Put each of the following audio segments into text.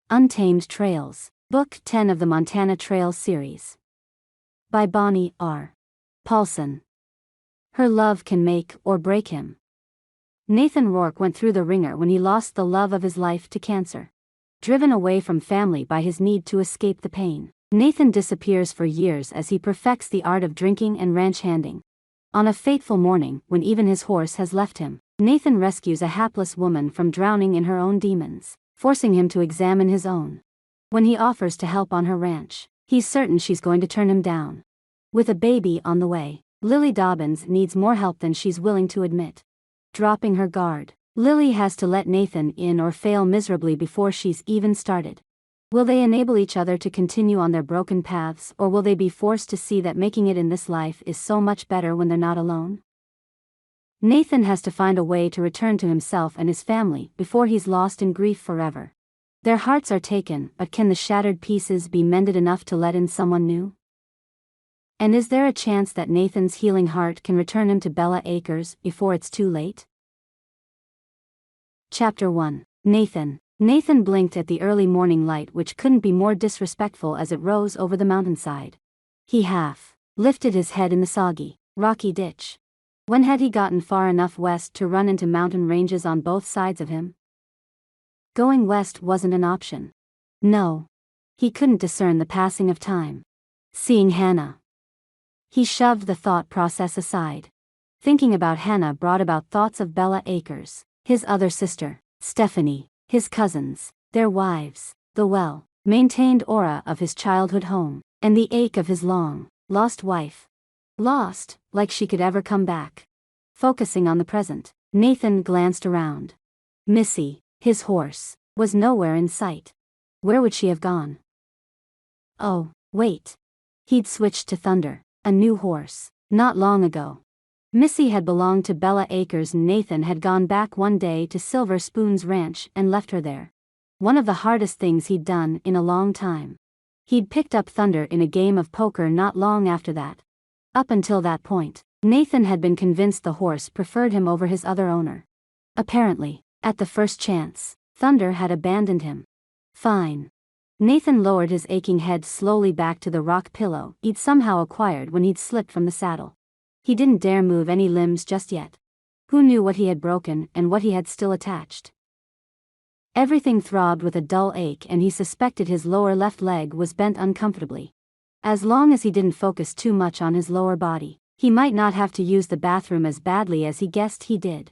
Untamed Trails, Book 10 of the Montana Trails series. By Bonnie R. PAULSON. Her love can make or break him. Nathan Rourke went through the ringer when he lost the love of his life to cancer. Driven away from family by his need to escape the pain, Nathan disappears for years as he perfects the art of drinking and ranch handing. On a fateful morning, when even his horse has left him, Nathan rescues a hapless woman from drowning in her own demons, forcing him to examine his own. When he offers to help on her ranch, he's certain she's going to turn him down. With a baby on the way, Lily Dobbins needs more help than she's willing to admit. Dropping her guard, Lily has to let Nathan in or fail miserably before she's even started. Will they enable each other to continue on their broken paths, or will they be forced to see that making it in this life is so much better when they're not alone? Nathan has to find a way to return to himself and his family before he's lost in grief forever. Their hearts are taken, but can the shattered pieces be mended enough to let in someone new? And is there a chance that Nathan's healing heart can return him to Bella Acres before it's too late? Chapter 1. Nathan. Nathan blinked at the early morning light, which couldn't be more disrespectful as it rose over the mountainside. He half lifted his head in the soggy, rocky ditch. When had he gotten far enough west to run into mountain ranges on both sides of him? Going west wasn't an option. No. He couldn't discern the passing of time. Seeing Hannah. He shoved the thought process aside. Thinking about Hannah brought about thoughts of Bella Acres, his other sister, Stephanie, his cousins, their wives, the well-maintained aura of his childhood home, and the ache of his long-lost wife. Lost, like she could ever come back. Focusing on the present, Nathan glanced around. Missy, his horse, was nowhere in sight. Where would she have gone? Oh, wait. He'd switched to Thunder, a new horse, not long ago. Missy had belonged to Bella Acres and Nathan had gone back one day to Silver Spoon's ranch and left her there. One of the hardest things he'd done in a long time. He'd picked up Thunder in a game of poker not long after that. Up until that point, Nathan had been convinced the horse preferred him over his other owner. Apparently, at the first chance, Thunder had abandoned him. Fine. Nathan lowered his aching head slowly back to the rock pillow he'd somehow acquired when he'd slipped from the saddle. He didn't dare move any limbs just yet. Who knew what he had broken and what he had still attached? Everything throbbed with a dull ache, and he suspected his lower left leg was bent uncomfortably. As long as he didn't focus too much on his lower body, he might not have to use the bathroom as badly as he guessed he did.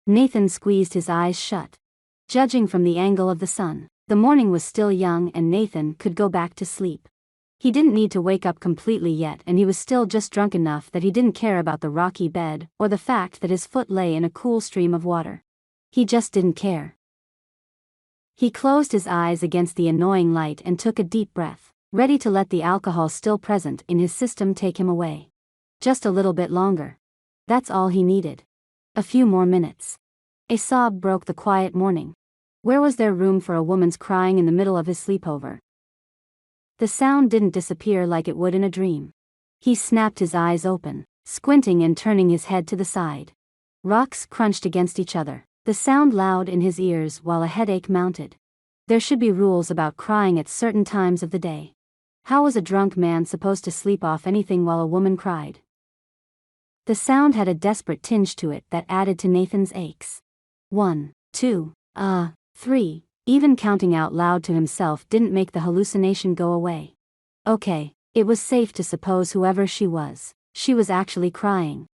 Nathan squeezed his eyes shut. Judging from the angle of the sun, the morning was still young and Nathan could go back to sleep. He didn't need to wake up completely yet, and he was still just drunk enough that he didn't care about the rocky bed or the fact that his foot lay in a cool stream of water. He just didn't care. He closed his eyes against the annoying light and took a deep breath, ready to let the alcohol still present in his system take him away. Just a little bit longer. That's all he needed. A few more minutes. A sob broke the quiet morning. Where was there room for a woman's crying in the middle of his sleepover? The sound didn't disappear like it would in a dream. He snapped his eyes open, squinting and turning his head to the side. Rocks crunched against each other, the sound loud in his ears while a headache mounted. There should be rules about crying at certain times of the day. How was a drunk man supposed to sleep off anything while a woman cried? The sound had a desperate tinge to it that added to Nathan's aches. 1, 2, 3. Even counting out loud to himself didn't make the hallucination go away. Okay, it was safe to suppose whoever she was actually crying.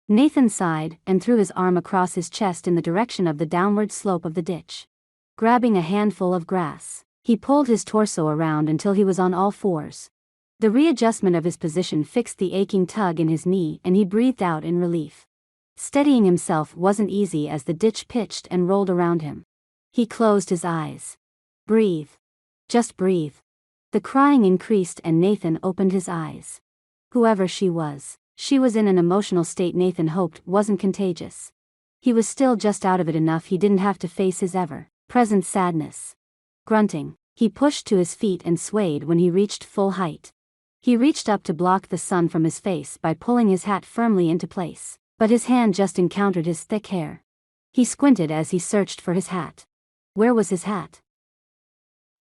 Nathan sighed and threw his arm across his chest in the direction of the downward slope of the ditch. Grabbing a handful of grass, he pulled his torso around until he was on all fours. The readjustment of his position fixed the aching tug in his knee and he breathed out in relief. Steadying himself wasn't easy as the ditch pitched and rolled around him. He closed his eyes. Breathe. Just breathe. The crying increased and Nathan opened his eyes. Whoever she was in an emotional state Nathan hoped wasn't contagious. He was still just out of it enough he didn't have to face his ever-present sadness. Grunting, he pushed to his feet and swayed when he reached full height. He reached up to block the sun from his face by pulling his hat firmly into place, but his hand just encountered his thick hair. He squinted as he searched for his hat. Where was his hat?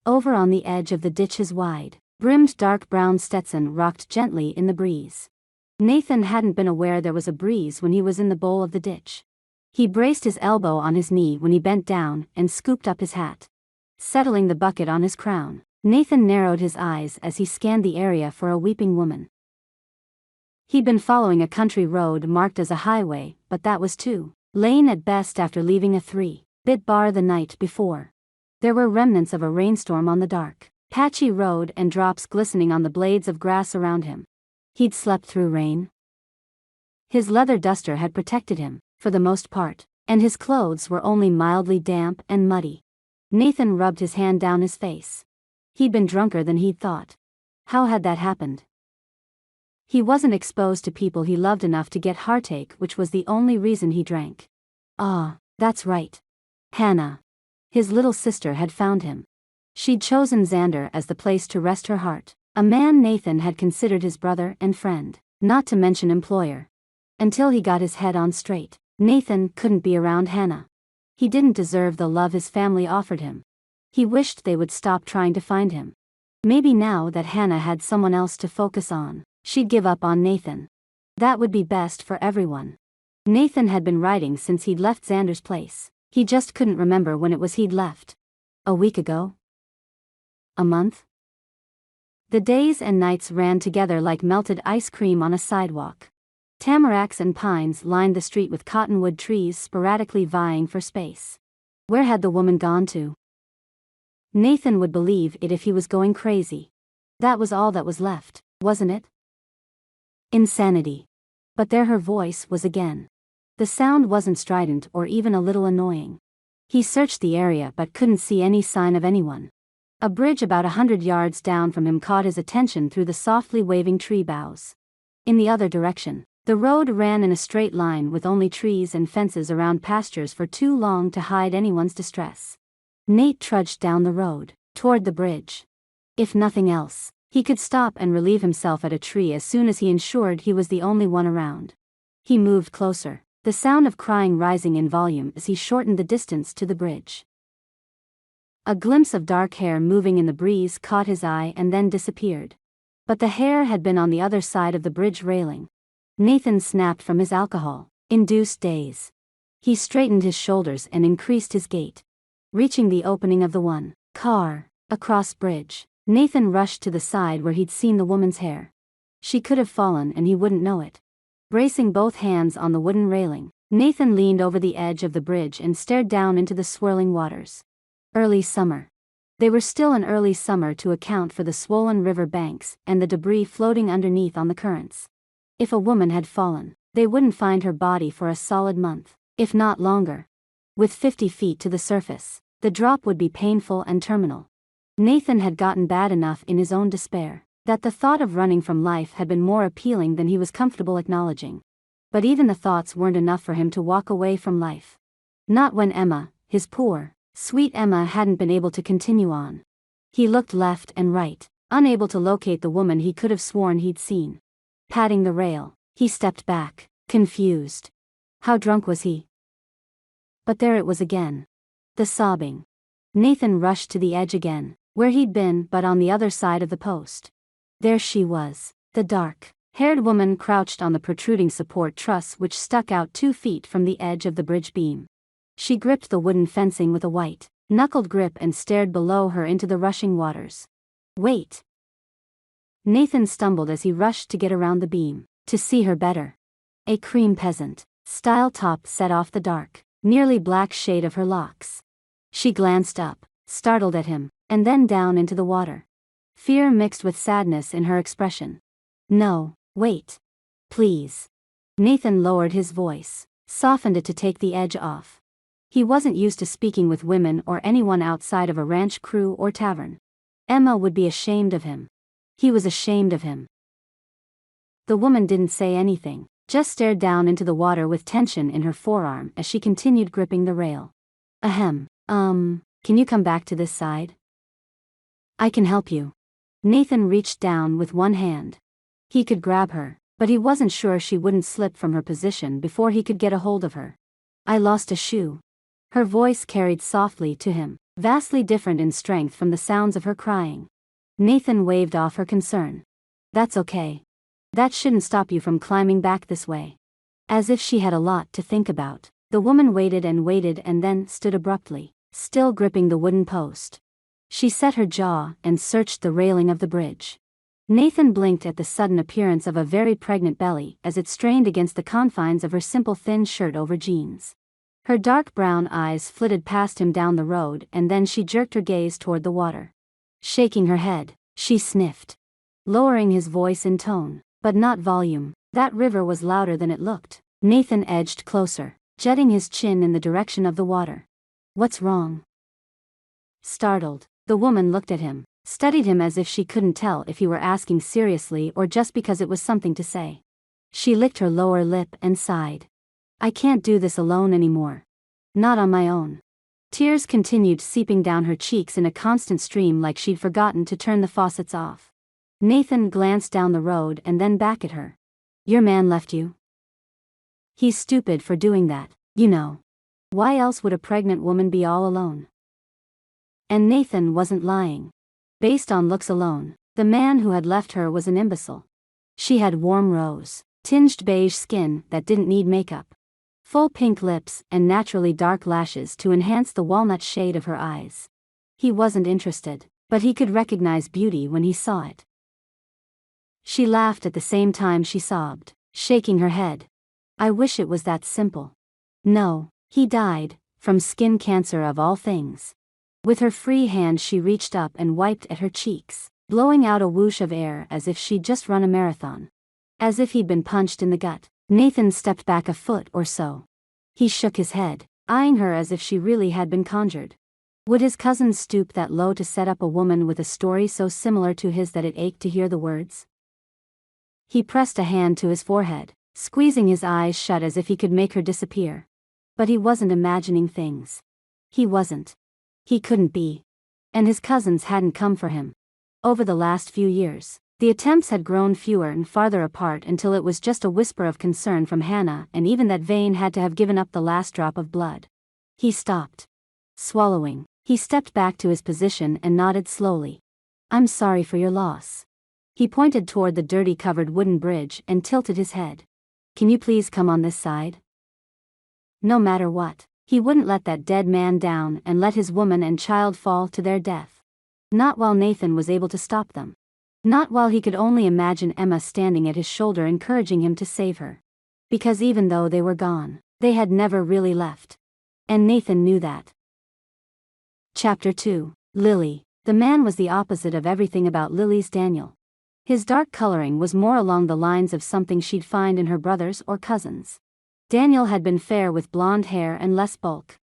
Over on the edge of the ditch his wide-brimmed dark brown Stetson rocked gently in the breeze. Nathan hadn't been aware there was a breeze when he was in the bowl of the ditch. He braced his elbow on his knee when he bent down and scooped up his hat. Settling the bucket on his crown, Nathan narrowed his eyes as he scanned the area for a weeping woman. He'd been following a country road marked as a highway, but that was 2-lane at best after leaving a 3-bit bar the night before. There were remnants of a rainstorm on the dark, patchy road and drops glistening on the blades of grass around him. He'd slept through rain. His leather duster had protected him, for the most part, and his clothes were only mildly damp and muddy. Nathan rubbed his hand down his face. He'd been drunker than he'd thought. How had that happened? He wasn't exposed to people he loved enough to get heartache, which was the only reason he drank. Ah, that's right. Hannah. His little sister had found him. She'd chosen Xander as the place to rest her heart, a man Nathan had considered his brother and friend, not to mention employer. Until he got his head on straight, Nathan couldn't be around Hannah. He didn't deserve the love his family offered him. He wished they would stop trying to find him. Maybe now that Hannah had someone else to focus on, she'd give up on Nathan. That would be best for everyone. Nathan had been writing since he'd left Xander's place. He just couldn't remember when it was he'd left. A week ago? A month? The days and nights ran together like melted ice cream on a sidewalk. Tamaracks and pines lined the street with cottonwood trees sporadically vying for space. Where had the woman gone to? Nathan would believe it if he was going crazy. That was all that was left, wasn't it? Insanity. But there her voice was again. The sound wasn't strident or even a little annoying. He searched the area but couldn't see any sign of anyone. A bridge about 100 yards down from him caught his attention through the softly waving tree boughs. In the other direction, the road ran in a straight line with only trees and fences around pastures for too long to hide anyone's distress. Nate trudged down the road, toward the bridge. If nothing else, he could stop and relieve himself at a tree as soon as he ensured he was the only one around. He moved closer, the sound of crying rising in volume as he shortened the distance to the bridge. A glimpse of dark hair moving in the breeze caught his eye and then disappeared. But the hair had been on the other side of the bridge railing. Nathan snapped from his alcohol-induced daze. He straightened his shoulders and increased his gait. Reaching the opening of the one-car across bridge, Nathan rushed to the side where he'd seen the woman's hair. She could have fallen and he wouldn't know it. Bracing both hands on the wooden railing, Nathan leaned over the edge of the bridge and stared down into the swirling waters. Early summer. They were still an early summer to account for the swollen river banks and the debris floating underneath on the currents. If a woman had fallen, they wouldn't find her body for a solid month, if not longer. With 50 feet to the surface, the drop would be painful and terminal. Nathan had gotten bad enough in his own despair that the thought of running from life had been more appealing than he was comfortable acknowledging. But even the thoughts weren't enough for him to walk away from life. Not when Emma, his poor, sweet Emma, hadn't been able to continue on. He looked left and right, unable to locate the woman he could have sworn he'd seen. Patting the rail, he stepped back, confused. How drunk was he? But there it was again. The sobbing. Nathan rushed to the edge again, where he'd been but on the other side of the post. There she was, the dark-haired woman crouched on the protruding support truss which stuck out 2 feet from the edge of the bridge beam. She gripped the wooden fencing with a white-knuckled grip and stared below her into the rushing waters. Wait! Nathan stumbled as he rushed to get around the beam, to see her better. A cream peasant-style top set off the dark, nearly black shade of her locks. She glanced up, startled at him, and then down into the water. Fear mixed with sadness in her expression. No, wait. Please. Nathan lowered his voice, softened it to take the edge off. He wasn't used to speaking with women or anyone outside of a ranch crew or tavern. Emma would be ashamed of him. He was ashamed of him. The woman didn't say anything, just stared down into the water with tension in her forearm as she continued gripping the rail. Ahem, can you come back to this side? I can help you. Nathan reached down with one hand. He could grab her, but he wasn't sure she wouldn't slip from her position before he could get a hold of her. I lost a shoe. Her voice carried softly to him, vastly different in strength from the sounds of her crying. Nathan waved off her concern. That's okay. That shouldn't stop you from climbing back this way. As if she had a lot to think about, the woman waited and then stood abruptly, still gripping the wooden post. She set her jaw and searched the railing of the bridge. Nathan blinked at the sudden appearance of a very pregnant belly as it strained against the confines of her simple thin shirt over jeans. Her dark brown eyes flitted past him down the road and then she jerked her gaze toward the water. Shaking her head, she sniffed. Lowering his voice in tone, but not volume, that river was louder than it looked. Nathan edged closer, jetting his chin in the direction of the water. What's wrong? Startled, the woman looked at him, studied him as if she couldn't tell if he were asking seriously or just because it was something to say. She licked her lower lip and sighed. I can't do this alone anymore. Not on my own. Tears continued seeping down her cheeks in a constant stream like she'd forgotten to turn the faucets off. Nathan glanced down the road and then back at her. Your man left you? He's stupid for doing that, you know. Why else would a pregnant woman be all alone? And Nathan wasn't lying. Based on looks alone, the man who had left her was an imbecile. She had warm rose-tinged beige skin that didn't need makeup, full pink lips and naturally dark lashes to enhance the walnut shade of her eyes. He wasn't interested, but he could recognize beauty when he saw it. She laughed at the same time she sobbed, shaking her head. I wish it was that simple. No, he died, from skin cancer of all things. With her free hand she reached up and wiped at her cheeks, blowing out a whoosh of air as if she'd just run a marathon. As if he'd been punched in the gut. Nathan stepped back a foot or so. He shook his head, eyeing her as if she really had been conjured. Would his cousin stoop that low to set up a woman with a story so similar to his that it ached to hear the words? He pressed a hand to his forehead, squeezing his eyes shut as if he could make her disappear. But he wasn't imagining things. He wasn't. He couldn't be. And his cousins hadn't come for him. Over the last few years, the attempts had grown fewer and farther apart until it was just a whisper of concern from Hannah, and even that vein had to have given up the last drop of blood. He stopped. Swallowing, he stepped back to his position and nodded slowly. I'm sorry for your loss. He pointed toward the dirty covered wooden bridge and tilted his head. Can you please come on this side? No matter what, he wouldn't let that dead man down and let his woman and child fall to their death. Not while Nathan was able to stop them. Not while he could only imagine Emma standing at his shoulder encouraging him to save her. Because even though they were gone, they had never really left. And Nathan knew that. Chapter 2. Lily. The man was the opposite of everything about Lily's Daniel. His dark coloring was more along the lines of something she'd find in her brothers or cousins. Daniel had been fair with blonde hair and less bulk.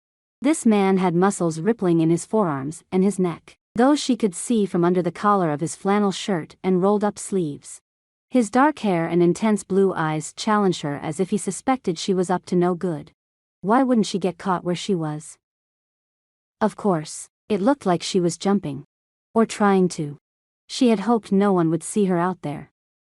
This man had muscles rippling in his forearms and his neck, those she could see from under the collar of his flannel shirt and rolled-up sleeves. His dark hair and intense blue eyes challenged her as if he suspected she was up to no good. Why wouldn't she get caught where she was? Of course, it looked like she was jumping. Or trying to. She had hoped no one would see her out there.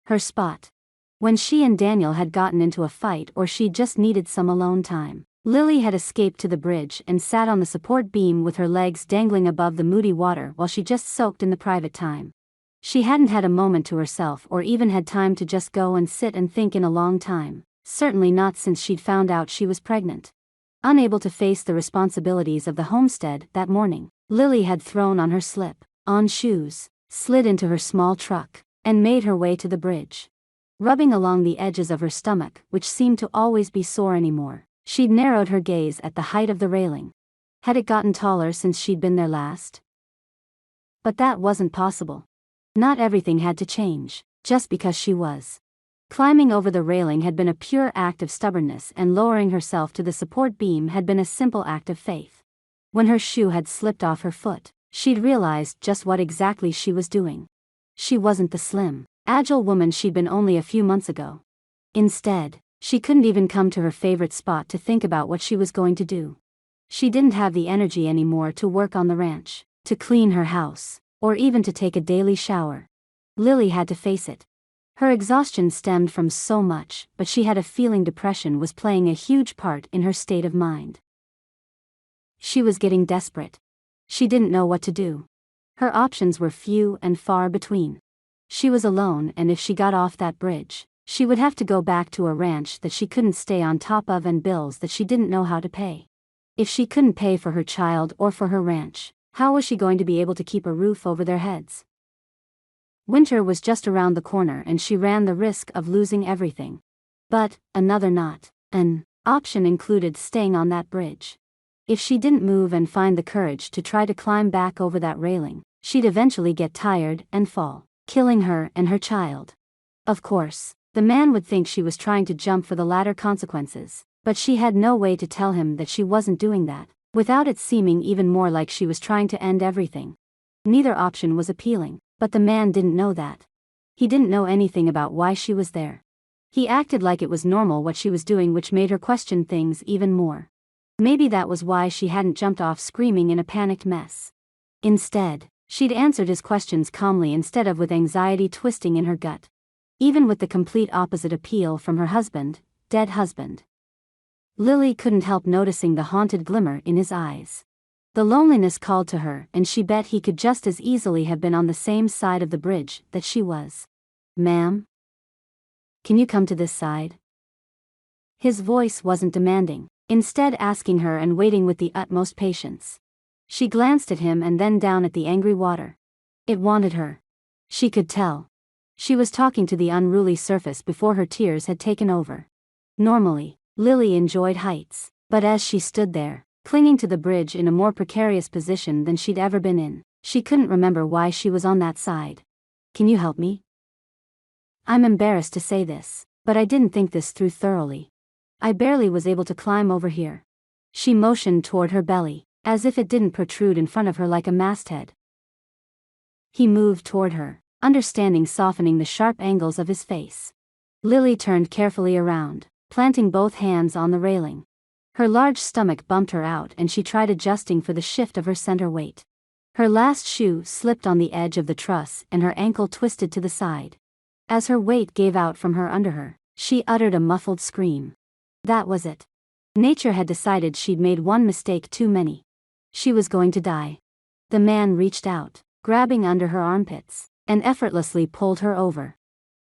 Her spot. When she and Daniel had gotten into a fight or she just needed some alone time, Lily had escaped to the bridge and sat on the support beam with her legs dangling above the moody water while she just soaked in the private time. She hadn't had a moment to herself or even had time to just go and sit and think in a long time, certainly not since she'd found out she was pregnant. Unable to face the responsibilities of the homestead that morning, Lily had thrown on her slip-on shoes, slid into her small truck, and made her way to the bridge. Rubbing along the edges of her stomach, which seemed to always be sore anymore, she'd narrowed her gaze at the height of the railing. Had it gotten taller since she'd been there last? But that wasn't possible. Not everything had to change, just because she was. Climbing over the railing had been a pure act of stubbornness, and lowering herself to the support beam had been a simple act of faith. When her shoe had slipped off her foot, she'd realized just what exactly she was doing. She wasn't the slim, agile woman she'd been only a few months ago. Instead, she couldn't even come to her favorite spot to think about what she was going to do. She didn't have the energy anymore to work on the ranch, to clean her house, or even to take a daily shower. Lily had to face it. Her exhaustion stemmed from so much, but she had a feeling depression was playing a huge part in her state of mind. She was getting desperate. She didn't know what to do. Her options were few and far between. She was alone, and if she got off that bridge, she would have to go back to a ranch that she couldn't stay on top of and bills that she didn't know how to pay. If she couldn't pay for her child or for her ranch, how was she going to be able to keep a roof over their heads? Winter was just around the corner and she ran the risk of losing everything. But an option included staying on that bridge. If she didn't move and find the courage to try to climb back over that railing, she'd eventually get tired and fall, killing her and her child. Of course, the man would think she was trying to jump for the latter consequences, but she had no way to tell him that she wasn't doing that, without it seeming even more like she was trying to end everything. Neither option was appealing, but the man didn't know that. He didn't know anything about why she was there. He acted like it was normal what she was doing, which made her question things even more. Maybe that was why she hadn't jumped off screaming in a panicked mess. Instead, she'd answered his questions calmly instead of with anxiety twisting in her gut. Even with the complete opposite appeal from her husband, dead husband. Lily couldn't help noticing the haunted glimmer in his eyes. The loneliness called to her, and she bet he could just as easily have been on the same side of the bridge that she was. "Ma'am? Can you come to this side?" His voice wasn't demanding, instead asking her and waiting with the utmost patience. She glanced at him and then down at the angry water. It wanted her. She could tell. She was talking to the unruly surface before her tears had taken over. Normally, Lily enjoyed heights, but as she stood there, clinging to the bridge in a more precarious position than she'd ever been in, she couldn't remember why she was on that side. "Can you help me? I'm embarrassed to say this, but I didn't think this through thoroughly. I barely was able to climb over here." She motioned toward her belly, as if it didn't protrude in front of her like a masthead. He moved toward her, understanding softening the sharp angles of his face. Lily turned carefully around, planting both hands on the railing. Her large stomach bumped her out and she tried adjusting for the shift of her center weight. Her last shoe slipped on the edge of the truss and her ankle twisted to the side. As her weight gave out from her under her, she uttered a muffled scream. That was it. Nature had decided she'd made one mistake too many. She was going to die. The man reached out, grabbing under her armpits, and effortlessly pulled her over.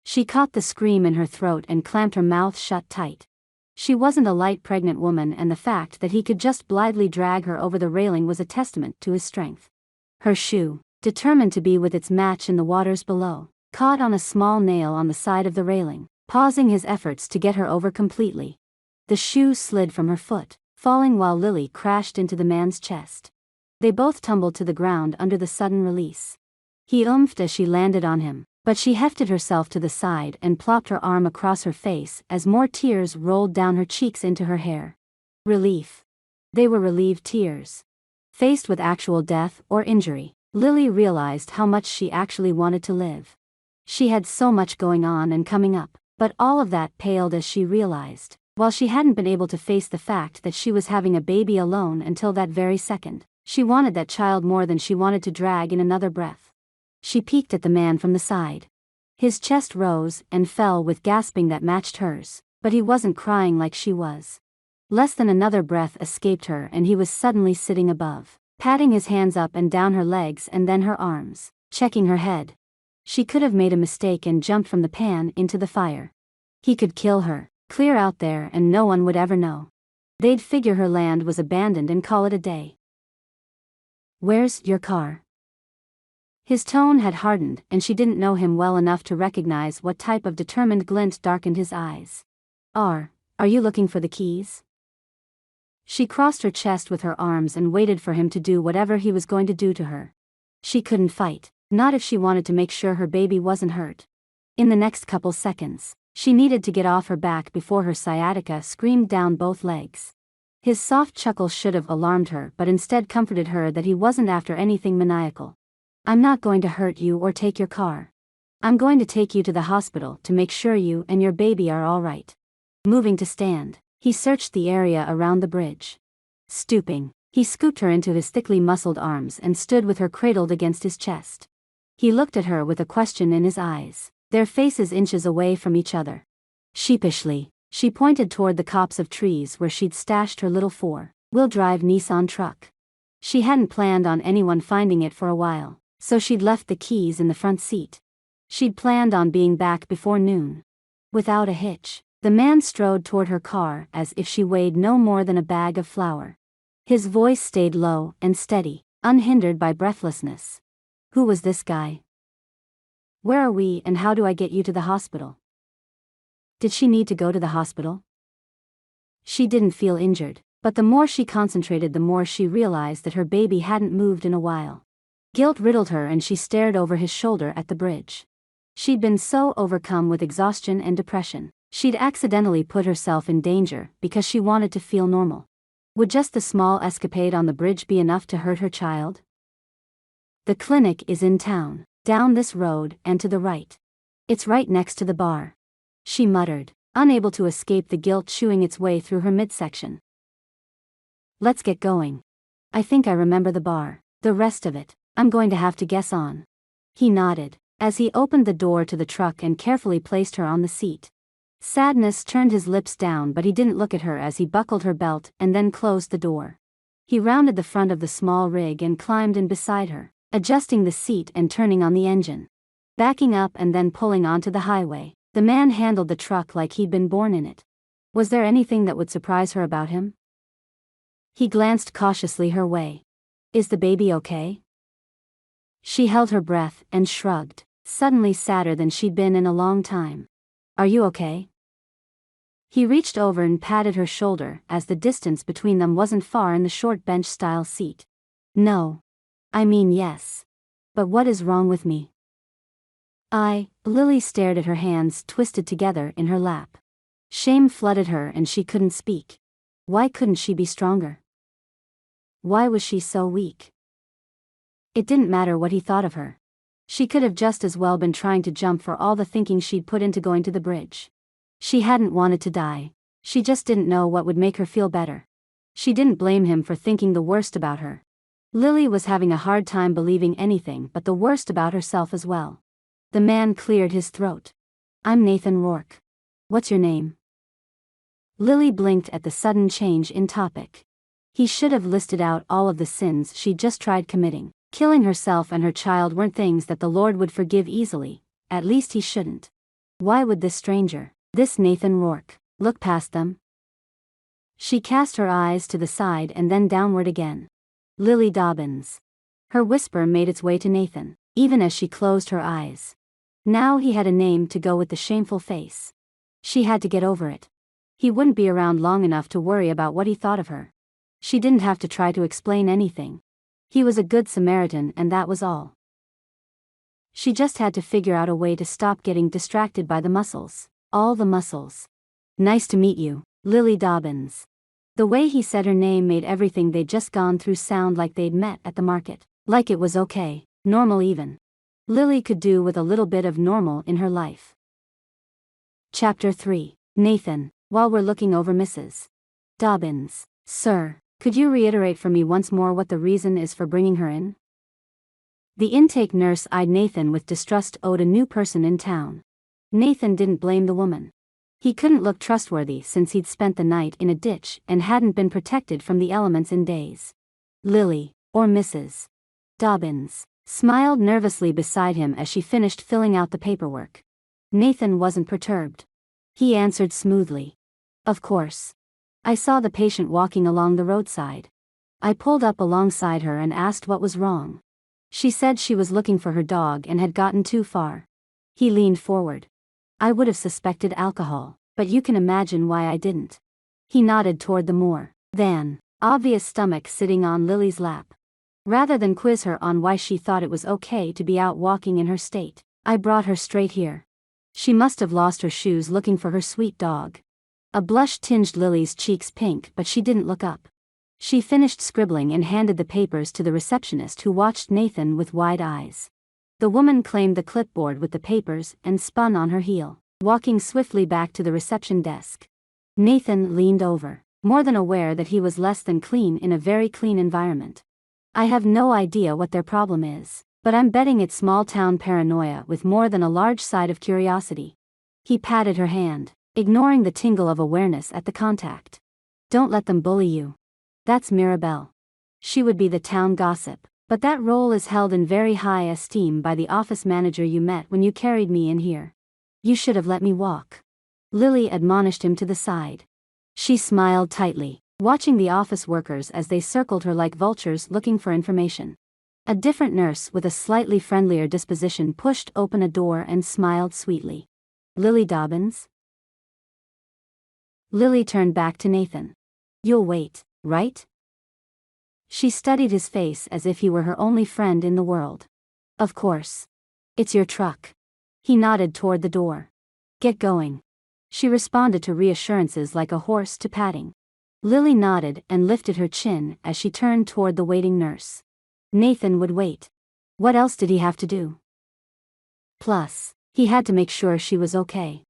She caught the scream in her throat and clamped her mouth shut tight. She wasn't a light pregnant woman, and the fact that he could just blithely drag her over the railing was a testament to his strength. Her shoe, determined to be with its match in the waters below, caught on a small nail on the side of the railing, pausing his efforts to get her over completely. The shoe slid from her foot, falling while Lily crashed into the man's chest. They both tumbled to the ground under the sudden release. He oomphed as she landed on him, but she hefted herself to the side and plopped her arm across her face as more tears rolled down her cheeks into her hair. Relief. They were relieved tears. Faced with actual death or injury, Lily realized how much she actually wanted to live. She had so much going on and coming up, but all of that paled as she realized, while she hadn't been able to face the fact that she was having a baby alone until that very second, she wanted that child more than she wanted to drag in another breath. She peeked at the man from the side. His chest rose and fell with gasping that matched hers, but he wasn't crying like she was. Less than another breath escaped her and he was suddenly sitting above, patting his hands up and down her legs and then her arms, checking her head. She could have made a mistake and jumped from the pan into the fire. He could kill her, clear out there, and no one would ever know. They'd figure her land was abandoned and call it a day. "Where's your car?" His tone had hardened and she didn't know him well enough to recognize what type of determined glint darkened his eyes. Are you looking for the keys?" She crossed her chest with her arms and waited for him to do whatever he was going to do to her. She couldn't fight, not if she wanted to make sure her baby wasn't hurt. In the next couple seconds, she needed to get off her back before her sciatica screamed down both legs. His soft chuckle should have alarmed her but instead comforted her that he wasn't after anything maniacal. "I'm not going to hurt you or take your car. I'm going to take you to the hospital to make sure you and your baby are all right." Moving to stand, he searched the area around the bridge. Stooping, he scooped her into his thickly muscled arms and stood with her cradled against his chest. He looked at her with a question in his eyes, their faces inches away from each other. Sheepishly, she pointed toward the copse of trees where she'd stashed her little four-wheel drive Nissan truck. She hadn't planned on anyone finding it for a while, so she'd left the keys in the front seat. She'd planned on being back before noon. Without a hitch, the man strode toward her car as if she weighed no more than a bag of flour. His voice stayed low and steady, unhindered by breathlessness. Who was this guy? Where are we and how do I get you to the hospital? Did she need to go to the hospital? She didn't feel injured, but the more she concentrated the more she realized that her baby hadn't moved in a while. Guilt riddled her and she stared over his shoulder at the bridge. She'd been so overcome with exhaustion and depression, she'd accidentally put herself in danger because she wanted to feel normal. Would just the small escapade on the bridge be enough to hurt her child? The clinic is in town, down this road and to the right. It's right next to the bar. She muttered, unable to escape the guilt chewing its way through her midsection. Let's get going. I think I remember the bar. The rest of it, I'm going to have to guess on. He nodded, as he opened the door to the truck and carefully placed her on the seat. Sadness turned his lips down, but he didn't look at her as he buckled her belt and then closed the door. He rounded the front of the small rig and climbed in beside her, adjusting the seat and turning on the engine. Backing up and then pulling onto the highway, the man handled the truck like he'd been born in it. Was there anything that would surprise her about him? He glanced cautiously her way. Is the baby okay? She held her breath and shrugged, suddenly sadder than she'd been in a long time. Are you okay? He reached over and patted her shoulder as the distance between them wasn't far in the short bench-style seat. No. I mean yes. But what is wrong with me? Lily stared at her hands twisted together in her lap. Shame flooded her and she couldn't speak. Why couldn't she be stronger? Why was she so weak? It didn't matter what he thought of her. She could have just as well been trying to jump for all the thinking she'd put into going to the bridge. She hadn't wanted to die. She just didn't know what would make her feel better. She didn't blame him for thinking the worst about her. Lily was having a hard time believing anything but the worst about herself as well. The man cleared his throat. I'm Nathan Rourke. What's your name? Lily blinked at the sudden change in topic. He should have listed out all of the sins she'd just tried committing. Killing herself and her child weren't things that the Lord would forgive easily, at least he shouldn't. Why would this stranger, this Nathan Rourke, look past them? She cast her eyes to the side and then downward again. Lily Dobbins. Her whisper made its way to Nathan, even as she closed her eyes. Now he had a name to go with the shameful face. She had to get over it. He wouldn't be around long enough to worry about what he thought of her. She didn't have to try to explain anything. He was a good Samaritan and that was all. She just had to figure out a way to stop getting distracted by the muscles. All the muscles. Nice to meet you, Lily Dobbins. The way he said her name made everything they'd just gone through sound like they'd met at the market. Like it was okay, normal even. Lily could do with a little bit of normal in her life. Chapter 3. Nathan, while we're looking over Mrs. Dobbins. Sir, could you reiterate for me once more what the reason is for bringing her in? The intake nurse eyed Nathan with distrust. Owed a new person in town. Nathan didn't blame the woman. He couldn't look trustworthy since he'd spent the night in a ditch and hadn't been protected from the elements in days. Lily, or Mrs. Dobbins, smiled nervously beside him as she finished filling out the paperwork. Nathan wasn't perturbed. He answered smoothly. Of course. I saw the patient walking along the roadside. I pulled up alongside her and asked what was wrong. She said she was looking for her dog and had gotten too far. He leaned forward. I would have suspected alcohol, but you can imagine why I didn't. He nodded toward the more than obvious stomach sitting on Lily's lap. Rather than quiz her on why she thought it was okay to be out walking in her state, I brought her straight here. She must have lost her shoes looking for her sweet dog. A blush tinged Lily's cheeks pink, but she didn't look up. She finished scribbling and handed the papers to the receptionist, who watched Nathan with wide eyes. The woman claimed the clipboard with the papers and spun on her heel, walking swiftly back to the reception desk. Nathan leaned over, more than aware that he was less than clean in a very clean environment. I have no idea what their problem is, but I'm betting it's small-town paranoia with more than a large side of curiosity. He patted her hand, ignoring the tingle of awareness at the contact. Don't let them bully you. That's Mirabelle. She would be the town gossip, but that role is held in very high esteem by the office manager you met when you carried me in here. You should have let me walk. Lily admonished him to the side. She smiled tightly, watching the office workers as they circled her like vultures looking for information. A different nurse with a slightly friendlier disposition pushed open a door and smiled sweetly. Lily Dobbins? Lily turned back to Nathan. You'll wait, right? She studied his face as if he were her only friend in the world. Of course. It's your truck. He nodded toward the door. Get going. She responded to reassurances like a horse to patting. Lily nodded and lifted her chin as she turned toward the waiting nurse. Nathan would wait. What else did he have to do? Plus, he had to make sure she was okay.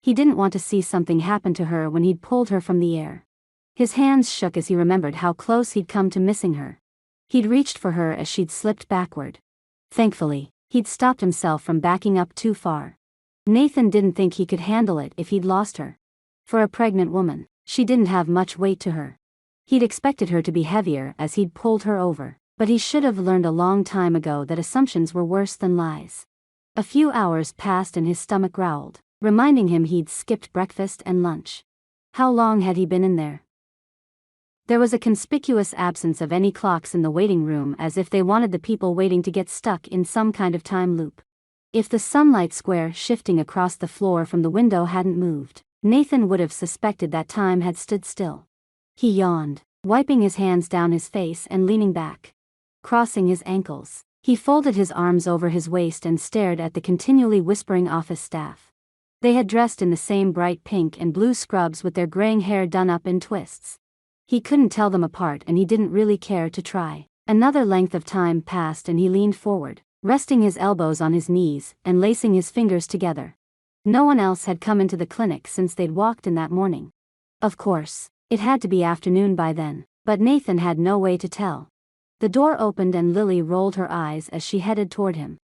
He didn't want to see something happen to her when he'd pulled her from the air. His hands shook as he remembered how close he'd come to missing her. He'd reached for her as she'd slipped backward. Thankfully, he'd stopped himself from backing up too far. Nathan didn't think he could handle it if he'd lost her. For a pregnant woman, she didn't have much weight to her. He'd expected her to be heavier as he'd pulled her over, but he should have learned a long time ago that assumptions were worse than lies. A few hours passed and his stomach growled, reminding him he'd skipped breakfast and lunch. How long had he been in there? There was a conspicuous absence of any clocks in the waiting room, as if they wanted the people waiting to get stuck in some kind of time loop. If the sunlight square shifting across the floor from the window hadn't moved, Nathan would have suspected that time had stood still. He yawned, wiping his hands down his face and leaning back. Crossing his ankles, he folded his arms over his waist and stared at the continually whispering office staff. They had dressed in the same bright pink and blue scrubs with their graying hair done up in twists. He couldn't tell them apart and he didn't really care to try. Another length of time passed and he leaned forward, resting his elbows on his knees and lacing his fingers together. No one else had come into the clinic since they'd walked in that morning. Of course, it had to be afternoon by then, but Nathan had no way to tell. The door opened and Lily rolled her eyes as she headed toward him.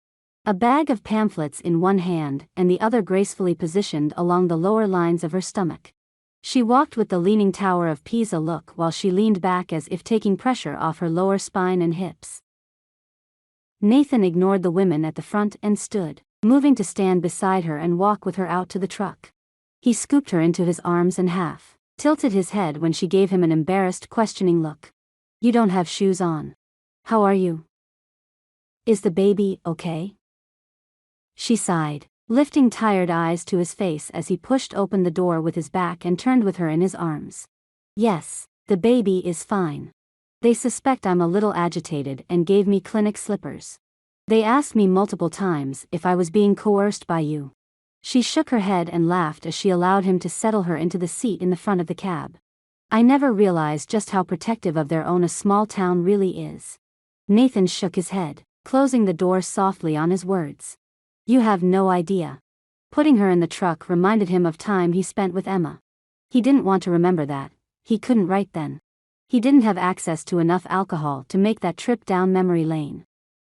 A bag of pamphlets in one hand and the other gracefully positioned along the lower lines of her stomach. She walked with the leaning Tower of Pisa look while she leaned back as if taking pressure off her lower spine and hips. Nathan ignored the women at the front and stood, moving to stand beside her and walk with her out to the truck. He scooped her into his arms and tilted his head when she gave him an embarrassed, questioning look. You don't have shoes on. How are you? Is the baby okay? She sighed, lifting tired eyes to his face as he pushed open the door with his back and turned with her in his arms. Yes, the baby is fine. They suspect I'm a little agitated and gave me clinic slippers. They asked me multiple times if I was being coerced by you. She shook her head and laughed as she allowed him to settle her into the seat in the front of the cab. I never realized just how protective of their own a small town really is. Nathan shook his head, closing the door softly on his words. You have no idea. Putting her in the truck reminded him of time he spent with Emma. He didn't want to remember that. He couldn't right then. He didn't have access to enough alcohol to make that trip down memory lane.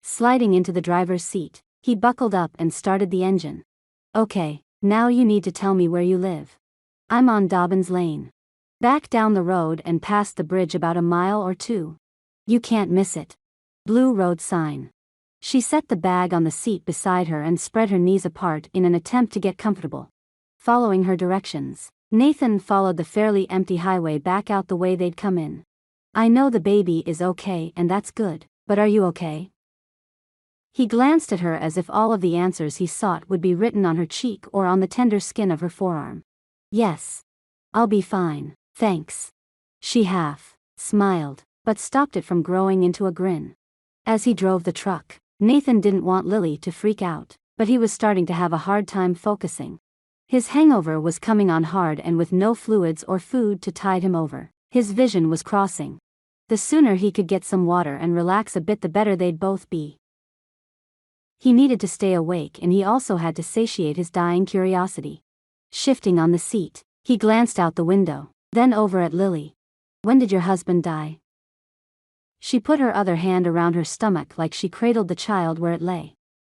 Sliding into the driver's seat, he buckled up and started the engine. Okay, now you need to tell me where you live. I'm on Dobbins Lane. Back down the road and past the bridge about a mile or two. You can't miss it. Blue road sign. She set the bag on the seat beside her and spread her knees apart in an attempt to get comfortable. Following her directions, Nathan followed the fairly empty highway back out the way they'd come in. I know the baby is okay and that's good, but are you okay? He glanced at her as if all of the answers he sought would be written on her cheek or on the tender skin of her forearm. Yes. I'll be fine, thanks. She smiled, but stopped it from growing into a grin. As he drove the truck, Nathan didn't want Lily to freak out, but he was starting to have a hard time focusing. His hangover was coming on hard and with no fluids or food to tide him over, his vision was crossing. The sooner he could get some water and relax a bit the better they'd both be. He needed to stay awake and he also had to satiate his dying curiosity. Shifting on the seat, he glanced out the window, then over at Lily. When did your husband die? She put her other hand around her stomach like she cradled the child where it lay.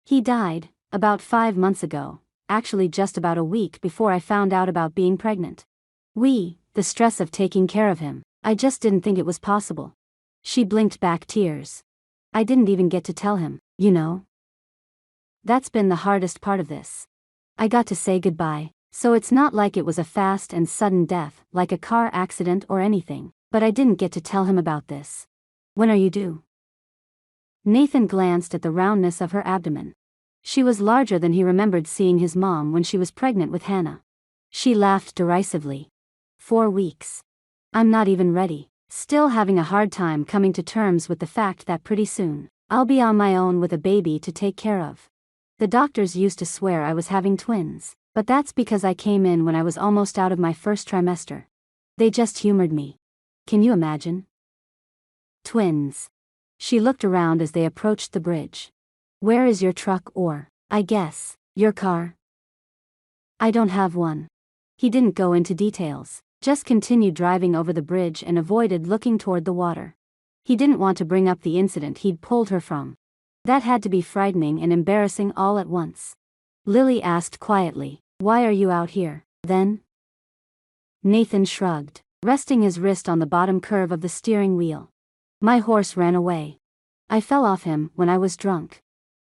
He died, about 5 months ago, actually just about a week before I found out about being pregnant. The stress of taking care of him, I just didn't think it was possible. She blinked back tears. I didn't even get to tell him, you know. That's been the hardest part of this. I got to say goodbye, so it's not like it was a fast and sudden death, like a car accident or anything, but I didn't get to tell him about this. When are you due? Nathan glanced at the roundness of her abdomen. She was larger than he remembered seeing his mom when she was pregnant with Hannah. She laughed derisively. 4 weeks. I'm not even ready, still having a hard time coming to terms with the fact that pretty soon, I'll be on my own with a baby to take care of. The doctors used to swear I was having twins, but that's because I came in when I was almost out of my first trimester. They just humored me. Can you imagine? Twins. She looked around as they approached the bridge. Where is your truck or, I guess, your car? I don't have one. He didn't go into details, just continued driving over the bridge and avoided looking toward the water. He didn't want to bring up the incident he'd pulled her from. That had to be frightening and embarrassing all at once. Lily asked quietly, "Why are you out here, then?" Nathan shrugged, resting his wrist on the bottom curve of the steering wheel. My horse ran away. I fell off him when I was drunk.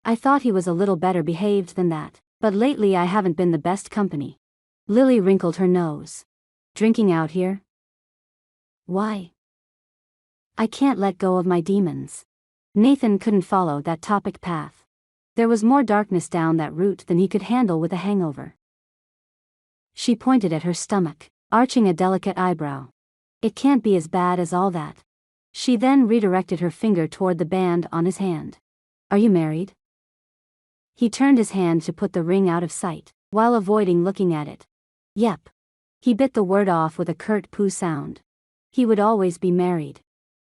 I thought he was a little better behaved than that, but lately I haven't been the best company. Lily wrinkled her nose. Drinking out here? Why? I can't let go of my demons. Nathan couldn't follow that topic path. There was more darkness down that route than he could handle with a hangover. She pointed at her stomach, arching a delicate eyebrow. It can't be as bad as all that. She then redirected her finger toward the band on his hand. Are you married? He turned his hand to put the ring out of sight, while avoiding looking at it. Yep. He bit the word off with a curt poo sound. He would always be married.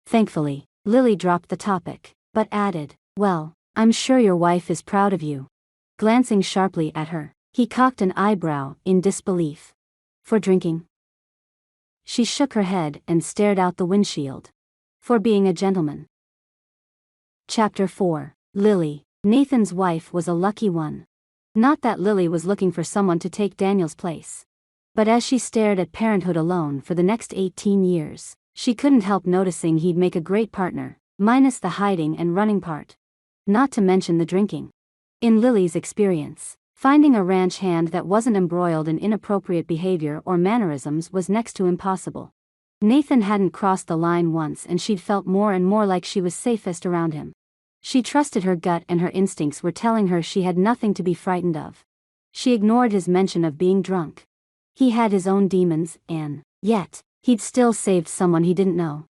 Thankfully, Lily dropped the topic, but added, well, I'm sure your wife is proud of you. Glancing sharply at her, he cocked an eyebrow in disbelief. For drinking? She shook her head and stared out the windshield. For being a gentleman. Chapter 4. Lily. Nathan's wife was a lucky one. Not that Lily was looking for someone to take Daniel's place. But as she stared at parenthood alone for the next 18 years, she couldn't help noticing he'd make a great partner, minus the hiding and running part. Not to mention the drinking. In Lily's experience, finding a ranch hand that wasn't embroiled in inappropriate behavior or mannerisms was next to impossible. Nathan hadn't crossed the line once and she'd felt more and more like she was safest around him. She trusted her gut and her instincts were telling her she had nothing to be frightened of. She ignored his mention of being drunk. He had his own demons, and, yet, he'd still saved someone he didn't know.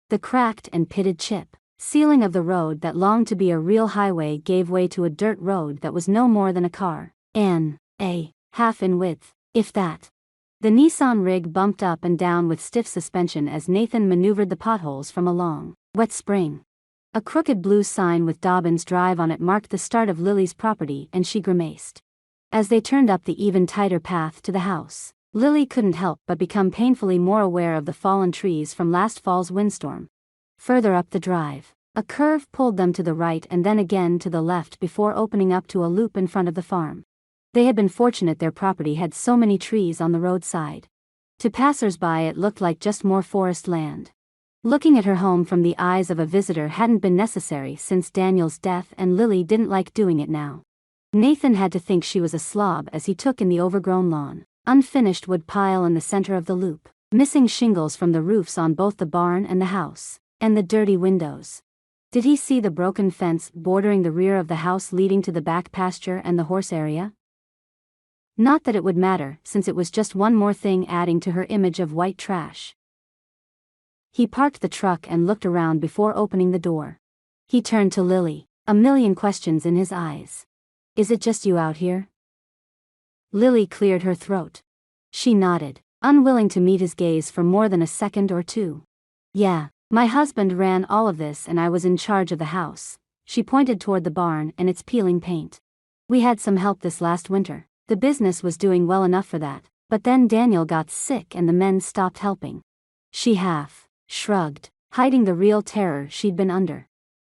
The cracked and pitted chip ceiling of the road that longed to be a real highway gave way to a dirt road that was no more than a car, half in width, if that. The Nissan rig bumped up and down with stiff suspension as Nathan maneuvered the potholes from a long, wet spring. A crooked blue sign with Dobbins Drive on it marked the start of Lily's property and she grimaced. As they turned up the even tighter path to the house, Lily couldn't help but become painfully more aware of the fallen trees from last fall's windstorm. Further up the drive, a curve pulled them to the right and then again to the left before opening up to a loop in front of the farm. They had been fortunate their property had so many trees on the roadside. To passers-by it looked like just more forest land. Looking at her home from the eyes of a visitor hadn't been necessary since Daniel's death and Lily didn't like doing it now. Nathan had to think she was a slob as he took in the overgrown lawn, unfinished wood pile in the center of the loop, missing shingles from the roofs on both the barn and the house, and the dirty windows. Did he see the broken fence bordering the rear of the house leading to the back pasture and the horse area? Not that it would matter, since it was just one more thing adding to her image of white trash. He parked the truck and looked around before opening the door. He turned to Lily, a million questions in his eyes. Is it just you out here? Lily cleared her throat. She nodded, unwilling to meet his gaze for more than a second or two. Yeah, my husband ran all of this and I was in charge of the house. She pointed toward the barn and its peeling paint. We had some help this last winter. The business was doing well enough for that, but then Daniel got sick and the men stopped helping. She half shrugged, hiding the real terror she'd been under.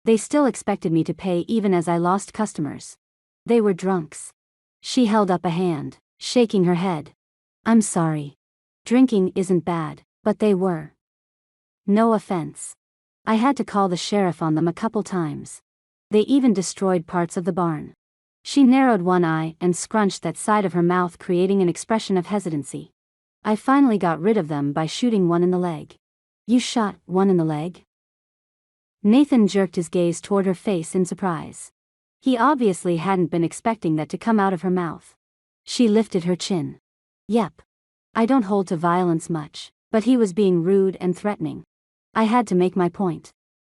They still expected me to pay even as I lost customers. They were drunks. She held up a hand, shaking her head. I'm sorry. Drinking isn't bad, but they were. No offense. I had to call the sheriff on them a couple times. They even destroyed parts of the barn. She narrowed one eye and scrunched that side of her mouth, creating an expression of hesitancy. I finally got rid of them by shooting one in the leg. You shot one in the leg? Nathan jerked his gaze toward her face in surprise. He obviously hadn't been expecting that to come out of her mouth. She lifted her chin. Yep. I don't hold to violence much, but he was being rude and threatening. I had to make my point.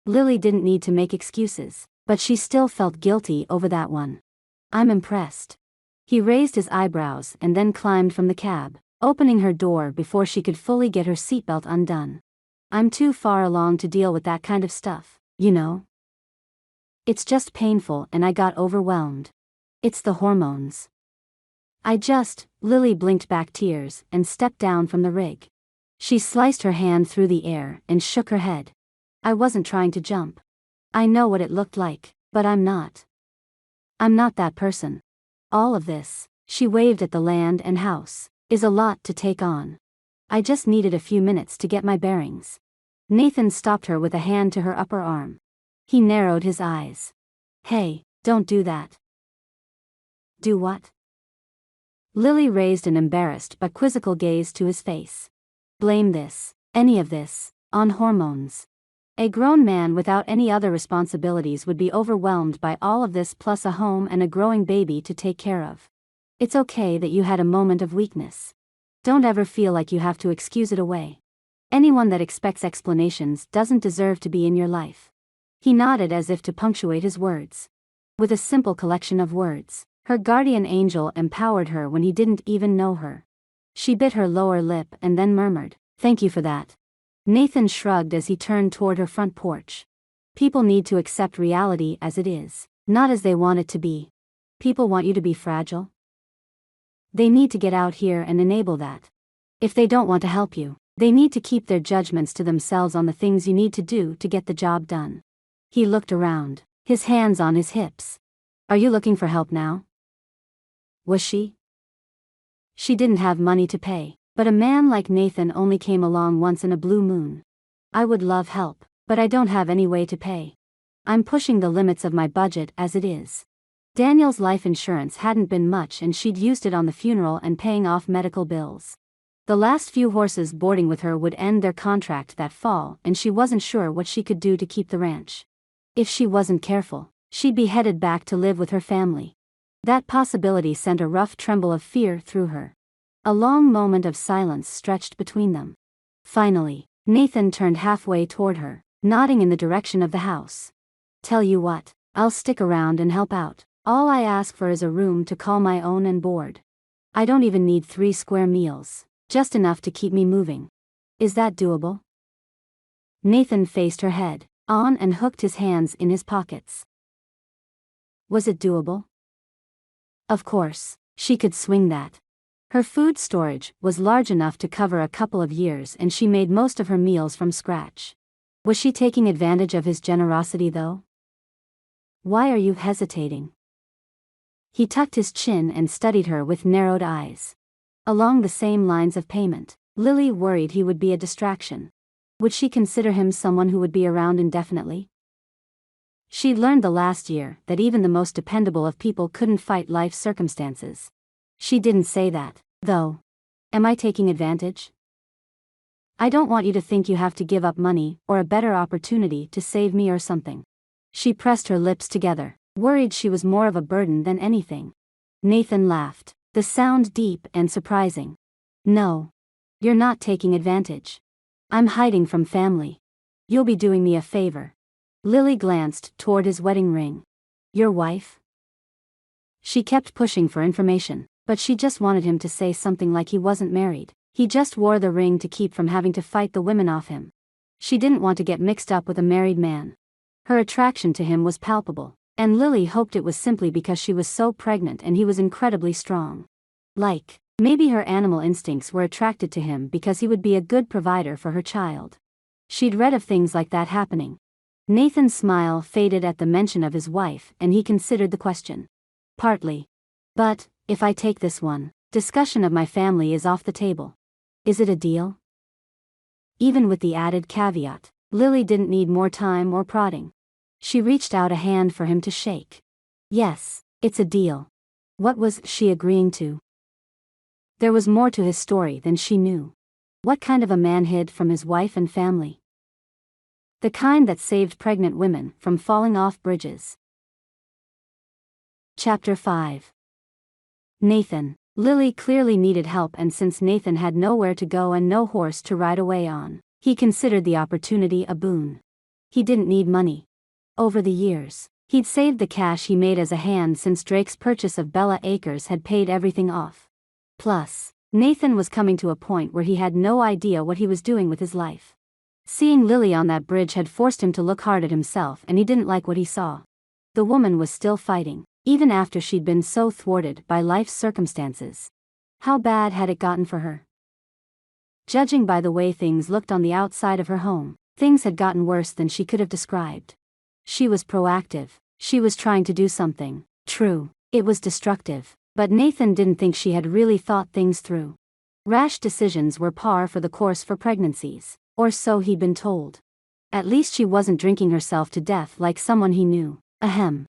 Lily didn't need to make excuses, but she still felt guilty over that one. I'm impressed. He raised his eyebrows and then climbed from the cab, opening her door before she could fully get her seatbelt undone. I'm too far along to deal with that kind of stuff, you know? It's just painful and I got overwhelmed. It's the hormones. Lily blinked back tears and stepped down from the rig. She sliced her hand through the air and shook her head. I wasn't trying to jump. I know what it looked like, but I'm not. I'm not that person. All of this, she waved at the land and house, is a lot to take on. I just needed a few minutes to get my bearings. Nathan stopped her with a hand to her upper arm. He narrowed his eyes. Hey, don't do that. Do what? Lily raised an embarrassed but quizzical gaze to his face. Blame this, any of this, on hormones. A grown man without any other responsibilities would be overwhelmed by all of this, plus a home and a growing baby to take care of. It's okay that you had a moment of weakness. Don't ever feel like you have to excuse it away. Anyone that expects explanations doesn't deserve to be in your life. He nodded as if to punctuate his words. With a simple collection of words, her guardian angel empowered her when he didn't even know her. She bit her lower lip and then murmured, "Thank you for that." Nathan shrugged as he turned toward her front porch. People need to accept reality as it is, not as they want it to be. People want you to be fragile. They need to get out here and enable that. If they don't want to help you, they need to keep their judgments to themselves on the things you need to do to get the job done. He looked around, his hands on his hips. Are you looking for help now? Was she? She didn't have money to pay, but a man like Nathan only came along once in a blue moon. I would love help, but I don't have any way to pay. I'm pushing the limits of my budget as it is. Daniel's life insurance hadn't been much and she'd used it on the funeral and paying off medical bills. The last few horses boarding with her would end their contract that fall and she wasn't sure what she could do to keep the ranch. If she wasn't careful, she'd be headed back to live with her family. That possibility sent a rough tremble of fear through her. A long moment of silence stretched between them. Finally, Nathan turned halfway toward her, nodding in the direction of the house. Tell you what, I'll stick around and help out. All I ask for is a room to call my own and board. I don't even need 3 square meals, just enough to keep me moving. Is that doable? Nathan faced her head on and hooked his hands in his pockets. Was it doable? Of course, she could swing that. Her food storage was large enough to cover a couple of years and she made most of her meals from scratch. Was she taking advantage of his generosity though? Why are you hesitating? He tucked his chin and studied her with narrowed eyes. Along the same lines of payment, Lily worried he would be a distraction. Would she consider him someone who would be around indefinitely? She'd learned the last year that even the most dependable of people couldn't fight life circumstances. She didn't say that, though. Am I taking advantage? I don't want you to think you have to give up money or a better opportunity to save me or something. She pressed her lips together, worried she was more of a burden than anything. Nathan laughed, the sound deep and surprising. No. You're not taking advantage. I'm hiding from family. You'll be doing me a favor. Lily glanced toward his wedding ring. Your wife? She kept pushing for information, but she just wanted him to say something like he wasn't married. He just wore the ring to keep from having to fight the women off him. She didn't want to get mixed up with a married man. Her attraction to him was palpable, and Lily hoped it was simply because she was so pregnant and he was incredibly strong. Like, maybe her animal instincts were attracted to him because he would be a good provider for her child. She'd read of things like that happening. Nathan's smile faded at the mention of his wife and he considered the question. Partly. But, if I take this one, discussion of my family is off the table. Is it a deal? Even with the added caveat, Lily didn't need more time or prodding. She reached out a hand for him to shake. Yes, it's a deal. What was she agreeing to? There was more to his story than she knew. What kind of a man hid from his wife and family? The kind that saved pregnant women from falling off bridges. Chapter 5. Nathan. Lily clearly needed help, and since Nathan had nowhere to go and no horse to ride away on, he considered the opportunity a boon. He didn't need money. Over the years, he'd saved the cash he made as a hand since Drake's purchase of Bella Acres had paid everything off. Plus, Nathan was coming to a point where he had no idea what he was doing with his life. Seeing Lily on that bridge had forced him to look hard at himself, and he didn't like what he saw. The woman was still fighting, even after she'd been so thwarted by life's circumstances. How bad had it gotten for her? Judging by the way things looked on the outside of her home, things had gotten worse than she could have described. She was proactive, she was trying to do something. True, it was destructive, but Nathan didn't think she had really thought things through. Rash decisions were par for the course for pregnancies, or so he'd been told. At least she wasn't drinking herself to death like someone he knew. Ahem.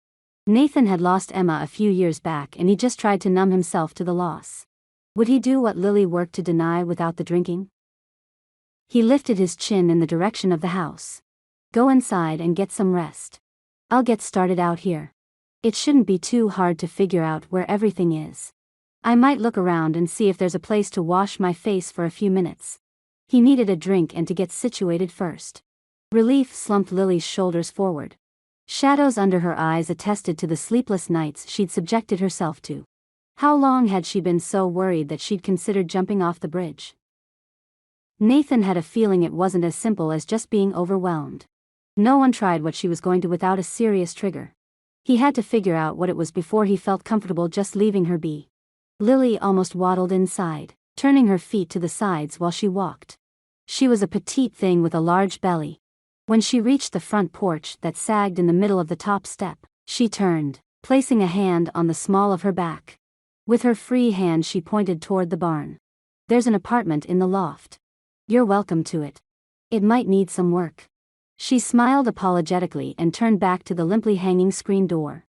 Nathan had lost Emma a few years back, and he just tried to numb himself to the loss. Would he do what Lily worked to deny without the drinking? He lifted his chin in the direction of the house. Go inside and get some rest. I'll get started out here. It shouldn't be too hard to figure out where everything is. I might look around and see if there's a place to wash my face for a few minutes. He needed a drink and to get situated first. Relief slumped Lily's shoulders forward. Shadows under her eyes attested to the sleepless nights she'd subjected herself to. How long had she been so worried that she'd considered jumping off the bridge? Nathan had a feeling it wasn't as simple as just being overwhelmed. No one tried what she was going to without a serious trigger. He had to figure out what it was before he felt comfortable just leaving her be. Lily almost waddled inside, turning her feet to the sides while she walked. She was a petite thing with a large belly. When she reached the front porch that sagged in the middle of the top step, she turned, placing a hand on the small of her back. With her free hand she pointed toward the barn. There's an apartment in the loft. You're welcome to it. It might need some work. She smiled apologetically and turned back to the limply hanging screen door.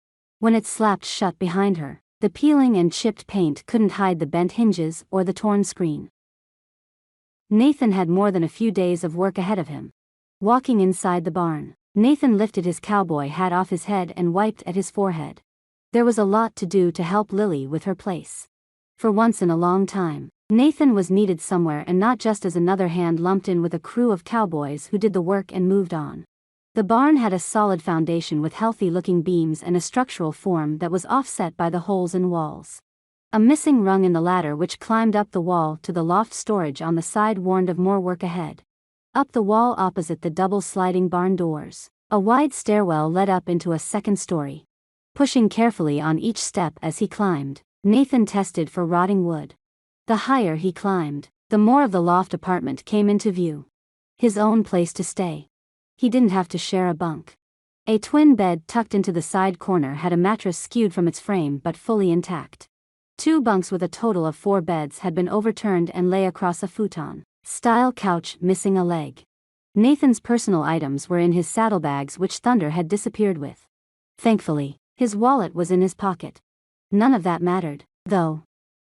When it slapped shut behind her, the peeling and chipped paint couldn't hide the bent hinges or the torn screen. Nathan had more than a few days of work ahead of him. Walking inside the barn, Nathan lifted his cowboy hat off his head and wiped at his forehead. There was a lot to do to help Lily with her place. For once in a long time, Nathan was needed somewhere, and not just as another hand lumped in with a crew of cowboys who did the work and moved on. The barn had a solid foundation with healthy-looking beams and a structural form that was offset by the holes in walls. A missing rung in the ladder which climbed up the wall to the loft storage on the side warned of more work ahead. Up the wall opposite the double sliding barn doors, a wide stairwell led up into a second story. Pushing carefully on each step as he climbed, Nathan tested for rotting wood. The higher he climbed, the more of the loft apartment came into view. His own place to stay. He didn't have to share a bunk. A twin bed tucked into the side corner had a mattress skewed from its frame but fully intact. 2 bunks with a total of 4 beds had been overturned and lay across a futon-style couch missing a leg. Nathan's personal items were in his saddlebags, which Thunder had disappeared with. Thankfully, his wallet was in his pocket. None of that mattered, though.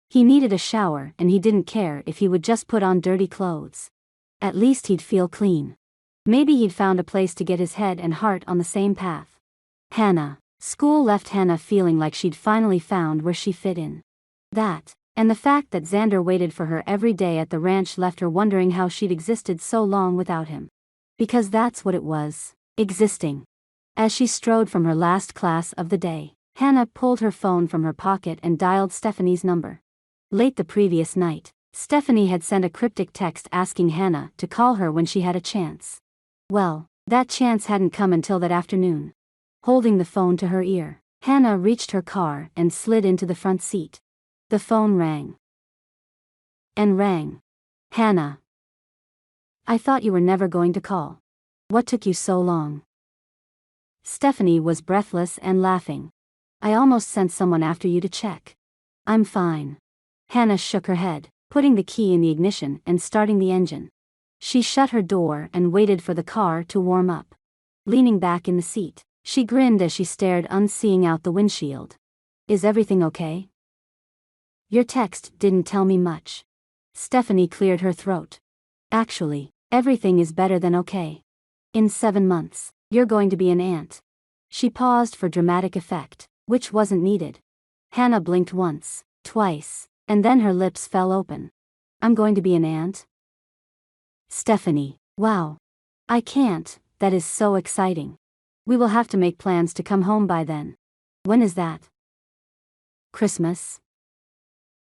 He needed a shower, and he didn't care if he would just put on dirty clothes. At least he'd feel clean. Maybe he'd found a place to get his head and heart on the same path. Hannah. School left Hannah feeling like she'd finally found where she fit in. That, and the fact that Xander waited for her every day at the ranch, left her wondering how she'd existed so long without him. Because that's what it was, existing. As she strode from her last class of the day, Hannah pulled her phone from her pocket and dialed Stephanie's number. Late the previous night, Stephanie had sent a cryptic text asking Hannah to call her when she had a chance. Well, that chance hadn't come until that afternoon. Holding the phone to her ear, Hannah reached her car and slid into the front seat. The phone rang. And rang. Hannah. I thought you were never going to call. What took you so long? Stephanie was breathless and laughing. I almost sent someone after you to check. I'm fine. Hannah shook her head, putting the key in the ignition and starting the engine. She shut her door and waited for the car to warm up. Leaning back in the seat, she grinned as she stared unseeing out the windshield. Is everything okay? Your text didn't tell me much. Stephanie cleared her throat. Actually, everything is better than okay. In 7 months, you're going to be an aunt. She paused for dramatic effect, which wasn't needed. Hannah blinked once, twice, and then her lips fell open. I'm going to be an aunt? Stephanie, wow. I can't, that is so exciting. We will have to make plans to come home by then. When is that? Christmas?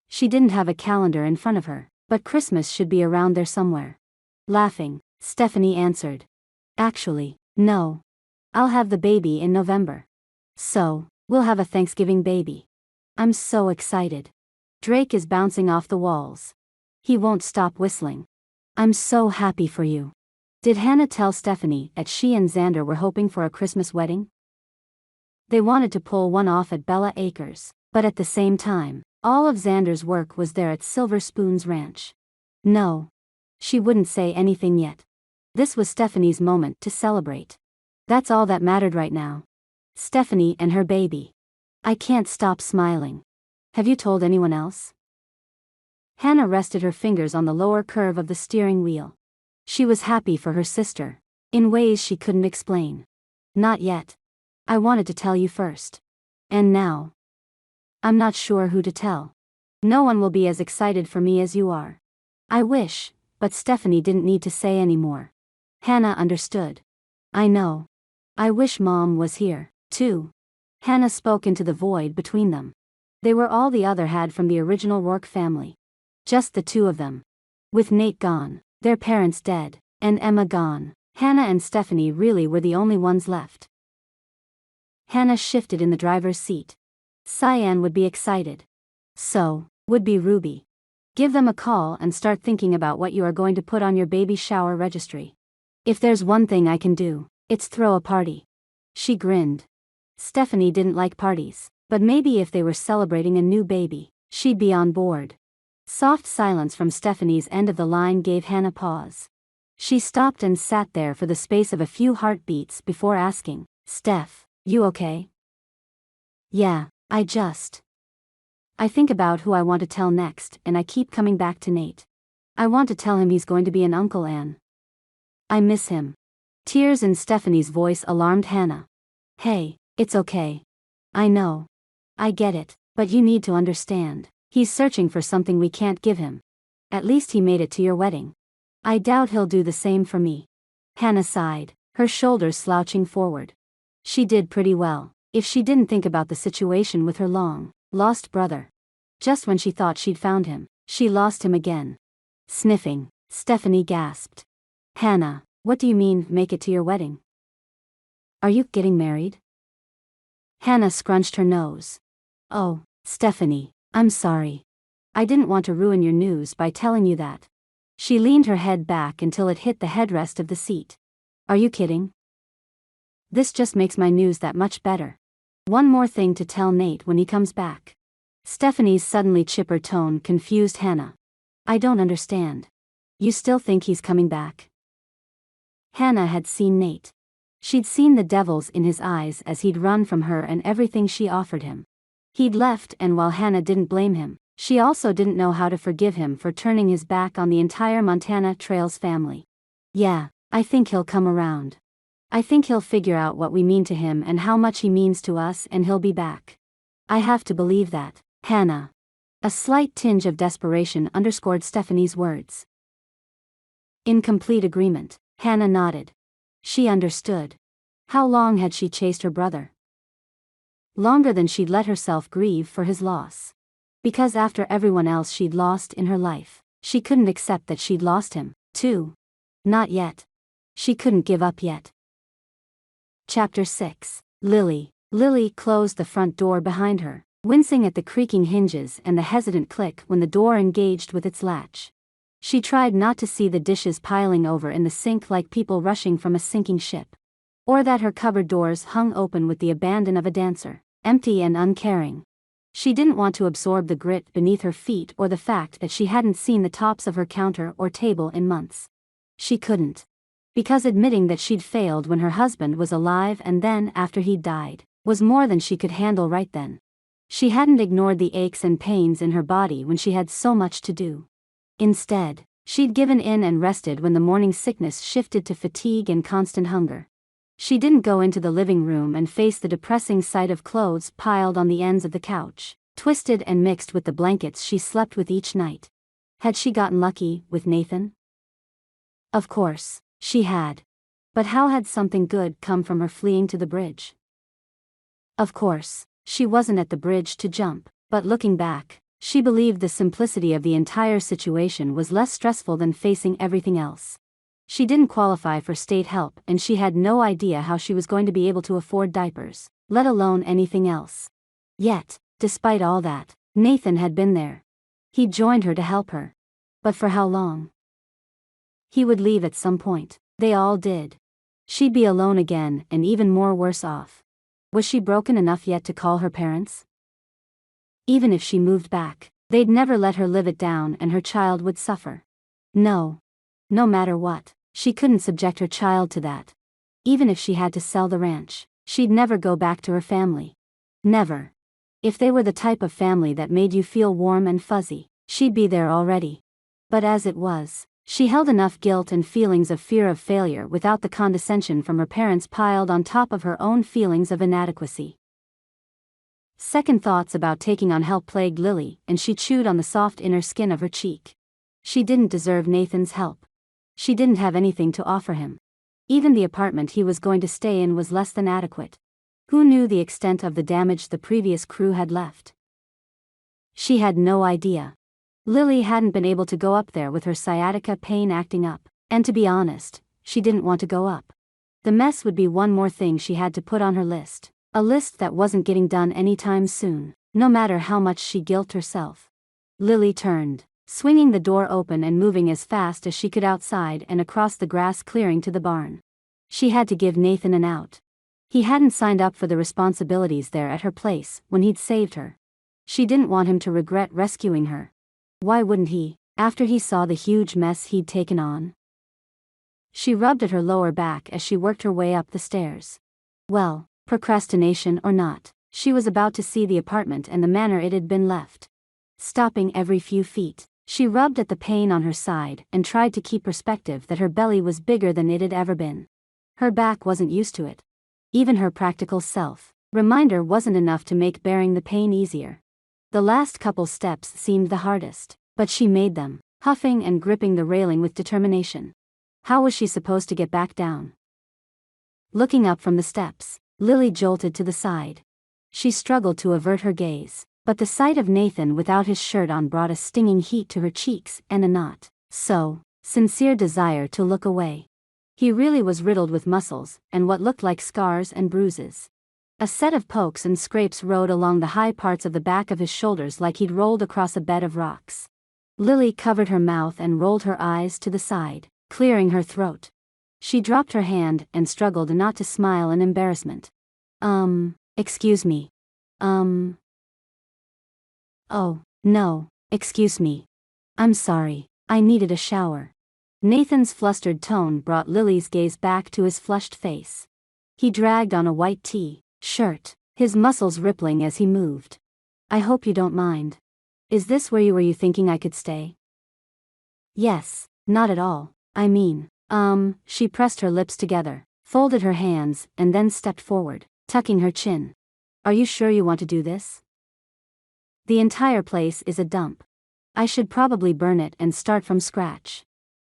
She didn't have a calendar in front of her, but Christmas should be around there somewhere. Laughing, Stephanie answered. Actually, no. I'll have the baby in November. So, we'll have a Thanksgiving baby. I'm so excited. Drake is bouncing off the walls. He won't stop whistling. I'm so happy for you. Did Hannah tell Stephanie that she and Xander were hoping for a Christmas wedding? They wanted to pull one off at Bella Acres, but at the same time, all of Xander's work was there at Silver Spoons Ranch. No. She wouldn't say anything yet. This was Stephanie's moment to celebrate. That's all that mattered right now. Stephanie and her baby. I can't stop smiling. Have you told anyone else? Hannah rested her fingers on the lower curve of the steering wheel. She was happy for her sister, in ways she couldn't explain. Not yet. I wanted to tell you first. And now? I'm not sure who to tell. No one will be as excited for me as you are. I wish, but Stephanie didn't need to say any more. Hannah understood. I know. I wish Mom was here, too. Hannah spoke into the void between them. They were all the other had from the original Rourke family. Just the two of them. With Nate gone, their parents dead, and Emma gone, Hannah and Stephanie really were the only ones left. Hannah shifted in the driver's seat. Cyan would be excited. So, would be Ruby. Give them a call and start thinking about what you are going to put on your baby shower registry. If there's one thing I can do, it's throw a party. She grinned. Stephanie didn't like parties, but maybe if they were celebrating a new baby, she'd be on board. Soft silence from Stephanie's end of the line gave Hannah pause. She stopped and sat there for the space of a few heartbeats before asking, Steph, you okay? Yeah, I think about who I want to tell next and I keep coming back to Nate. I want to tell him he's going to be an uncle and I miss him. Tears in Stephanie's voice alarmed Hannah. Hey, it's okay. I know. I get it, but you need to understand. He's searching for something we can't give him. At least he made it to your wedding. I doubt he'll do the same for me. Hannah sighed, her shoulders slouching forward. She did pretty well, if she didn't think about the situation with her long-lost brother. Just when she thought she'd found him, she lost him again. Sniffing, Stephanie gasped. Hannah, what do you mean, make it to your wedding? Are you getting married? Hannah scrunched her nose. Oh, Stephanie, I'm sorry. I didn't want to ruin your news by telling you that. She leaned her head back until it hit the headrest of the seat. Are you kidding? This just makes my news that much better. One more thing to tell Nate when he comes back. Stephanie's suddenly chipper tone confused Hannah. I don't understand. You still think he's coming back? Hannah had seen Nate. She'd seen the devils in his eyes as he'd run from her and everything she offered him. He'd left, and while Hannah didn't blame him, she also didn't know how to forgive him for turning his back on the entire Montana Trails family. Yeah, I think he'll come around. I think he'll figure out what we mean to him and how much he means to us, and he'll be back. I have to believe that, Hannah. A slight tinge of desperation underscored Stephanie's words. In complete agreement, Hannah nodded. She understood. How long had she chased her brother? Longer than she'd let herself grieve for his loss. Because after everyone else she'd lost in her life, she couldn't accept that she'd lost him, too. Not yet. She couldn't give up yet. Chapter 6. Lily. Lily closed the front door behind her, wincing at the creaking hinges and the hesitant click when the door engaged with its latch. She tried not to see the dishes piling over in the sink like people rushing from a sinking ship. Or that her cupboard doors hung open with the abandon of a dancer, empty and uncaring. She didn't want to absorb the grit beneath her feet or the fact that she hadn't seen the tops of her counter or table in months. She couldn't. Because admitting that she'd failed when her husband was alive and then after he'd died was more than she could handle right then. She hadn't ignored the aches and pains in her body when she had so much to do. Instead, she'd given in and rested when the morning sickness shifted to fatigue and constant hunger. She didn't go into the living room and face the depressing sight of clothes piled on the ends of the couch, twisted and mixed with the blankets she slept with each night. Had she gotten lucky with Nathan? Of course, she had. But how had something good come from her fleeing to the bridge? Of course, she wasn't at the bridge to jump, but looking back, she believed the simplicity of the entire situation was less stressful than facing everything else. She didn't qualify for state help and she had no idea how she was going to be able to afford diapers, let alone anything else. Yet, despite all that, Nathan had been there. He'd joined her to help her. But for how long? He would leave at some point. They all did. She'd be alone again and even more worse off. Was she broken enough yet to call her parents? Even if she moved back, they'd never let her live it down and her child would suffer. No. No matter what, she couldn't subject her child to that. Even if she had to sell the ranch, she'd never go back to her family. Never. If they were the type of family that made you feel warm and fuzzy, she'd be there already. But as it was, she held enough guilt and feelings of fear of failure without the condescension from her parents piled on top of her own feelings of inadequacy. Second thoughts about taking on help plagued Lily, and she chewed on the soft inner skin of her cheek. She didn't deserve Nathan's help. She didn't have anything to offer him. Even the apartment he was going to stay in was less than adequate. Who knew the extent of the damage the previous crew had left? She had no idea. Lily hadn't been able to go up there with her sciatica pain acting up, and to be honest, she didn't want to go up. The mess would be one more thing she had to put on her list, a list that wasn't getting done anytime soon, no matter how much she guilt herself. Lily turned, swinging the door open and moving as fast as she could outside and across the grass clearing to the barn. She had to give Nathan an out. He hadn't signed up for the responsibilities there at her place when he'd saved her. She didn't want him to regret rescuing her. Why wouldn't he, after he saw the huge mess he'd taken on? She rubbed at her lower back as she worked her way up the stairs. Well, procrastination or not, she was about to see the apartment and the manner it had been left. Stopping every few feet, she rubbed at the pain on her side and tried to keep perspective that her belly was bigger than it had ever been. Her back wasn't used to it. Even her practical self-reminder wasn't enough to make bearing the pain easier. The last couple steps seemed the hardest, but she made them, huffing and gripping the railing with determination. How was she supposed to get back down? Looking up from the steps, Lily jolted to the side. She struggled to avert her gaze, but the sight of Nathan without his shirt on brought a stinging heat to her cheeks and a sincere desire to look away. He really was riddled with muscles and what looked like scars and bruises. A set of pokes and scrapes rode along the high parts of the back of his shoulders like he'd rolled across a bed of rocks. Lily covered her mouth and rolled her eyes to the side, clearing her throat. She dropped her hand and struggled not to smile in embarrassment. Excuse me. Oh, no, excuse me. I'm sorry, I needed a shower. Nathan's flustered tone brought Lily's gaze back to his flushed face. He dragged on a white t-shirt, his muscles rippling as he moved. I hope you don't mind. Is this where you were thinking I could stay? Yes, not at all, I mean, she pressed her lips together, folded her hands, and then stepped forward, tucking her chin. Are you sure you want to do this? The entire place is a dump. I should probably burn it and start from scratch.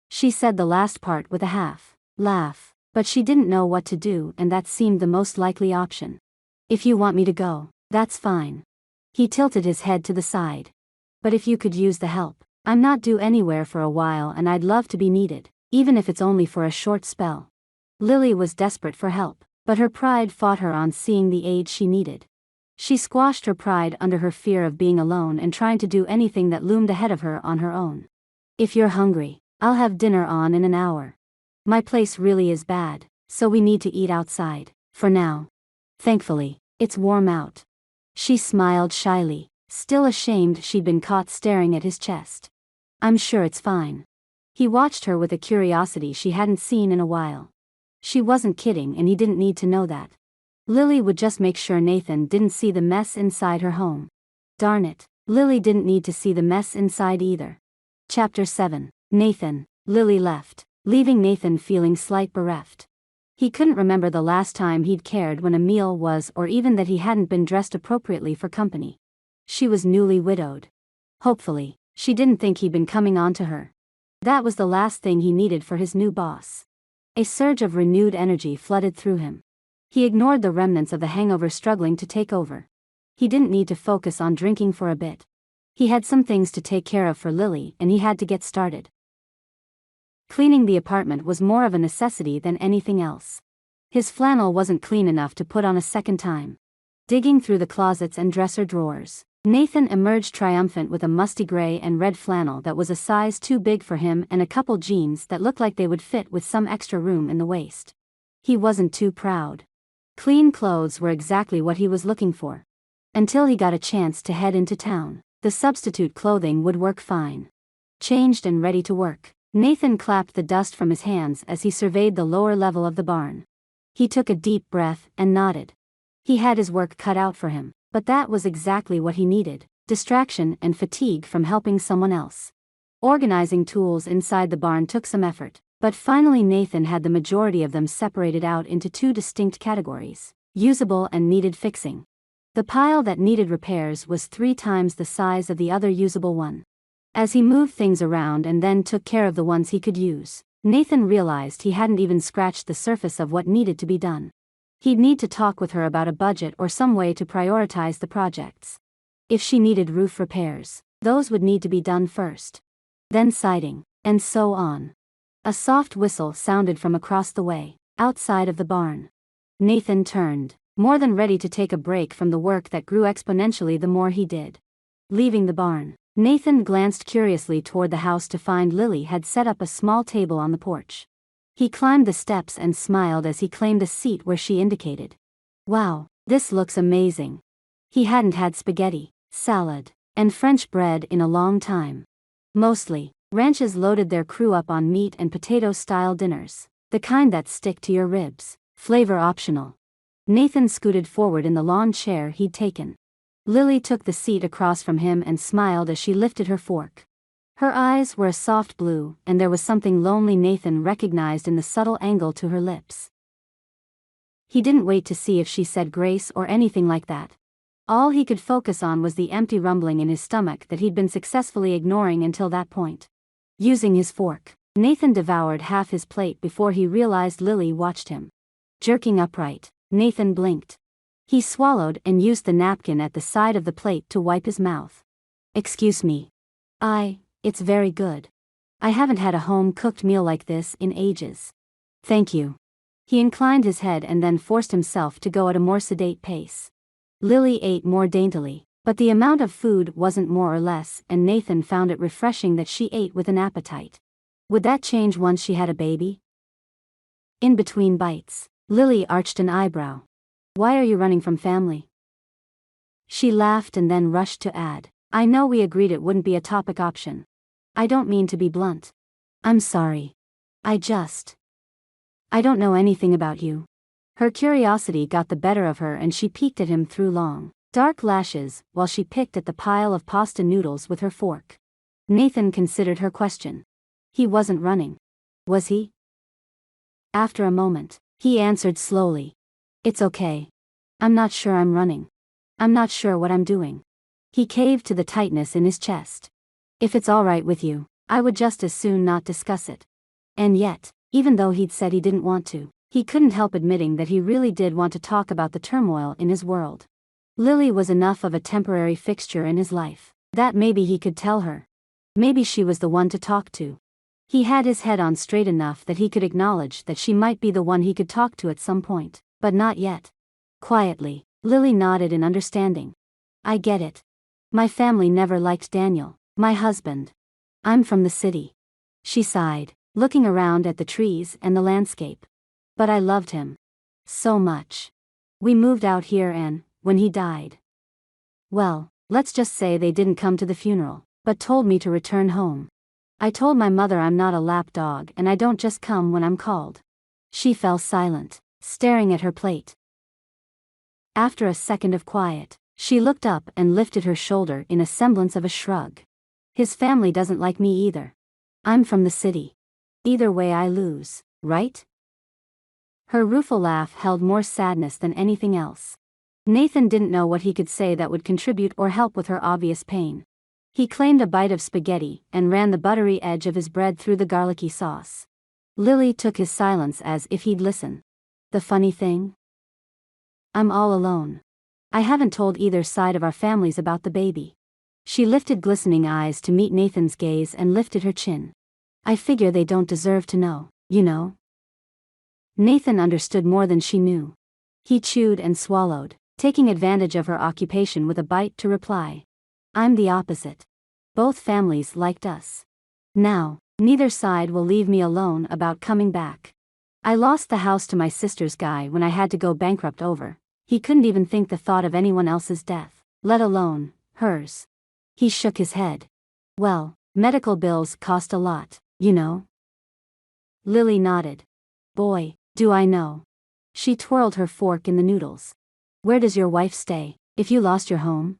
She said the last part with a half-laugh, but she didn't know what to do and that seemed the most likely option. If you want me to go, that's fine. He tilted his head to the side. But if you could use the help, I'm not due anywhere for a while and I'd love to be needed, even if it's only for a short spell. Lily was desperate for help, but her pride fought her on seeing the aid she needed. She squashed her pride under her fear of being alone and trying to do anything that loomed ahead of her on her own. If you're hungry, I'll have dinner on in an hour. My place really is bad, so we need to eat outside, for now. Thankfully, it's warm out. She smiled shyly, still ashamed she'd been caught staring at his chest. I'm sure it's fine. He watched her with a curiosity she hadn't seen in a while. She wasn't kidding, and he didn't need to know that. Lily would just make sure Nathan didn't see the mess inside her home. Darn it, Lily didn't need to see the mess inside either. Chapter 7. Nathan. Lily left, leaving Nathan feeling slight bereft. He couldn't remember the last time he'd cared when a meal was, or even that he hadn't been dressed appropriately for company. She was newly widowed. Hopefully, she didn't think he'd been coming on to her. That was the last thing he needed for his new boss. A surge of renewed energy flooded through him. He ignored the remnants of the hangover struggling to take over. He didn't need to focus on drinking for a bit. He had some things to take care of for Lily, and he had to get started. Cleaning the apartment was more of a necessity than anything else. His flannel wasn't clean enough to put on a second time. Digging through the closets and dresser drawers, Nathan emerged triumphant with a musty gray and red flannel that was a size too big for him and a couple jeans that looked like they would fit with some extra room in the waist. He wasn't too proud. Clean clothes were exactly what he was looking for. Until he got a chance to head into town, the substitute clothing would work fine. Changed and ready to work, Nathan clapped the dust from his hands as he surveyed the lower level of the barn. He took a deep breath and nodded. He had his work cut out for him, but that was exactly what he needed: distraction and fatigue from helping someone else. Organizing tools inside the barn took some effort, but finally Nathan had the majority of them separated out into two distinct categories: usable and needed fixing. The pile that needed repairs was 3 times the size of the other usable one. As he moved things around and then took care of the ones he could use, Nathan realized he hadn't even scratched the surface of what needed to be done. He'd need to talk with her about a budget or some way to prioritize the projects. If she needed roof repairs, those would need to be done first. Then siding, and so on. A soft whistle sounded from across the way, outside of the barn. Nathan turned, more than ready to take a break from the work that grew exponentially the more he did. Leaving the barn, Nathan glanced curiously toward the house to find Lily had set up a small table on the porch. He climbed the steps and smiled as he claimed a seat where she indicated. Wow, this looks amazing. He hadn't had spaghetti, salad, and French bread in a long time. Mostly, ranches loaded their crew up on meat and potato-style dinners, the kind that stick to your ribs, flavor optional. Nathan scooted forward in the lawn chair he'd taken. Lily took the seat across from him and smiled as she lifted her fork. Her eyes were a soft blue, and there was something lonely Nathan recognized in the subtle angle to her lips. He didn't wait to see if she said grace or anything like that. All he could focus on was the empty rumbling in his stomach that he'd been successfully ignoring until that point. Using his fork, Nathan devoured half his plate before he realized Lily watched him. Jerking upright, Nathan blinked. He swallowed and used the napkin at the side of the plate to wipe his mouth. "Excuse me. It's very good. I haven't had a home-cooked meal like this in ages." "Thank you." He inclined his head and then forced himself to go at a more sedate pace. Lily ate more daintily, but the amount of food wasn't more or less, and Nathan found it refreshing that she ate with an appetite. Would that change once she had a baby? In between bites, Lily arched an eyebrow. "Why are you running from family?" She laughed and then rushed to add, "I know we agreed it wouldn't be a topic option. I don't mean to be blunt. I'm sorry. I don't know anything about you." Her curiosity got the better of her and she peeked at him through long, dark lashes while she picked at the pile of pasta noodles with her fork. Nathan considered her question. He wasn't running. Was he? After a moment, he answered slowly. "It's okay. I'm not sure I'm running. I'm not sure what I'm doing." He caved to the tightness in his chest. "If it's all right with you, I would just as soon not discuss it." And yet, even though he'd said he didn't want to, he couldn't help admitting that he really did want to talk about the turmoil in his world. Lily was enough of a temporary fixture in his life that maybe he could tell her. Maybe she was the one to talk to. He had his head on straight enough that he could acknowledge that she might be the one he could talk to at some point, but not yet. Quietly, Lily nodded in understanding. "I get it. My family never liked Daniel, my husband. I'm from the city." She sighed, looking around at the trees and the landscape. "But I loved him. So much. We moved out here and, when he died, well, let's just say they didn't come to the funeral, but told me to return home. I told my mother I'm not a lap dog and I don't just come when I'm called. She fell silent, staring at her plate. After a second of quiet, she looked up and lifted her shoulder in a semblance of a shrug. His family doesn't like me either. I'm from the city. Either way I lose, right? Her rueful laugh held more sadness than anything else. Nathan didn't know what he could say that would contribute or help with her obvious pain. He claimed a bite of spaghetti and ran the buttery edge of his bread through the garlicky sauce. Lily took his silence as if he'd listen. The funny thing? I'm all alone. I haven't told either side of our families about the baby. She lifted glistening eyes to meet Nathan's gaze and lifted her chin. I figure they don't deserve to know, you know. Nathan understood more than she knew. He chewed and swallowed, taking advantage of her occupation with a bite to reply. I'm the opposite. Both families liked us. Now, neither side will leave me alone about coming back. I lost the house to my sister's guy when I had to go bankrupt over. He couldn't even think the thought of anyone else's death, let alone hers. He shook his head. Well, medical bills cost a lot, you know. Lily nodded. Boy, do I know. She twirled her fork in the noodles. Where does your wife stay, if you lost your home?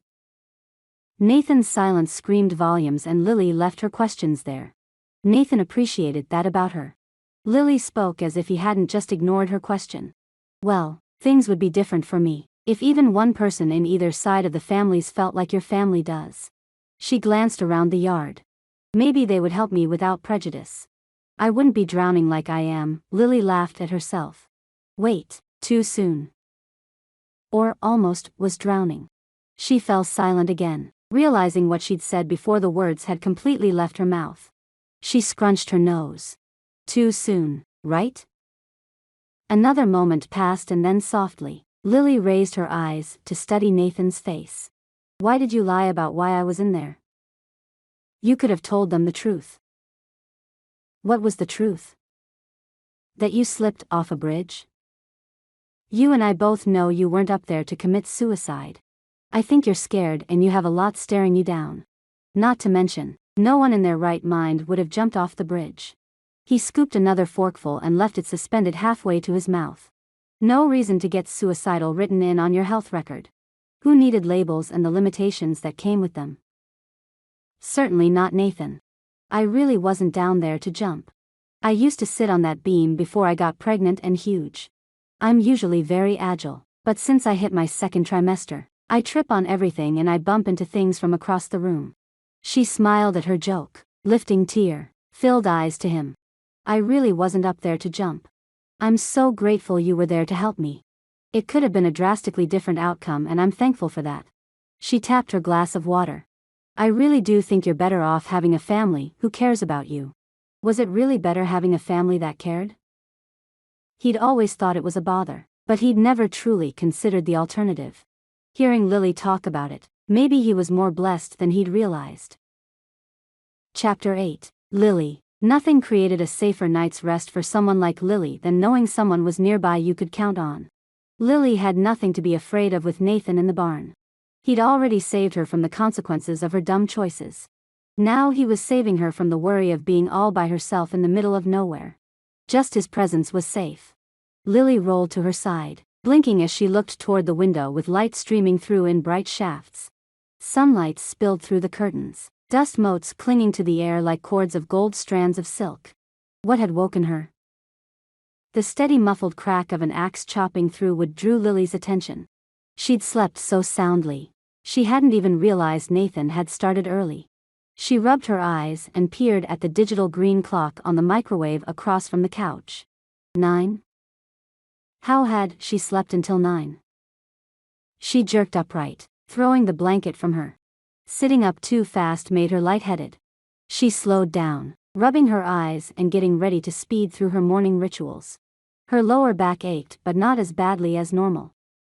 Nathan's silence screamed volumes and Lily left her questions there. Nathan appreciated that about her. Lily spoke as if he hadn't just ignored her question. Well, things would be different for me, if even one person in either side of the families felt like your family does. She glanced around the yard. Maybe they would help me without prejudice. I wouldn't be drowning like I am. Lily laughed at herself. Wait, too soon. Or almost was drowning. She fell silent again, realizing what she'd said before the words had completely left her mouth. She scrunched her nose. Too soon, right? Another moment passed and then softly, Lily raised her eyes to study Nathan's face. Why did you lie about why I was in there? You could have told them the truth. What was the truth? That you slipped off a bridge? You and I both know you weren't up there to commit suicide. I think you're scared and you have a lot staring you down. Not to mention, no one in their right mind would have jumped off the bridge. He scooped another forkful and left it suspended halfway to his mouth. No reason to get suicidal written in on your health record. Who needed labels and the limitations that came with them? Certainly not Nathan. I really wasn't down there to jump. I used to sit on that beam before I got pregnant and huge. I'm usually very agile, but since I hit my second trimester, I trip on everything and I bump into things from across the room. She smiled at her joke, lifting tear-filled eyes to him. I really wasn't up there to jump. I'm so grateful you were there to help me. It could have been a drastically different outcome and I'm thankful for that. She tapped her glass of water. I really do think you're better off having a family who cares about you. Was it really better having a family that cared? He'd always thought it was a bother, but he'd never truly considered the alternative. Hearing Lily talk about it, maybe he was more blessed than he'd realized. Chapter 8. Lily. Nothing created a safer night's rest for someone like Lily than knowing someone was nearby you could count on. Lily had nothing to be afraid of with Nathan in the barn. He'd already saved her from the consequences of her dumb choices. Now he was saving her from the worry of being all by herself in the middle of nowhere. Just his presence was safe. Lily rolled to her side, blinking as she looked toward the window with light streaming through in bright shafts. Sunlight spilled through the curtains, dust motes clinging to the air like cords of gold strands of silk. What had woken her? The steady muffled crack of an axe chopping through wood drew Lily's attention. She'd slept so soundly. She hadn't even realized Nathan had started early. She rubbed her eyes and peered at the digital green clock on the microwave across from the couch. 9? How had she slept until 9? She jerked upright, throwing the blanket from her. Sitting up too fast made her lightheaded. She slowed down, rubbing her eyes and getting ready to speed through her morning rituals. Her lower back ached but not as badly as normal.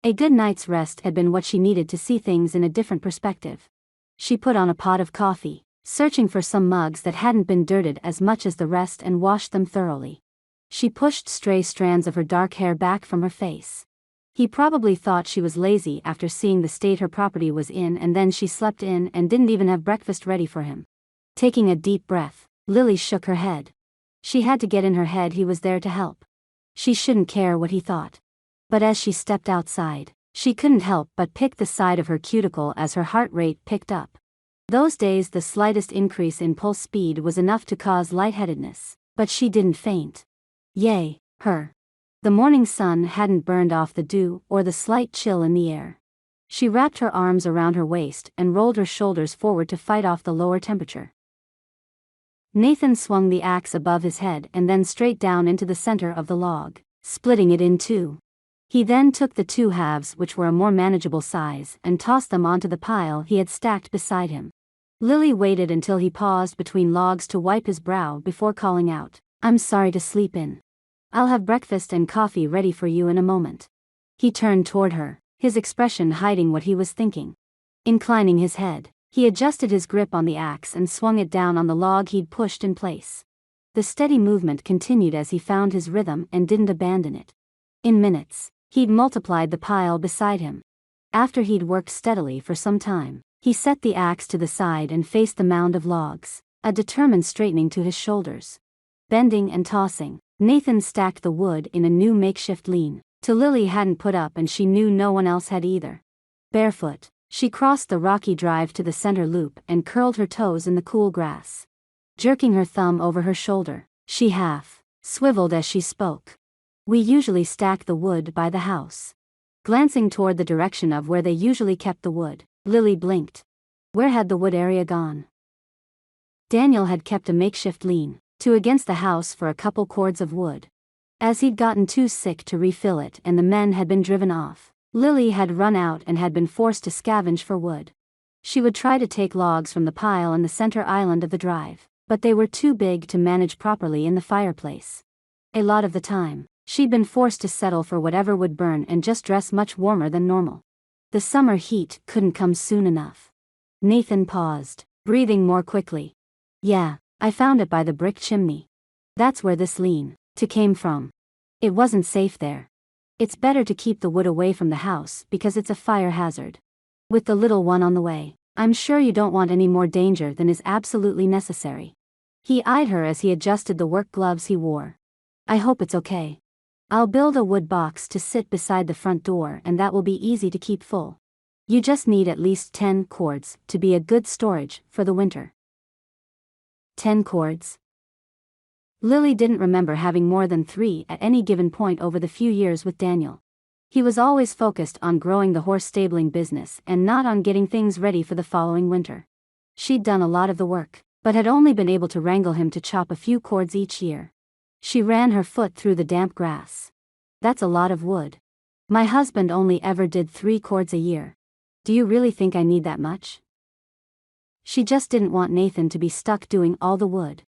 A good night's rest had been what she needed to see things in a different perspective. She put on a pot of coffee, searching for some mugs that hadn't been dirted as much as the rest and washed them thoroughly. She pushed stray strands of her dark hair back from her face. He probably thought she was lazy after seeing the state her property was in and then she slept in and didn't even have breakfast ready for him. Taking a deep breath, Lily shook her head. She had to get in her head he was there to help. She shouldn't care what he thought. But as she stepped outside, she couldn't help but pick the side of her cuticle as her heart rate picked up. Those days the slightest increase in pulse speed was enough to cause lightheadedness, but she didn't faint. Yay, her. The morning sun hadn't burned off the dew or the slight chill in the air. She wrapped her arms around her waist and rolled her shoulders forward to fight off the lower temperature. Nathan swung the axe above his head and then straight down into the center of the log, splitting it in two. He then took the two halves, which were a more manageable size, and tossed them onto the pile he had stacked beside him. Lily waited until he paused between logs to wipe his brow before calling out, "I'm sorry to sleep in. I'll have breakfast and coffee ready for you in a moment." He turned toward her, his expression hiding what he was thinking. Inclining his head, he adjusted his grip on the axe and swung it down on the log he'd pushed in place. The steady movement continued as he found his rhythm and didn't abandon it. In minutes, he'd multiplied the pile beside him. After he'd worked steadily for some time, he set the axe to the side and faced the mound of logs, a determined straightening to his shoulders. Bending and tossing, Nathan stacked the wood in a new makeshift lean, to Lily hadn't put up and she knew no one else had either. Barefoot, she crossed the rocky drive to the center loop and curled her toes in the cool grass. Jerking her thumb over her shoulder, she half swiveled as she spoke. "We usually stack the wood by the house." Glancing toward the direction of where they usually kept the wood, Lily blinked. Where had the wood area gone? Daniel had kept a makeshift lean-to against the house for a couple cords of wood. As he'd gotten too sick to refill it and the men had been driven off, Lily had run out and had been forced to scavenge for wood. She would try to take logs from the pile in the center island of the drive, but they were too big to manage properly in the fireplace. A lot of the time, she'd been forced to settle for whatever would burn and just dress much warmer than normal. The summer heat couldn't come soon enough. Nathan paused, breathing more quickly. "Yeah, I found it by the brick chimney. That's where this lean-to came from. It wasn't safe there. It's better to keep the wood away from the house because it's a fire hazard. With the little one on the way, I'm sure you don't want any more danger than is absolutely necessary." He eyed her as he adjusted the work gloves he wore. "I hope it's okay. I'll build a wood box to sit beside the front door and that will be easy to keep full. You just need at least 10 cords to be a good storage for the winter." 10 cords? Lily didn't remember having more than 3 at any given point over the few years with Daniel. He was always focused on growing the horse stabling business and not on getting things ready for the following winter. She'd done a lot of the work, but had only been able to wrangle him to chop a few cords each year. She ran her foot through the damp grass. "That's a lot of wood. My husband only ever did 3 cords a year. Do you really think I need that much?" She just didn't want Nathan to be stuck doing all the wood.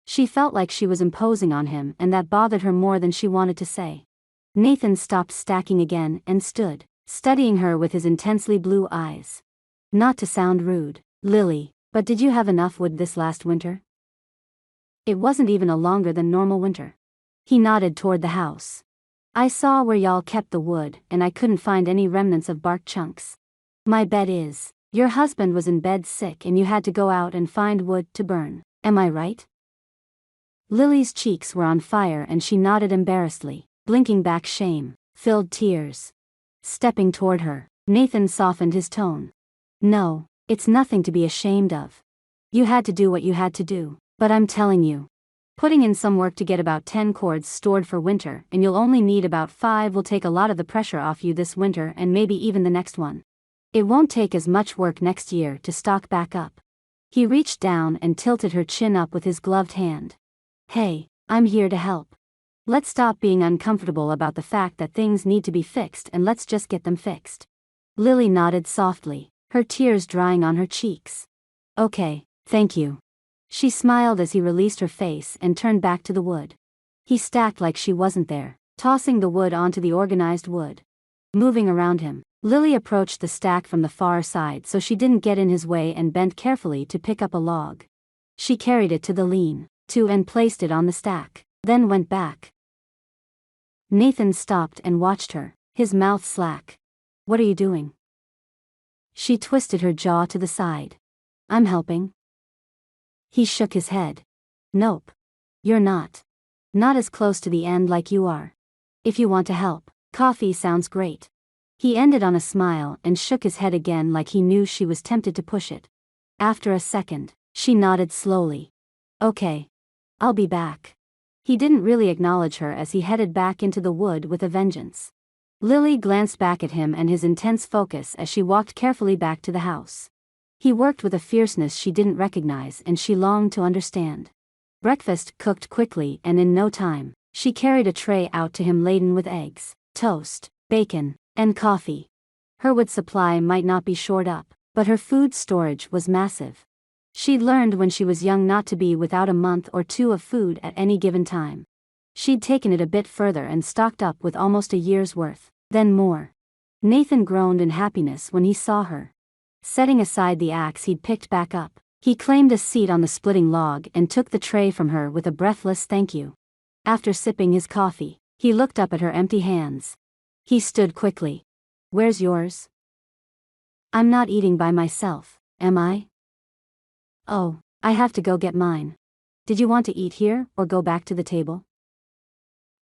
She felt like she was imposing on him and that bothered her more than she wanted to say. Nathan stopped stacking again and stood, studying her with his intensely blue eyes. "Not to sound rude, Lily, but did you have enough wood this last winter?" "It wasn't even a longer than normal winter." He nodded toward the house. "I saw where y'all kept the wood and I couldn't find any remnants of bark chunks. My bet is, your husband was in bed sick and you had to go out and find wood to burn, am I right?" Lily's cheeks were on fire and she nodded embarrassedly, blinking back shame-filled tears. Stepping toward her, Nathan softened his tone. "No, it's nothing to be ashamed of. You had to do what you had to do, but I'm telling you, putting in some work to get about 10 cords stored for winter and you'll only need about 5 will take a lot of the pressure off you this winter and maybe even the next one. It won't take as much work next year to stock back up." He reached down and tilted her chin up with his gloved hand. "Hey, I'm here to help. Let's stop being uncomfortable about the fact that things need to be fixed and let's just get them fixed." Lily nodded softly, her tears drying on her cheeks. "Okay, thank you." She smiled as he released her face and turned back to the wood. He stacked like she wasn't there, tossing the wood onto the organized wood. Moving around him, Lily approached the stack from the far side so she didn't get in his way and bent carefully to pick up a log. She carried it to the lean-to and placed it on the stack, then went back. Nathan stopped and watched her, his mouth slack. "What are you doing?" She twisted her jaw to the side. "I'm helping." He shook his head. Nope. You're not. Not as close to the end like you are. If you want to help, coffee sounds great. He ended on a smile and shook his head again like he knew she was tempted to push it. After a second, she nodded slowly. Okay. I'll be back. He didn't really acknowledge her as he headed back into the wood with a vengeance. Lily glanced back at him and his intense focus as she walked carefully back to the house. He worked with a fierceness she didn't recognize and she longed to understand. Breakfast cooked quickly and in no time, she carried a tray out to him laden with eggs, toast, bacon, and coffee. Her wood supply might not be shored up, but her food storage was massive. She'd learned when she was young not to be without a month or two of food at any given time. She'd taken it a bit further and stocked up with almost a year's worth, then more. Nathan groaned in happiness when he saw her. Setting aside the axe he'd picked back up, he claimed a seat on the splitting log and took the tray from her with a breathless thank you. After sipping his coffee, he looked up at her empty hands. He stood quickly. Where's yours? I'm not eating by myself, am I? Oh, I have to go get mine. Did you want to eat here or go back to the table?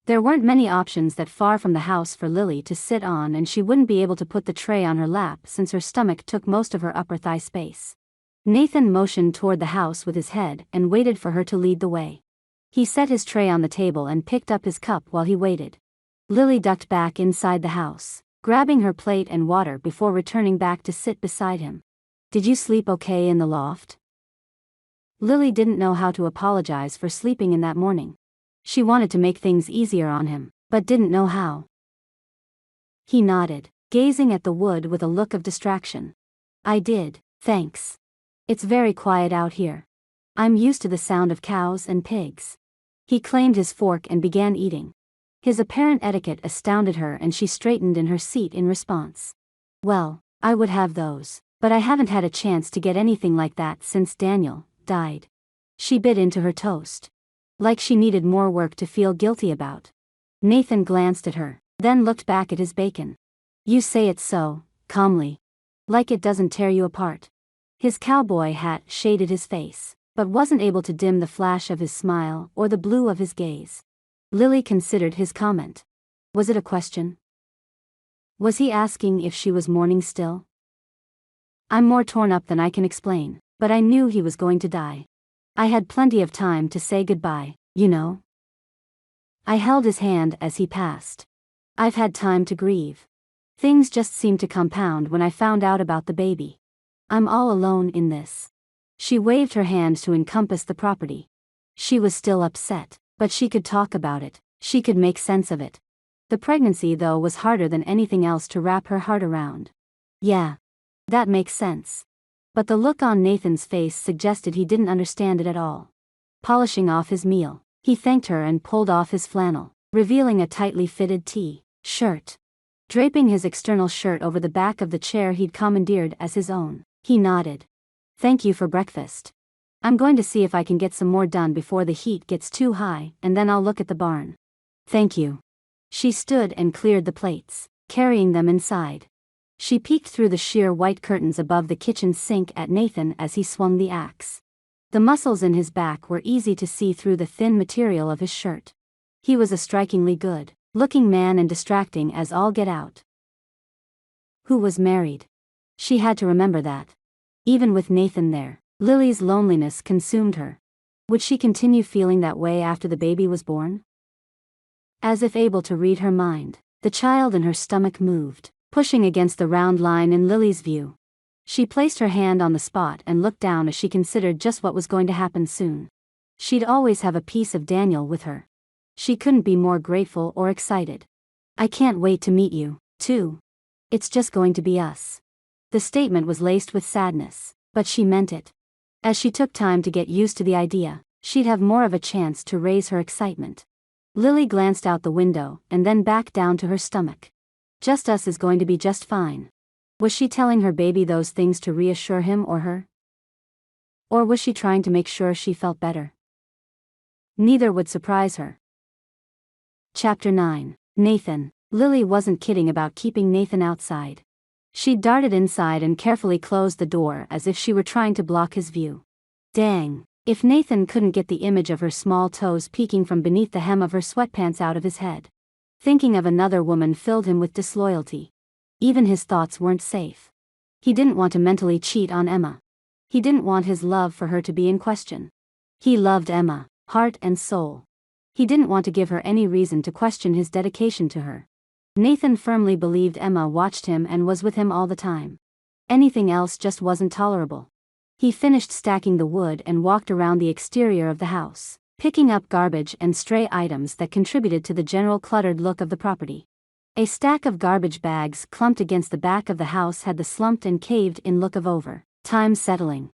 There weren't many options that far from the house for Lily to sit on and she wouldn't be able to put the tray on her lap since her stomach took most of her upper thigh space. Nathan motioned toward the house with his head and waited for her to lead the way. He set his tray on the table and picked up his cup while he waited. Lily ducked back inside the house, grabbing her plate and water before returning back to sit beside him. Did you sleep okay in the loft? Lily didn't know how to apologize for sleeping in that morning. She wanted to make things easier on him, but didn't know how. He nodded, gazing at the wood with a look of distraction. I did, thanks. It's very quiet out here. I'm used to the sound of cows and pigs. He claimed his fork and began eating. His apparent etiquette astounded her and she straightened in her seat in response. Well, I would have those, but I haven't had a chance to get anything like that since Daniel died. She bit into her toast. Like she needed more work to feel guilty about. Nathan glanced at her, then looked back at his bacon. You say it so, calmly. Like it doesn't tear you apart. His cowboy hat shaded his face, but wasn't able to dim the flash of his smile or the blue of his gaze. Lily considered his comment. Was it a question? Was he asking if she was mourning still? I'm more torn up than I can explain, but I knew he was going to die. I had plenty of time to say goodbye, you know. I held his hand as he passed. I've had time to grieve. Things just seemed to compound when I found out about the baby. I'm all alone in this. She waved her hand to encompass the property. She was still upset, but she could talk about it, she could make sense of it. The pregnancy though was harder than anything else to wrap her heart around. Yeah. That makes sense. But the look on Nathan's face suggested he didn't understand it at all. Polishing off his meal, he thanked her and pulled off his flannel, revealing a tightly fitted shirt. Draping his external shirt over the back of the chair he'd commandeered as his own, he nodded. Thank you for breakfast. I'm going to see if I can get some more done before the heat gets too high, and then I'll look at the barn. Thank you. She stood and cleared the plates, carrying them inside. She peeked through the sheer white curtains above the kitchen sink at Nathan as he swung the axe. The muscles in his back were easy to see through the thin material of his shirt. He was a strikingly good-looking man and distracting as all get out. Who was married? She had to remember that. Even with Nathan there, Lily's loneliness consumed her. Would she continue feeling that way after the baby was born? As if able to read her mind, the child in her stomach moved, pushing against the round line in Lily's view. She placed her hand on the spot and looked down as she considered just what was going to happen soon. She'd always have a piece of Daniel with her. She couldn't be more grateful or excited. I can't wait to meet you, too. It's just going to be us. The statement was laced with sadness, but she meant it. As she took time to get used to the idea, she'd have more of a chance to raise her excitement. Lily glanced out the window and then back down to her stomach. Just us is going to be just fine. Was she telling her baby those things to reassure him or her? Or was she trying to make sure she felt better? Neither would surprise her. Chapter 9. Nathan. Lily wasn't kidding about keeping Nathan outside. She darted inside and carefully closed the door as if she were trying to block his view. Dang, If Nathan couldn't get the image of her small toes peeking from beneath the hem of her sweatpants out of his head. Thinking of another woman filled him with disloyalty. Even his thoughts weren't safe. He didn't want to mentally cheat on Emma. He didn't want his love for her to be in question. He loved Emma, heart and soul. He didn't want to give her any reason to question his dedication to her. Nathan firmly believed Emma watched him and was with him all the time. Anything else just wasn't tolerable. He finished stacking the wood and walked around the exterior of the house, picking up garbage and stray items that contributed to the general cluttered look of the property. A stack of garbage bags clumped against the back of the house had the slumped and caved-in look of time settling.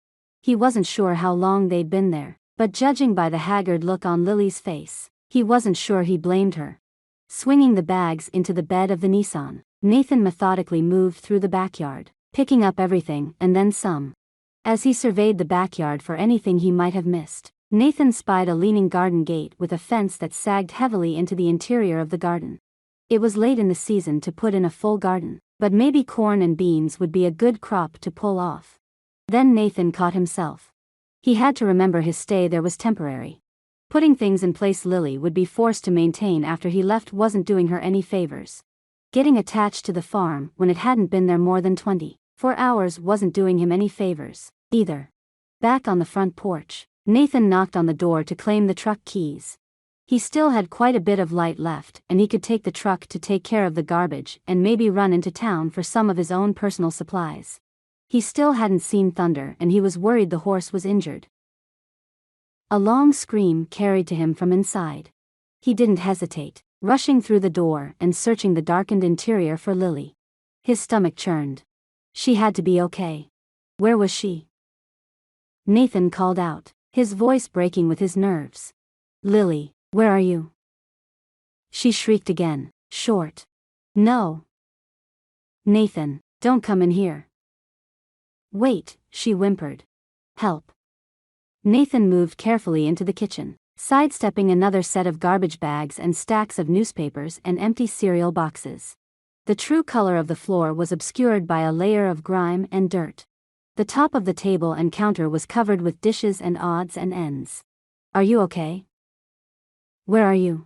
He wasn't sure how long they'd been there, but judging by the haggard look on Lily's face, he wasn't sure he blamed her. Swinging the bags into the bed of the Nissan, Nathan methodically moved through the backyard, picking up everything and then some. As he surveyed the backyard for anything he might have missed, Nathan spied a leaning garden gate with a fence that sagged heavily into the interior of the garden. It was late in the season to put in a full garden, but maybe corn and beans would be a good crop to pull off. Then Nathan caught himself. He had to remember his stay there was temporary. Putting things in place Lily would be forced to maintain after he left wasn't doing her any favors. Getting attached to the farm when it hadn't been there more than 24 hours wasn't doing him any favors, either. Back on the front porch, Nathan knocked on the door to claim the truck keys. He still had quite a bit of light left and he could take the truck to take care of the garbage and maybe run into town for some of his own personal supplies. He still hadn't seen Thunder and he was worried the horse was injured. A long scream carried to him from inside. He didn't hesitate, rushing through the door and searching the darkened interior for Lily. His stomach churned. She had to be okay. Where was she? Nathan called out, his voice breaking with his nerves. Lily, where are you? She shrieked again, short. No. Nathan, don't come in here. Wait, she whimpered. Help. Nathan moved carefully into the kitchen, sidestepping another set of garbage bags and stacks of newspapers and empty cereal boxes. The true color of the floor was obscured by a layer of grime and dirt. The top of the table and counter was covered with dishes and odds and ends. Are you okay? Where are you?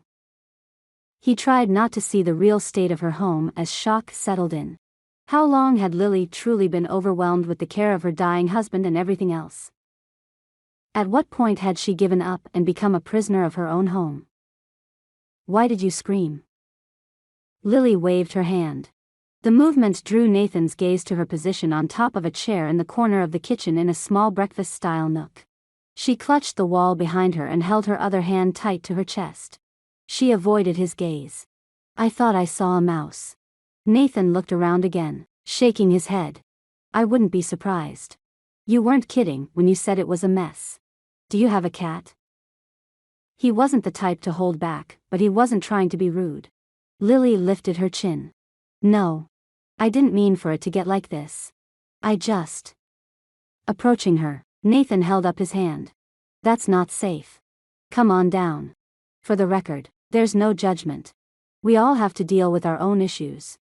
He tried not to see the real state of her home as shock settled in. How long had Lily truly been overwhelmed with the care of her dying husband and everything else? At what point had she given up and become a prisoner of her own home? Why did you scream? Lily waved her hand. The movement drew Nathan's gaze to her position on top of a chair in the corner of the kitchen in a small breakfast-style nook. She clutched the wall behind her and held her other hand tight to her chest. She avoided his gaze. I thought I saw a mouse. Nathan looked around again, shaking his head. I wouldn't be surprised. You weren't kidding when you said it was a mess. Do you have a cat? He wasn't the type to hold back, but he wasn't trying to be rude. Lily lifted her chin. No. I didn't mean for it to get like this. I just... Approaching her, Nathan held up his hand. That's not safe. Come on down. For the record, there's no judgment. We all have to deal with our own issues.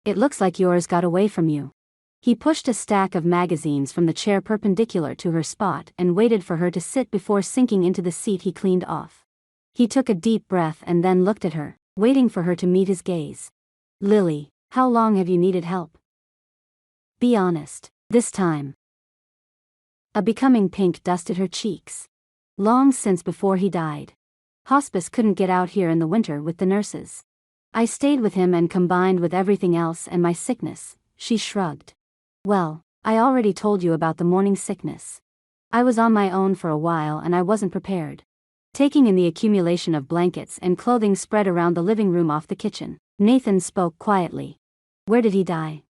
It looks like yours got away from you. He pushed a stack of magazines from the chair perpendicular to her spot and waited for her to sit before sinking into the seat he cleaned off. He took a deep breath and then looked at her, waiting for her to meet his gaze. Lily, how long have you needed help? Be honest, this time. A becoming pink dusted her cheeks. Long since before he died. Hospice couldn't get out here in the winter with the nurses. I stayed with him and combined with everything else and my sickness, she shrugged. Well, I already told you about the morning sickness. I was on my own for a while and I wasn't prepared. Taking in the accumulation of blankets and clothing spread around the living room off the kitchen, Nathan spoke quietly. Where did he die?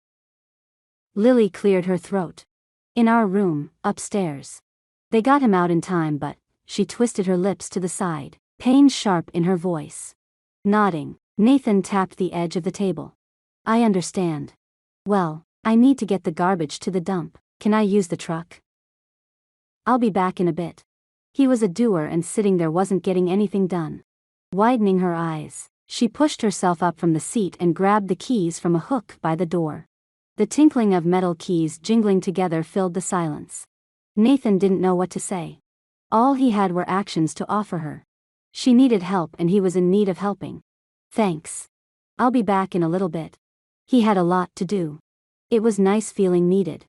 Lily cleared her throat. In our room, upstairs. They got him out in time but, she twisted her lips to the side, pain sharp in her voice. Nodding, Nathan tapped the edge of the table. I understand. Well, I need to get the garbage to the dump. Can I use the truck? I'll be back in a bit. He was a doer and sitting there wasn't getting anything done. Widening her eyes, she pushed herself up from the seat and grabbed the keys from a hook by the door. The tinkling of metal keys jingling together filled the silence. Nathan didn't know what to say. All he had were actions to offer her. She needed help and he was in need of helping. Thanks. I'll be back in a little bit. He had a lot to do. It was nice feeling needed.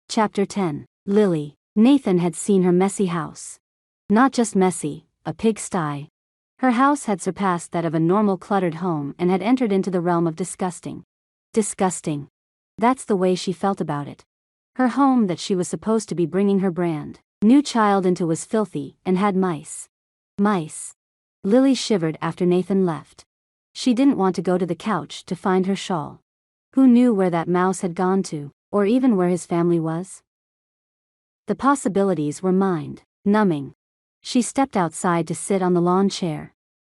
Chapter 10. Lily. Nathan had seen her messy house. Not just messy, a pigsty. Her house had surpassed that of a normal cluttered home and had entered into the realm of disgusting. Disgusting. That's the way she felt about it. Her home that she was supposed to be bringing her brand new child into was filthy and had mice. Mice. Lily shivered after Nathan left. She didn't want to go to the couch to find her shawl. Who knew where that mouse had gone to, or even where his family was? The possibilities were mind-numbing. She stepped outside to sit on the lawn chair.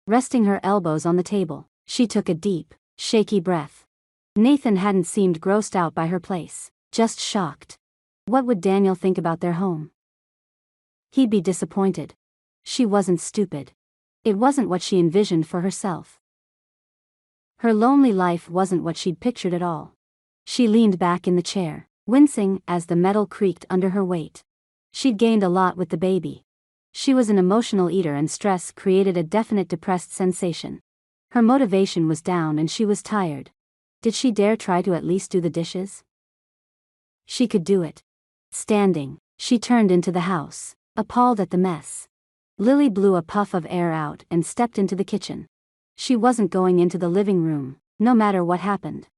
Resting her elbows on the table, she took a deep, shaky breath. Nathan hadn't seemed grossed out by her place, just shocked. What would Daniel think about their home? He'd be disappointed. She wasn't stupid. It wasn't what she envisioned for herself. Her lonely life wasn't what she'd pictured at all. She leaned back in the chair, wincing as the metal creaked under her weight. She'd gained a lot with the baby. She was an emotional eater and stress created a definite depressed sensation. Her motivation was down and she was tired. Did she dare try to at least do the dishes? She could do it. Standing, she turned into the house, appalled at the mess. Lily blew a puff of air out and stepped into the kitchen. She wasn't going into the living room, no matter what happened.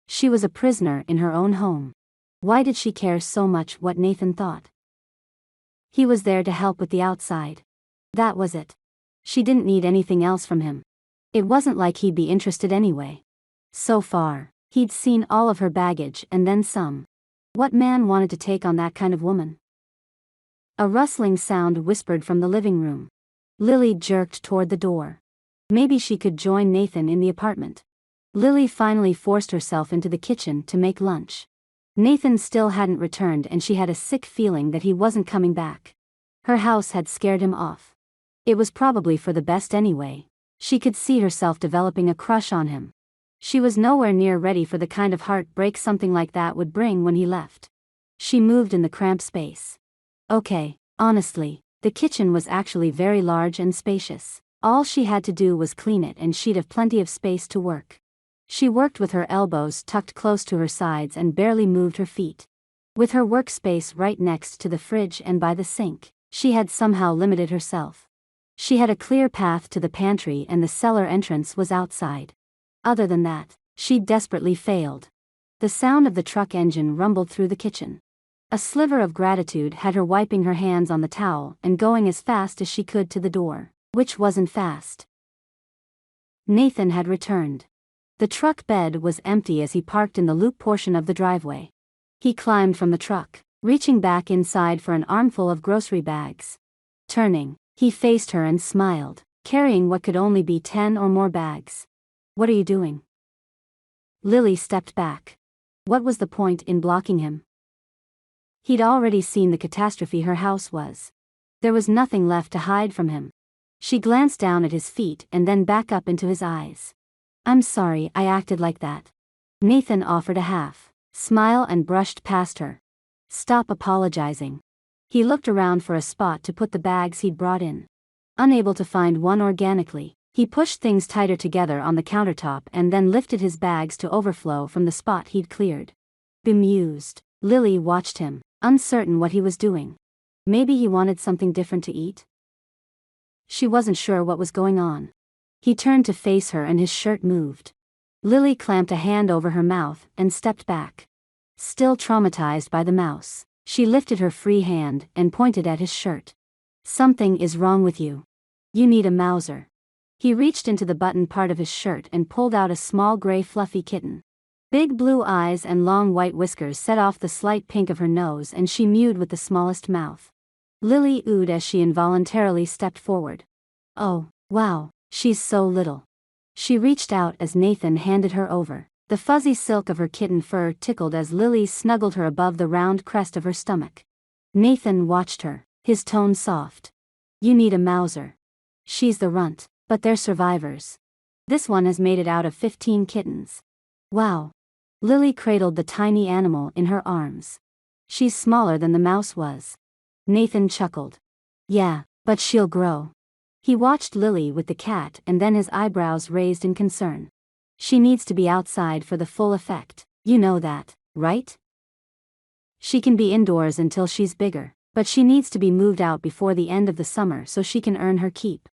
She was a prisoner in her own home. Why did she care so much what Nathan thought? He was there to help with the outside. That was it. She didn't need anything else from him. It wasn't like he'd be interested anyway. So far, he'd seen all of her baggage and then some. What man wanted to take on that kind of woman? A rustling sound whispered from the living room. Lily jerked toward the door. Maybe she could join Nathan in the apartment. Lily finally forced herself into the kitchen to make lunch. Nathan still hadn't returned and she had a sick feeling that he wasn't coming back. Her house had scared him off. It was probably for the best anyway. She could see herself developing a crush on him. She was nowhere near ready for the kind of heartbreak something like that would bring when he left. She moved in the cramped space. Okay, honestly, the kitchen was actually very large and spacious. All she had to do was clean it and she'd have plenty of space to work. She worked with her elbows tucked close to her sides and barely moved her feet. With her workspace right next to the fridge and by the sink, she had somehow limited herself. She had a clear path to the pantry and the cellar entrance was outside. Other than that, she'd desperately failed. The sound of the truck engine rumbled through the kitchen. A sliver of gratitude had her wiping her hands on the towel and going as fast as she could to the door, which wasn't fast. Nathan had returned. The truck bed was empty as he parked in the loop portion of the driveway. He climbed from the truck, reaching back inside for an armful of grocery bags. Turning, he faced her and smiled, carrying what could only be 10 or more bags. What are you doing? Lily stepped back. What was the point in blocking him? He'd already seen the catastrophe her house was. There was nothing left to hide from him. She glanced down at his feet and then back up into his eyes. I'm sorry I acted like that. Nathan offered a half-smile and brushed past her. Stop apologizing. He looked around for a spot to put the bags he'd brought in. Unable to find one organically, he pushed things tighter together on the countertop and then lifted his bags to overflow from the spot he'd cleared. Bemused, Lily watched him, uncertain what he was doing. Maybe he wanted something different to eat? She wasn't sure what was going on. He turned to face her and his shirt moved. Lily clamped a hand over her mouth and stepped back. Still traumatized by the mouse, she lifted her free hand and pointed at his shirt. Something is wrong with you. You need a Mauser. He reached into the button part of his shirt and pulled out a small gray fluffy kitten. Big blue eyes and long white whiskers set off the slight pink of her nose and she mewed with the smallest mouth. Lily oohed as she involuntarily stepped forward. Oh, wow, she's so little. She reached out as Nathan handed her over. The fuzzy silk of her kitten fur tickled as Lily snuggled her above the round crest of her stomach. Nathan watched her, his tone soft. You need a Mauser. She's the runt, but they're survivors. This one has made it out of 15 kittens. Wow. Lily cradled the tiny animal in her arms. She's smaller than the mouse was. Nathan chuckled. Yeah, But she'll grow. He watched Lily with the cat and then his eyebrows raised in concern. She needs to be outside for the full effect, you know that, right? She can be indoors until she's bigger, but she needs to be moved out before the end of the summer so she can earn her keep.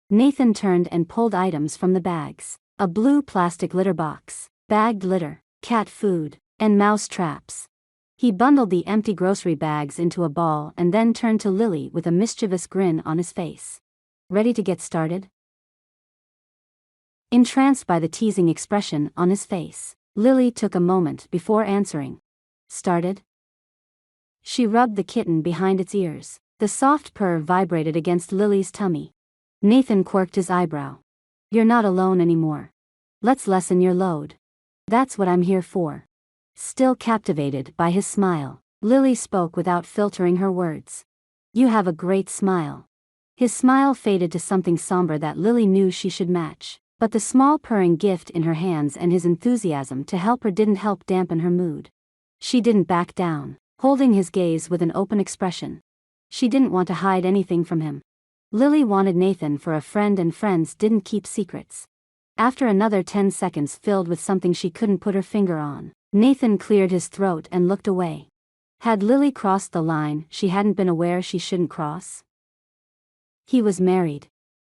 Nathan turned and pulled items from the bags. A blue plastic litter box, bagged litter, cat food, and mouse traps. He bundled the empty grocery bags into a ball and then turned to Lily with a mischievous grin on his face. Ready to get started? Entranced by the teasing expression on his face, Lily took a moment before answering. Started? She rubbed the kitten behind its ears. The soft purr vibrated against Lily's tummy. Nathan quirked his eyebrow. You're not alone anymore. Let's lessen your load. That's what I'm here for. Still captivated by his smile, Lily spoke without filtering her words. You have a great smile. His smile faded to something somber that Lily knew she should match, but the small purring gift in her hands and his enthusiasm to help her didn't help dampen her mood. She didn't back down, holding his gaze with an open expression. She didn't want to hide anything from him. Lily wanted Nathan for a friend and friends didn't keep secrets. After another 10 seconds filled with something she couldn't put her finger on, Nathan cleared his throat and looked away. Had Lily crossed the line she hadn't been aware she shouldn't cross? He was married.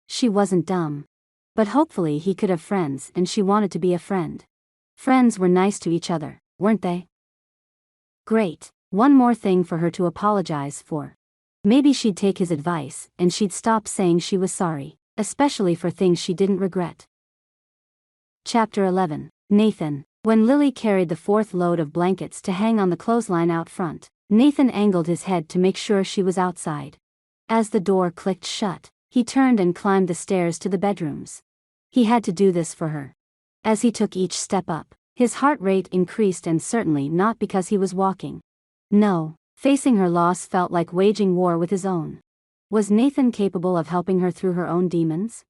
She wasn't dumb. But hopefully he could have friends and she wanted to be a friend. Friends were nice to each other, weren't they? Great. One more thing for her to apologize for. Maybe she'd take his advice and she'd stop saying she was sorry, especially for things she didn't regret. Chapter 11. Nathan. When Lily carried the fourth load of blankets to hang on the clothesline out front, Nathan angled his head to make sure she was outside. As the door clicked shut, he turned and climbed the stairs to the bedrooms. He had to do this for her. As he took each step up, his heart rate increased, and certainly not because he was walking. No, facing her loss felt like waging war with his own. Was Nathan capable of helping her through her own demons?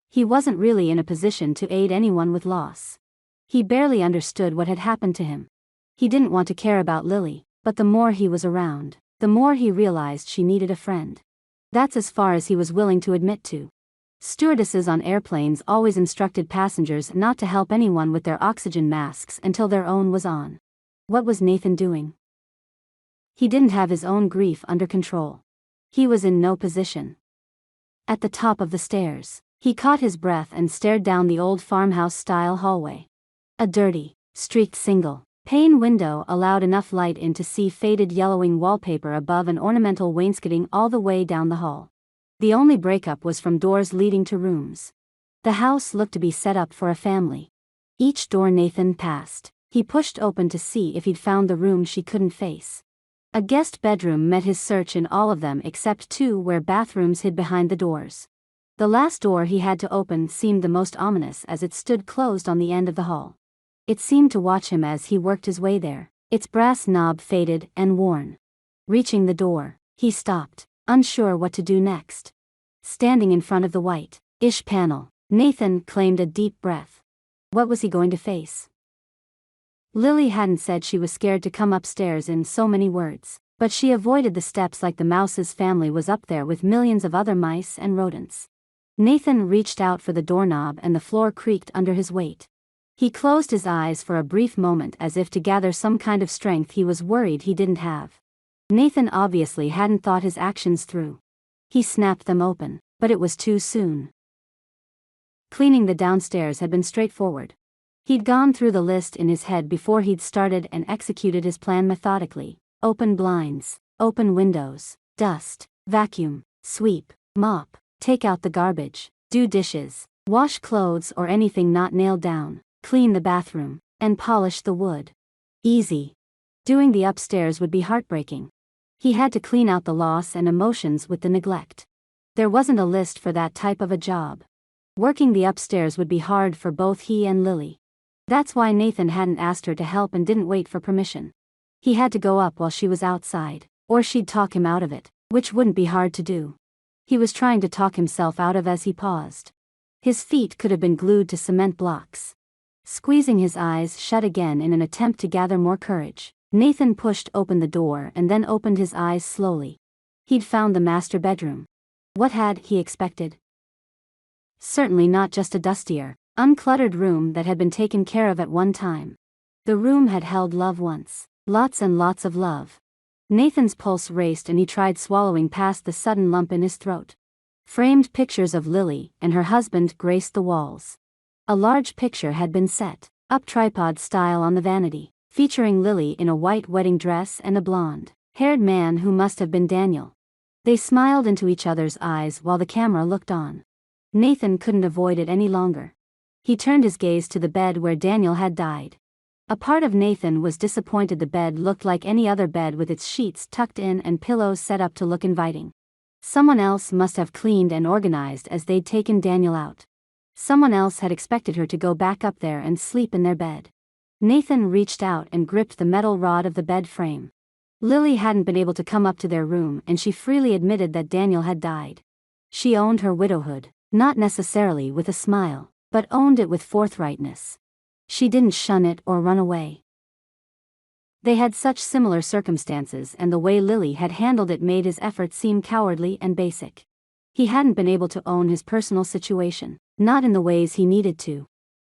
He wasn't really in a position to aid anyone with loss. He barely understood what had happened to him. He didn't want to care about Lily, but the more he was around, the more he realized she needed a friend. That's as far as he was willing to admit to. Stewardesses on airplanes always instructed passengers not to help anyone with their oxygen masks until their own was on. What was Nathan doing? He didn't have his own grief under control. He was in no position. At the top of the stairs, he caught his breath and stared down the old farmhouse-style hallway. A dirty, streaked single-pane window allowed enough light in to see faded yellowing wallpaper above an ornamental wainscoting all the way down the hall. The only breakup was from doors leading to rooms. The house looked to be set up for a family. Each door Nathan passed, he pushed open to see if he'd found the room she couldn't face. A guest bedroom met his search in all of them except two where bathrooms hid behind the doors. The last door he had to open seemed the most ominous as it stood closed on the end of the hall. It seemed to watch him as he worked his way there, its brass knob faded and worn. Reaching the door, he stopped, unsure what to do next. Standing in front of the white-ish panel, Nathan claimed a deep breath. What was he going to face? Lily hadn't said she was scared to come upstairs in so many words, but she avoided the steps like the mouse's family was up there with millions of other mice and rodents. Nathan reached out for the doorknob and the floor creaked under his weight. He closed his eyes for a brief moment as if to gather some kind of strength he was worried he didn't have. Nathan obviously hadn't thought his actions through. He snapped them open, but it was too soon. Cleaning the downstairs had been straightforward. He'd gone through the list in his head before he'd started and executed his plan methodically. Open blinds, open windows, dust, vacuum, sweep, mop, take out the garbage, do dishes, wash clothes or anything not nailed down, clean the bathroom, and polish the wood. Easy. Doing the upstairs would be heartbreaking. He had to clean out the loss and emotions with the neglect. There wasn't a list for that type of a job. Working the upstairs would be hard for both he and Lily. That's why Nathan hadn't asked her to help and didn't wait for permission. He had to go up while she was outside, or she'd talk him out of it, which wouldn't be hard to do. He was trying to talk himself out of as he paused. His feet could have been glued to cement blocks. Squeezing his eyes shut again in an attempt to gather more courage, Nathan pushed open the door and then opened his eyes slowly. He'd found the master bedroom. What had he expected? Certainly not just a dustier, uncluttered room that had been taken care of at one time. The room had held love once. Lots and lots of love. Nathan's pulse raced and he tried swallowing past the sudden lump in his throat. Framed pictures of Lily and her husband graced the walls. A large picture had been set up tripod style on the vanity, featuring Lily in a white wedding dress and a blonde-haired man who must have been Daniel. They smiled into each other's eyes while the camera looked on. Nathan couldn't avoid it any longer. He turned his gaze to the bed where Daniel had died. A part of Nathan was disappointed the bed looked like any other bed with its sheets tucked in and pillows set up to look inviting. Someone else must have cleaned and organized as they'd taken Daniel out. Someone else had expected her to go back up there and sleep in their bed. Nathan reached out and gripped the metal rod of the bed frame. Lily hadn't been able to come up to their room and she freely admitted that Daniel had died. She owned her widowhood, not necessarily with a smile, but owned it with forthrightness. She didn't shun it or run away. They had such similar circumstances and the way Lily had handled it made his efforts seem cowardly and basic. He hadn't been able to own his personal situation, not in the ways he needed to.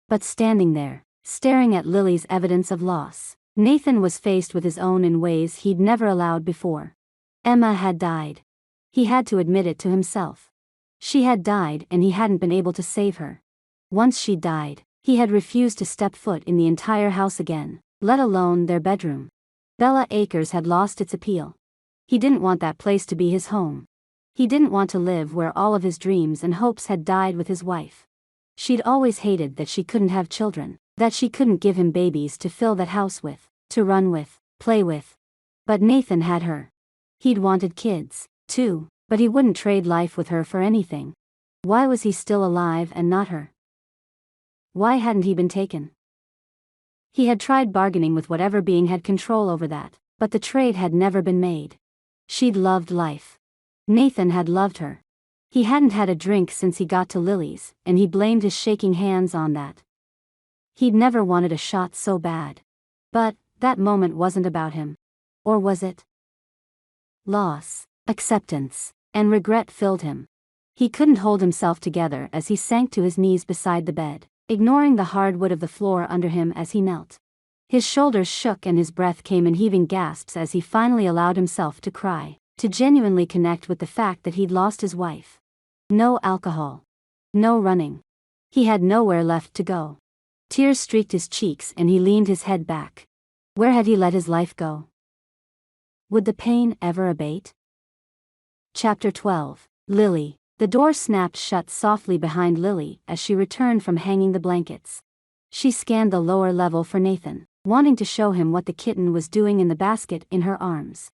But standing there, staring at Lily's evidence of loss, Nathan was faced with his own in ways he'd never allowed before. Emma had died. He had to admit it to himself. She had died and he hadn't been able to save her. Once she died, he had refused to step foot in the entire house again, let alone their bedroom. Bella Acres had lost its appeal. He didn't want that place to be his home. He didn't want to live where all of his dreams and hopes had died with his wife. She'd always hated that she couldn't have children, that she couldn't give him babies to fill that house with, to run with, play with. But Nathan had her. He'd wanted kids, too, but he wouldn't trade life with her for anything. Why was he still alive and not her? Why hadn't he been taken? He had tried bargaining with whatever being had control over that, but the trade had never been made. She'd loved life. Nathan had loved her. He hadn't had a drink since he got to Lily's, and he blamed his shaking hands on that. He'd never wanted a shot so bad. But that moment wasn't about him. Or was it? Loss, acceptance, and regret filled him. He couldn't hold himself together as he sank to his knees beside the bed, ignoring the hardwood of the floor under him as he knelt. His shoulders shook and his breath came in heaving gasps as he finally allowed himself to cry, to genuinely connect with the fact that he'd lost his wife. No alcohol. No running. He had nowhere left to go. Tears streaked his cheeks and he leaned his head back. Where had he let his life go? Would the pain ever abate? Chapter 12. Lily. The door snapped shut softly behind Lily as she returned from hanging the blankets. She scanned the lower level for Nathan, wanting to show him what the kitten was doing in the basket in her arms.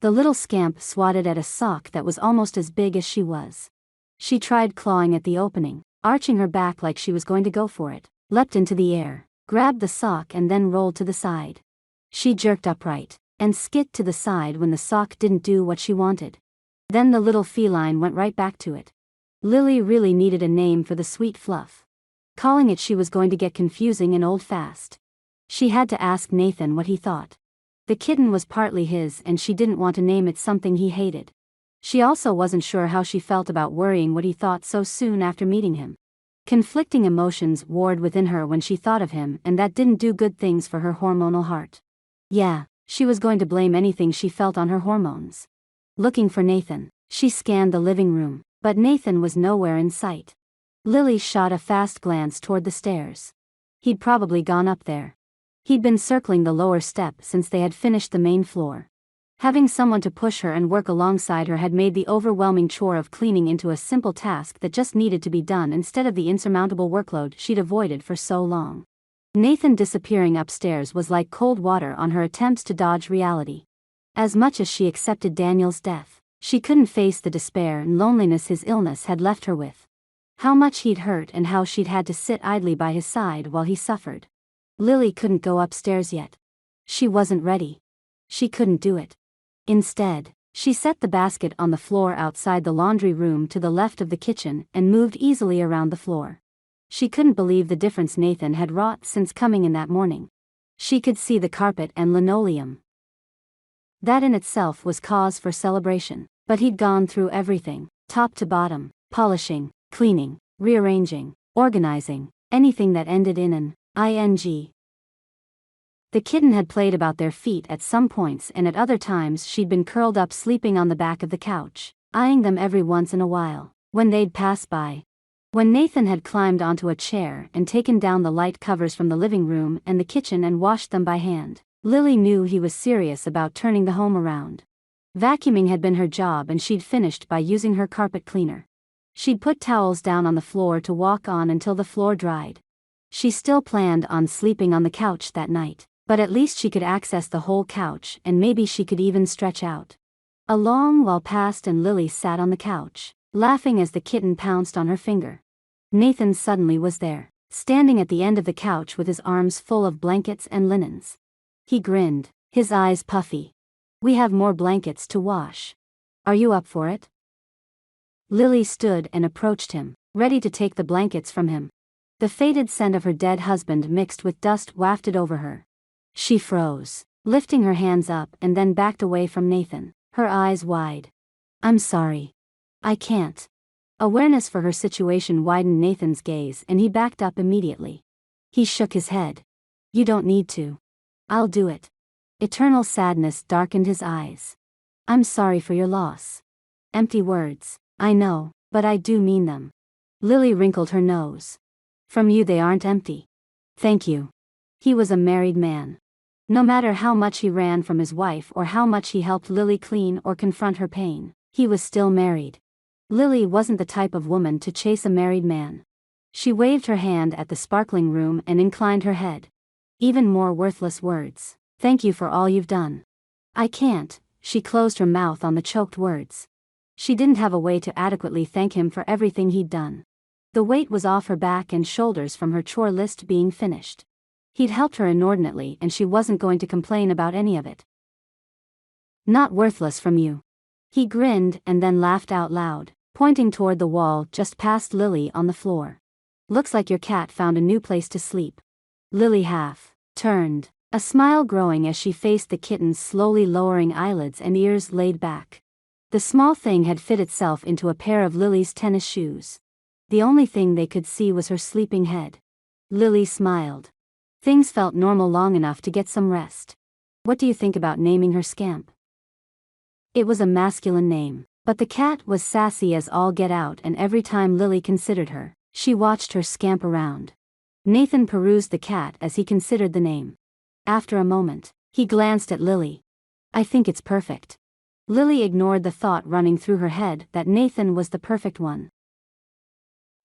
The little scamp swatted at a sock that was almost as big as she was. She tried clawing at the opening, arching her back like she was going to go for it, leapt into the air, grabbed the sock and then rolled to the side. She jerked upright, and skidded to the side when the sock didn't do what she wanted. Then the little feline went right back to it. Lily really needed a name for the sweet fluff. Calling it she was going to get confusing and old fast. She had to ask Nathan what he thought. The kitten was partly his and she didn't want to name it something he hated. She also wasn't sure how she felt about worrying what he thought so soon after meeting him. Conflicting emotions warred within her when she thought of him and that didn't do good things for her hormonal heart. Yeah, she was going to blame anything she felt on her hormones. Looking for Nathan, she scanned the living room, but Nathan was nowhere in sight. Lily shot a fast glance toward the stairs. He'd probably gone up there. He'd been circling the lower step since they had finished the main floor. Having someone to push her and work alongside her had made the overwhelming chore of cleaning into a simple task that just needed to be done instead of the insurmountable workload she'd avoided for so long. Nathan disappearing upstairs was like cold water on her attempts to dodge reality. As much as she accepted Daniel's death, she couldn't face the despair and loneliness his illness had left her with. How much he'd hurt and how she'd had to sit idly by his side while he suffered. Lily couldn't go upstairs yet. She wasn't ready. She couldn't do it. Instead, she set the basket on the floor outside the laundry room to the left of the kitchen and moved easily around the floor. She couldn't believe the difference Nathan had wrought since coming in that morning. She could see the carpet and linoleum. That in itself was cause for celebration. But he'd gone through everything, top to bottom, polishing, cleaning, rearranging, organizing, anything that ended in an ing. The kitten had played about their feet at some points, and at other times she'd been curled up sleeping on the back of the couch, eyeing them every once in a while, when they'd pass by. When Nathan had climbed onto a chair and taken down the light covers from the living room and the kitchen and washed them by hand, Lily knew he was serious about turning the home around. Vacuuming had been her job, and she'd finished by using her carpet cleaner. She'd put towels down on the floor to walk on until the floor dried. She still planned on sleeping on the couch that night, but at least she could access the whole couch, and maybe she could even stretch out. A long while passed and Lily sat on the couch, laughing as the kitten pounced on her finger. Nathan suddenly was there, standing at the end of the couch with his arms full of blankets and linens. He grinned, his eyes puffy. "We have more blankets to wash. Are you up for it?" Lily stood and approached him, ready to take the blankets from him. The faded scent of her dead husband mixed with dust wafted over her. She froze, lifting her hands up, and then backed away from Nathan, her eyes wide. "I'm sorry. I can't." Awareness for her situation widened Nathan's gaze, and he backed up immediately. He shook his head. "You don't need to. I'll do it." Eternal sadness darkened his eyes. "I'm sorry for your loss." Empty words. "I know, but I do mean them." Lily wrinkled her nose. "From you they aren't empty." "Thank you." He was a married man. No matter how much he ran from his wife or how much he helped Lily clean or confront her pain, he was still married. Lily wasn't the type of woman to chase a married man. She waved her hand at the sparkling room and inclined her head. "Even more worthless words. Thank you for all you've done." "I can't." She closed her mouth on the choked words. She didn't have a way to adequately thank him for everything he'd done. The weight was off her back and shoulders from her chore list being finished. He'd helped her inordinately, and she wasn't going to complain about any of it. "Not worthless from you." He grinned and then laughed out loud, pointing toward the wall just past Lily on the floor. "Looks like your cat found a new place to sleep." Lily half turned, a smile growing as she faced the kitten's slowly lowering eyelids and ears laid back. The small thing had fit itself into a pair of Lily's tennis shoes. The only thing they could see was her sleeping head. Lily smiled. Things felt normal long enough to get some rest. "What do you think about naming her Scamp?" It was a masculine name, but the cat was sassy as all get out, and every time Lily considered her, she watched her scamp around. Nathan perused the cat as he considered the name. After a moment, he glanced at Lily. "I think it's perfect." Lily ignored the thought running through her head that Nathan was the perfect one.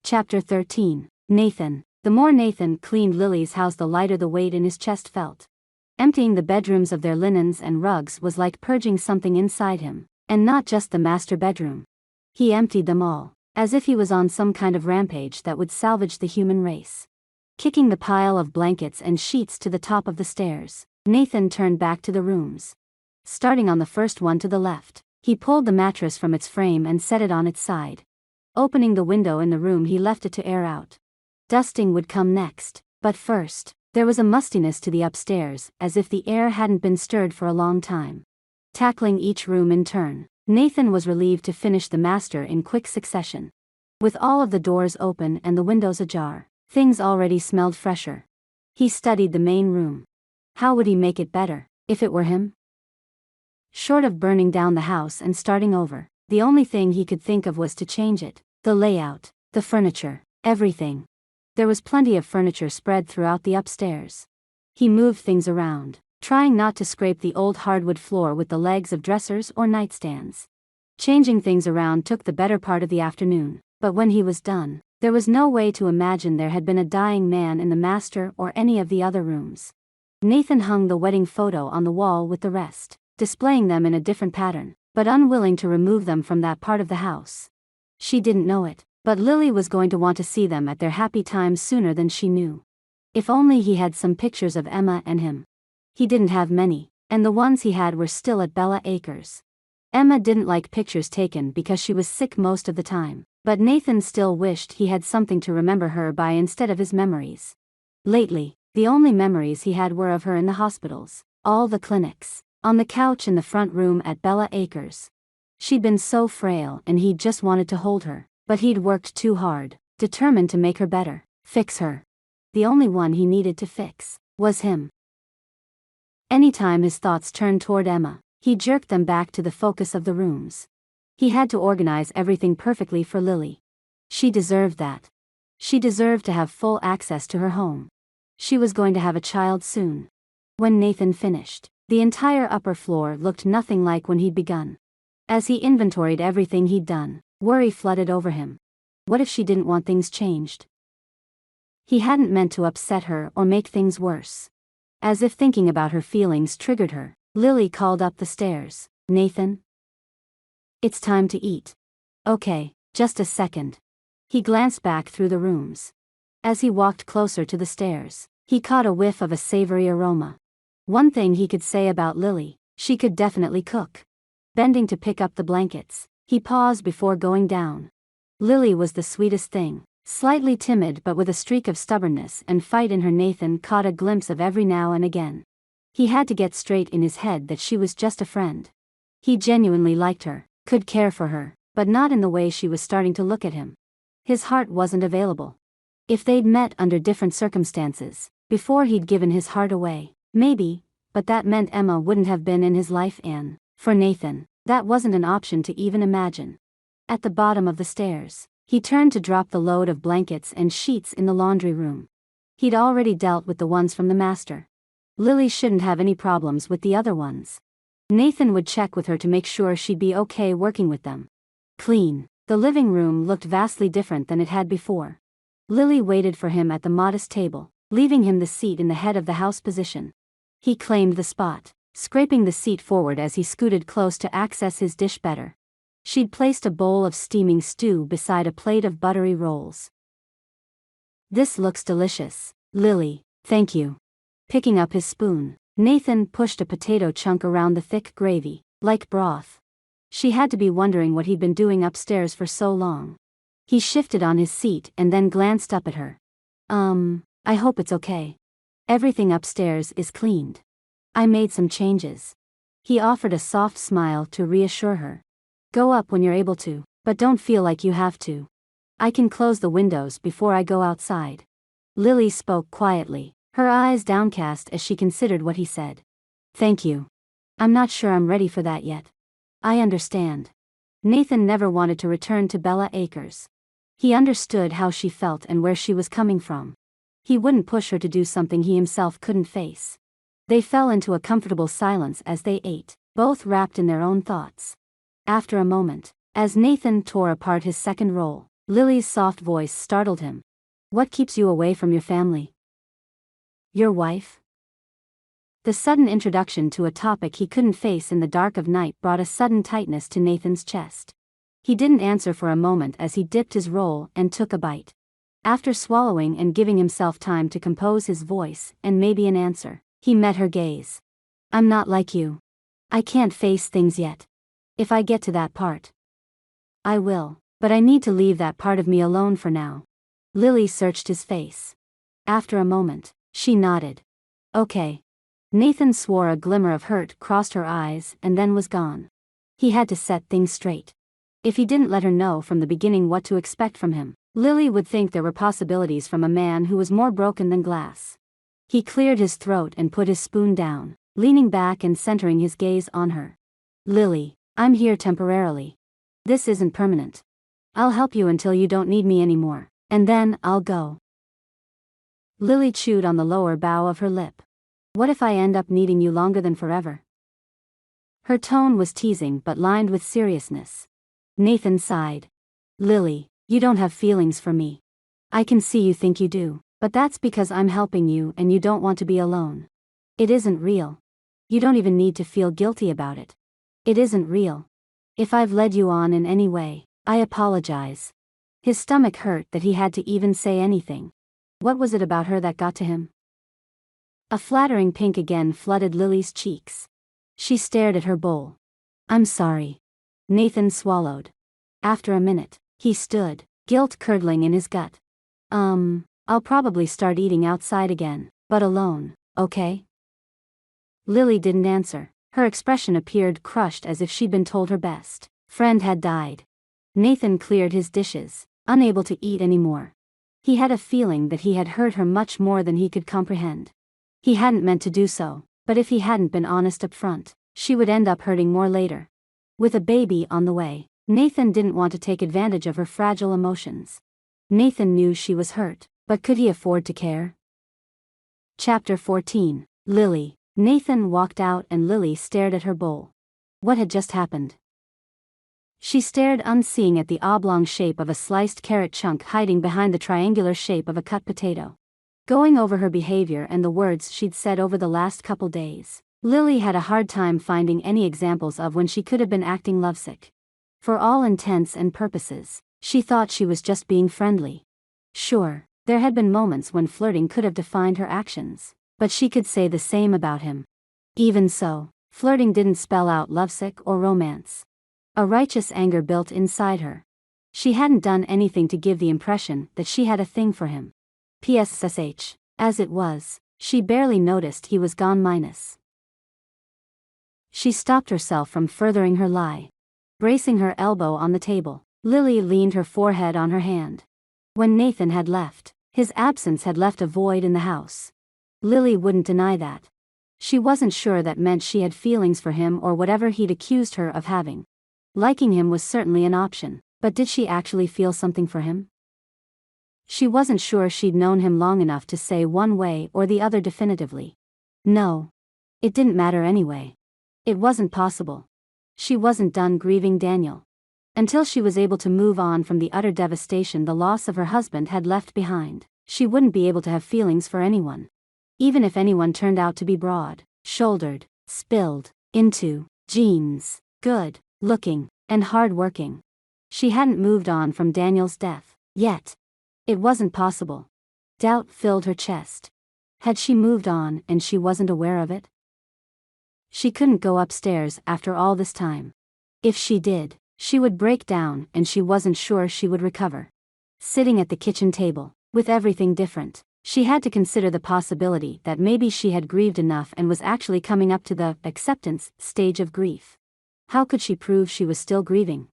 Chapter 13. Nathan. The more Nathan cleaned Lily's house, the lighter the weight in his chest felt. Emptying the bedrooms of their linens and rugs was like purging something inside him, and not just the master bedroom. He emptied them all, as if he was on some kind of rampage that would salvage the human race. Kicking the pile of blankets and sheets to the top of the stairs, Nathan turned back to the rooms. Starting on the first one to the left, he pulled the mattress from its frame and set it on its side. Opening the window in the room, he left it to air out. Dusting would come next, but first, there was a mustiness to the upstairs, as if the air hadn't been stirred for a long time. Tackling each room in turn, Nathan was relieved to finish the master in quick succession. With all of the doors open and the windows ajar, things already smelled fresher. He studied the main room. How would he make it better, if it were him? Short of burning down the house and starting over, the only thing he could think of was to change it. The layout, the furniture, everything. There was plenty of furniture spread throughout the upstairs. He moved things around, trying not to scrape the old hardwood floor with the legs of dressers or nightstands. Changing things around took the better part of the afternoon, but when he was done, there was no way to imagine there had been a dying man in the master or any of the other rooms. Nathan hung the wedding photo on the wall with the rest, displaying them in a different pattern, but unwilling to remove them from that part of the house. She didn't know it, but Lily was going to want to see them at their happy times sooner than she knew. If only he had some pictures of Emma and him. He didn't have many, and the ones he had were still at Bella Acres. Emma didn't like pictures taken because she was sick most of the time, but Nathan still wished he had something to remember her by instead of his memories. Lately, the only memories he had were of her in the hospitals, all the clinics, on the couch in the front room at Bella Acres. She'd been so frail and he'd just wanted to hold her, but he'd worked too hard, determined to make her better, fix her. The only one he needed to fix was him. Anytime his thoughts turned toward Emma, he jerked them back to the focus of the rooms. He had to organize everything perfectly for Lily. She deserved that. She deserved to have full access to her home. She was going to have a child soon. When Nathan finished, the entire upper floor looked nothing like when he'd begun. As he inventoried everything he'd done, worry flooded over him. What if she didn't want things changed? He hadn't meant to upset her or make things worse. As if thinking about her feelings triggered her, Lily called up the stairs. "Nathan? It's time to eat." "Okay, just a second." He glanced back through the rooms. As he walked closer to the stairs, he caught a whiff of a savory aroma. One thing he could say about Lily, she could definitely cook. Bending to pick up the blankets, he paused before going down. Lily was the sweetest thing, slightly timid but with a streak of stubbornness and fight in her. Nathan caught a glimpse of every now and again. He had to get straight in his head that she was just a friend. He genuinely liked her, could care for her, but not in the way she was starting to look at him. His heart wasn't available. If they'd met under different circumstances, before he'd given his heart away, maybe, but that meant Emma wouldn't have been in his life, and, for Nathan, that wasn't an option to even imagine. At the bottom of the stairs, he turned to drop the load of blankets and sheets in the laundry room. He'd already dealt with the ones from the master. Lily shouldn't have any problems with the other ones. Nathan would check with her to make sure she'd be okay working with them. Clean. The living room looked vastly different than it had before. Lily waited for him at the modest table, leaving him the seat in the head of the house position. He claimed the spot, scraping the seat forward as he scooted close to access his dish better. She'd placed a bowl of steaming stew beside a plate of buttery rolls. "This looks delicious, Lily, thank you." Picking up his spoon, Nathan pushed a potato chunk around the thick gravy, like broth. She had to be wondering what he'd been doing upstairs for so long. He shifted on his seat and then glanced up at her. I hope it's okay. Everything upstairs is cleaned. I made some changes." He offered a soft smile to reassure her. "Go up when you're able to, but don't feel like you have to. I can close the windows before I go outside." Lily spoke quietly, her eyes downcast as she considered what he said. "Thank you. I'm not sure I'm ready for that yet." "I understand." Nathan never wanted to return to Bella Acres. He understood how she felt and where she was coming from. He wouldn't push her to do something he himself couldn't face. They fell into a comfortable silence as they ate, both wrapped in their own thoughts. After a moment, as Nathan tore apart his second roll, Lily's soft voice startled him. "What keeps you away from your family?" "Your wife?" The sudden introduction to a topic he couldn't face in the dark of night brought a sudden tightness to Nathan's chest. He didn't answer for a moment as he dipped his roll and took a bite. After swallowing and giving himself time to compose his voice and maybe an answer, he met her gaze. "I'm not like you. I can't face things yet. If I get to that part, I will, but I need to leave that part of me alone for now." Lily searched his face. After a moment, she nodded. "Okay." Nathan swore. A glimmer of hurt crossed her eyes and then was gone. He had to set things straight. If he didn't let her know from the beginning what to expect from him, Lily would think there were possibilities from a man who was more broken than glass. He cleared his throat and put his spoon down, leaning back and centering his gaze on her. "Lily, I'm here temporarily. This isn't permanent. I'll help you until you don't need me anymore, and then I'll go." Lily chewed on the lower bow of her lip. "What if I end up needing you longer than forever?" Her tone was teasing but lined with seriousness. Nathan sighed. "Lily, you don't have feelings for me. I can see you think you do, but that's because I'm helping you and you don't want to be alone. It isn't real. You don't even need to feel guilty about it. It isn't real. If I've led you on in any way, I apologize." His stomach hurt that he had to even say anything. What was it about her that got to him? A flattering pink again flooded Lily's cheeks. She stared at her bowl. "I'm sorry." Nathan swallowed. After a minute, he stood, guilt curdling in his gut. I'll probably start eating outside again, but alone, okay?" Lily didn't answer. Her expression appeared crushed as if she'd been told her best. Friend had died. Nathan cleared his dishes, unable to eat anymore. He had a feeling that he had hurt her much more than he could comprehend. He hadn't meant to do so, but if he hadn't been honest up front, she would end up hurting more later. With a baby on the way, Nathan didn't want to take advantage of her fragile emotions. Nathan knew she was hurt, but could he afford to care? Chapter 14. Lily. Nathan walked out and Lily stared at her bowl. What had just happened? She stared unseeing at the oblong shape of a sliced carrot chunk hiding behind the triangular shape of a cut potato. Going over her behavior and the words she'd said over the last couple days, Lily had a hard time finding any examples of when she could have been acting lovesick. For all intents and purposes, she thought she was just being friendly. Sure, there had been moments when flirting could have defined her actions, but she could say the same about him. Even so, flirting didn't spell out lovesick or romance. A righteous anger built inside her. She hadn't done anything to give the impression that she had a thing for him. PSSH. As it was, she barely noticed he was gone minus. She stopped herself from furthering her lie. Bracing her elbow on the table, Lily leaned her forehead on her hand. When Nathan had left, his absence had left a void in the house. Lily wouldn't deny that. She wasn't sure that meant she had feelings for him or whatever he'd accused her of having. Liking him was certainly an option, but did she actually feel something for him? She wasn't sure she'd known him long enough to say one way or the other definitively. No. It didn't matter anyway. It wasn't possible. She wasn't done grieving Daniel. Until she was able to move on from the utter devastation the loss of her husband had left behind, she wouldn't be able to have feelings for anyone. Even if anyone turned out to be broad-shouldered, spilled into jeans, good-looking, and hard-working. She hadn't moved on from Daniel's death, yet. It wasn't possible. Doubt filled her chest. Had she moved on and she wasn't aware of it? She couldn't go upstairs after all this time. If she did, she would break down and she wasn't sure she would recover. Sitting at the kitchen table, with everything different, she had to consider the possibility that maybe she had grieved enough and was actually coming up to the acceptance stage of grief. How could she prove she was still grieving?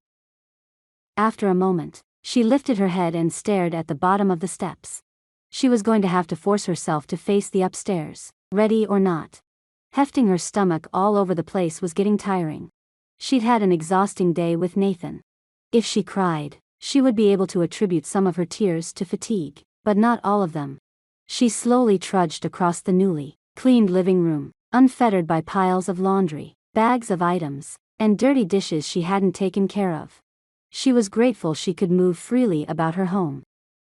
After a moment, she lifted her head and stared at the bottom of the steps. She was going to have to force herself to face the upstairs, ready or not. Hefting her stomach all over the place was getting tiring. She'd had an exhausting day with Nathan. If she cried, she would be able to attribute some of her tears to fatigue, but not all of them. She slowly trudged across the newly cleaned living room, unfettered by piles of laundry, bags of items, and dirty dishes she hadn't taken care of. She was grateful she could move freely about her home.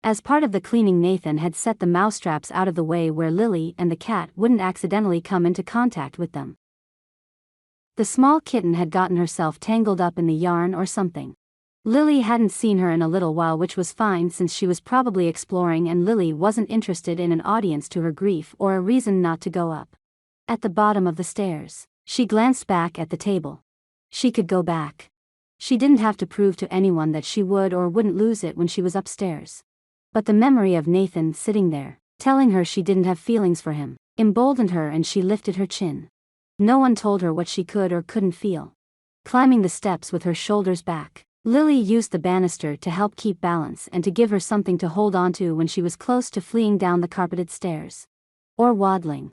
As part of the cleaning, Nathan had set the mousetraps out of the way where Lily and the cat wouldn't accidentally come into contact with them. The small kitten had gotten herself tangled up in the yarn or something. Lily hadn't seen her in a little while, which was fine since she was probably exploring and Lily wasn't interested in an audience to her grief or a reason not to go up. At the bottom of the stairs, she glanced back at the table. She could go back. She didn't have to prove to anyone that she would or wouldn't lose it when she was upstairs. But the memory of Nathan sitting there, telling her she didn't have feelings for him, emboldened her and she lifted her chin. No one told her what she could or couldn't feel. Climbing the steps with her shoulders back, Lily used the banister to help keep balance and to give her something to hold onto when she was close to fleeing down the carpeted stairs. Or waddling.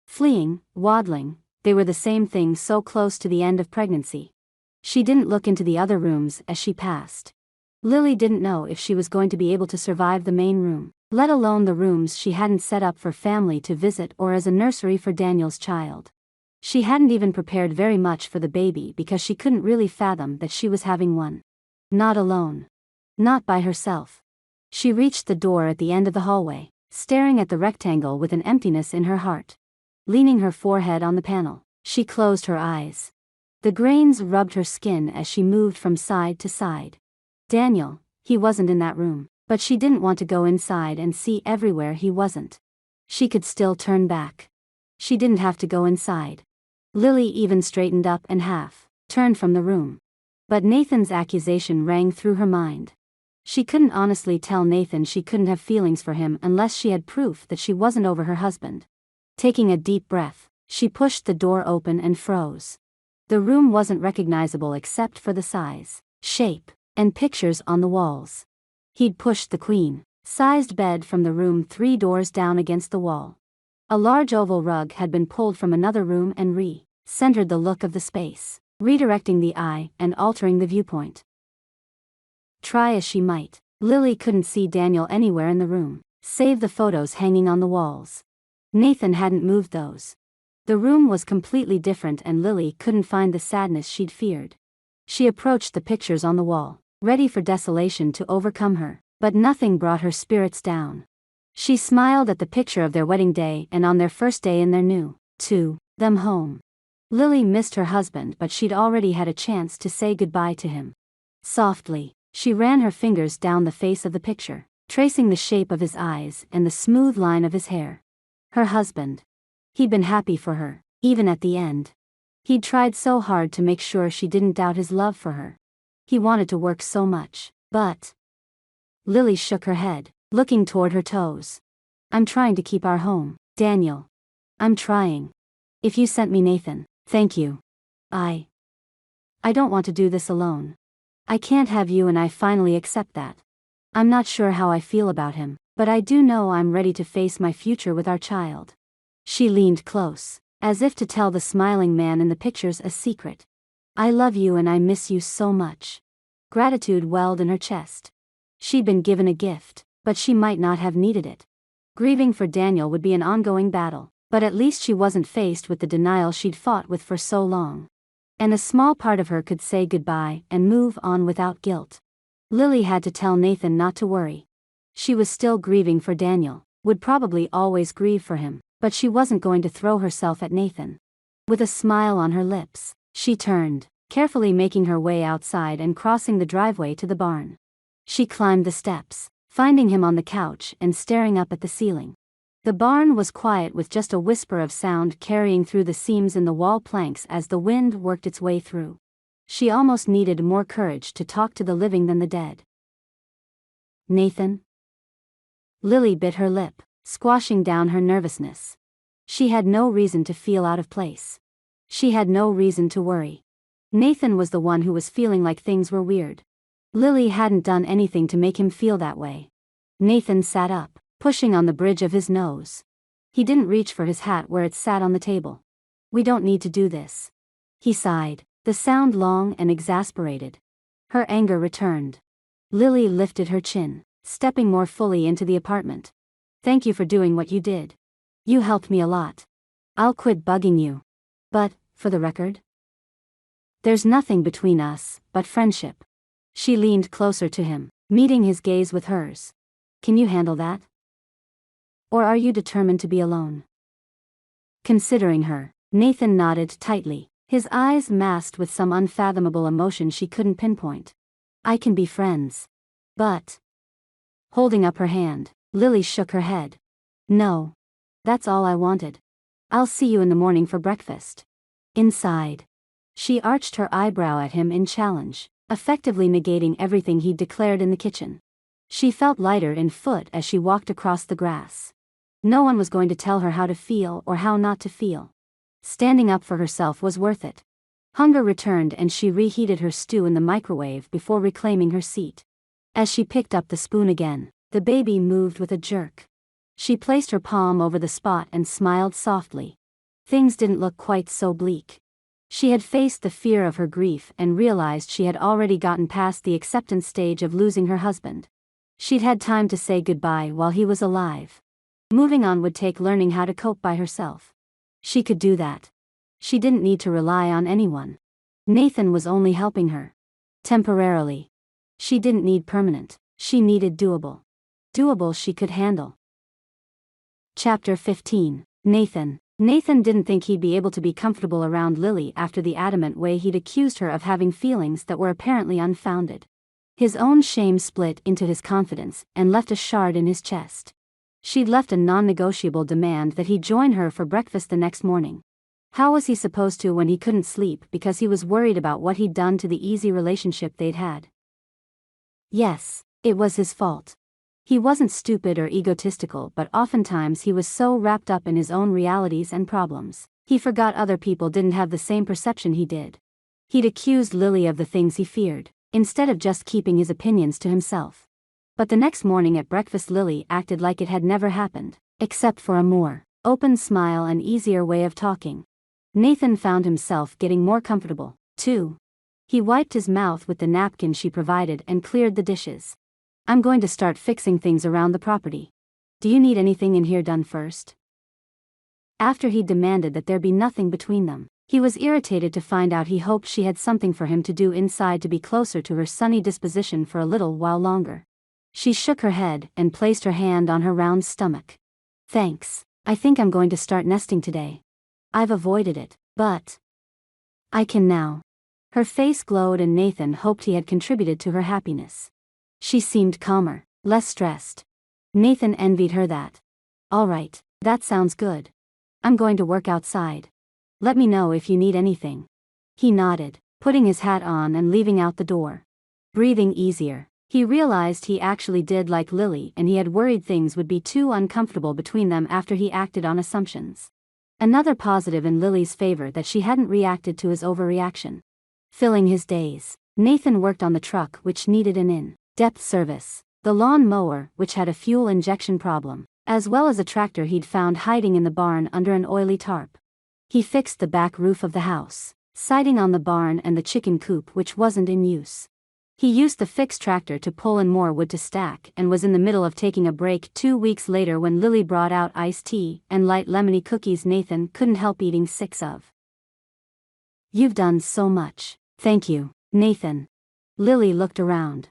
Fleeing, waddling, they were the same thing so close to the end of pregnancy. She didn't look into the other rooms as she passed. Lily didn't know if she was going to be able to survive the main room, let alone the rooms she hadn't set up for family to visit or as a nursery for Daniel's child. She hadn't even prepared very much for the baby because she couldn't really fathom that she was having one. Not alone. Not by herself. She reached the door at the end of the hallway, staring at the rectangle with an emptiness in her heart. Leaning her forehead on the panel, she closed her eyes. The grains rubbed her skin as she moved from side to side. Daniel, he wasn't in that room, but she didn't want to go inside and see everywhere he wasn't. She could still turn back. She didn't have to go inside. Lily even straightened up and turned from the room. But Nathan's accusation rang through her mind. She couldn't honestly tell Nathan she couldn't have feelings for him unless she had proof that she wasn't over her husband. Taking a deep breath, she pushed the door open and froze. The room wasn't recognizable except for the size, shape, and pictures on the walls. He'd pushed the queen-sized bed from the room 3 doors down against the wall. A large oval rug had been pulled from another room and centered the look of the space, redirecting the eye and altering the viewpoint. Try as she might, Lily couldn't see Daniel anywhere in the room, save the photos hanging on the walls. Nathan hadn't moved those. The room was completely different and Lily couldn't find the sadness she'd feared. She approached the pictures on the wall, ready for desolation to overcome her, but nothing brought her spirits down. She smiled at the picture of their wedding day and on their first day in their new, them home. Lily missed her husband, but she'd already had a chance to say goodbye to him. Softly, she ran her fingers down the face of the picture, tracing the shape of his eyes and the smooth line of his hair. Her husband. He'd been happy for her, even at the end. He'd tried so hard to make sure she didn't doubt his love for her. He wanted to work so much, but... Lily shook her head, looking toward her toes. I'm trying to keep our home, Daniel. I'm trying. If you sent me Nathan, thank you. I don't want to do this alone. I can't have you and I finally accept that. I'm not sure how I feel about him, but I do know I'm ready to face my future with our child. She leaned close, as if to tell the smiling man in the pictures a secret. I love you and I miss you so much. Gratitude welled in her chest. She'd been given a gift, but she might not have needed it. Grieving for Daniel would be an ongoing battle, but at least she wasn't faced with the denial she'd fought with for so long. And a small part of her could say goodbye and move on without guilt. Lily had to tell Nathan not to worry. She was still grieving for Daniel, would probably always grieve for him, but she wasn't going to throw herself at Nathan. With a smile on her lips, she turned, carefully making her way outside and crossing the driveway to the barn. She climbed the steps, finding him on the couch and staring up at the ceiling. The barn was quiet with just a whisper of sound carrying through the seams in the wall planks as the wind worked its way through. She almost needed more courage to talk to the living than the dead. Nathan? Lily bit her lip, squashing down her nervousness. She had no reason to feel out of place. She had no reason to worry. Nathan was the one who was feeling like things were weird. Lily hadn't done anything to make him feel that way. Nathan sat up, pushing on the bridge of his nose. He didn't reach for his hat where it sat on the table. We don't need to do this. He sighed, the sound long and exasperated. Her anger returned. Lily lifted her chin, stepping more fully into the apartment. Thank you for doing what you did. You helped me a lot. I'll quit bugging you. But, for the record, there's nothing between us but friendship. She leaned closer to him, meeting his gaze with hers. Can you handle that? Or are you determined to be alone? Considering her, Nathan nodded tightly, his eyes masked with some unfathomable emotion she couldn't pinpoint. I can be friends. But... Holding up her hand, Lily shook her head. No. That's all I wanted. I'll see you in the morning for breakfast. Inside. She arched her eyebrow at him in challenge, effectively negating everything he'd declared in the kitchen. She felt lighter in foot as she walked across the grass. No one was going to tell her how to feel or how not to feel. Standing up for herself was worth it. Hunger returned and she reheated her stew in the microwave before reclaiming her seat. As she picked up the spoon again, the baby moved with a jerk. She placed her palm over the spot and smiled softly. Things didn't look quite so bleak. She had faced the fear of her grief and realized she had already gotten past the acceptance stage of losing her husband. She'd had time to say goodbye while he was alive. Moving on would take learning how to cope by herself. She could do that. She didn't need to rely on anyone. Nathan was only helping her. Temporarily. She didn't need permanent, she needed doable. Doable she could handle. Chapter 15. Nathan. Nathan didn't think he'd be able to be comfortable around Lily after the adamant way he'd accused her of having feelings that were apparently unfounded. His own shame split into his confidence and left a shard in his chest. She'd left a non-negotiable demand that he join her for breakfast the next morning. How was he supposed to when he couldn't sleep because he was worried about what he'd done to the easy relationship they'd had? Yes, it was his fault. He wasn't stupid or egotistical, but oftentimes he was so wrapped up in his own realities and problems. He forgot other people didn't have the same perception he did. He'd accused Lily of the things he feared, instead of just keeping his opinions to himself. But the next morning at breakfast Lily acted like it had never happened, except for a more open smile and easier way of talking. Nathan found himself getting more comfortable, too. He wiped his mouth with the napkin she provided and cleared the dishes. I'm going to start fixing things around the property. Do you need anything in here done first? After he demanded that there be nothing between them, he was irritated to find out he hoped she had something for him to do inside to be closer to her sunny disposition for a little while longer. She shook her head and placed her hand on her round stomach. Thanks, I think I'm going to start nesting today. I've avoided it, but I can now. Her face glowed and Nathan hoped he had contributed to her happiness. She seemed calmer, less stressed. Nathan envied her that. All right, that sounds good. I'm going to work outside. Let me know if you need anything. He nodded, putting his hat on and leaving out the door. Breathing easier, he realized he actually did like Lily and he had worried things would be too uncomfortable between them after he acted on assumptions. Another positive in Lily's favor that she hadn't reacted to his overreaction. Filling his days, Nathan worked on the truck which needed an in-depth service, the lawn mower which had a fuel injection problem, as well as a tractor he'd found hiding in the barn under an oily tarp. He fixed the back roof of the house, siding on the barn and the chicken coop which wasn't in use. He used the fixed tractor to pull in more wood to stack and was in the middle of taking a break 2 weeks later when Lily brought out iced tea and light lemony cookies Nathan couldn't help eating 6 of. You've done so much. Thank you, Nathan. Lily looked around.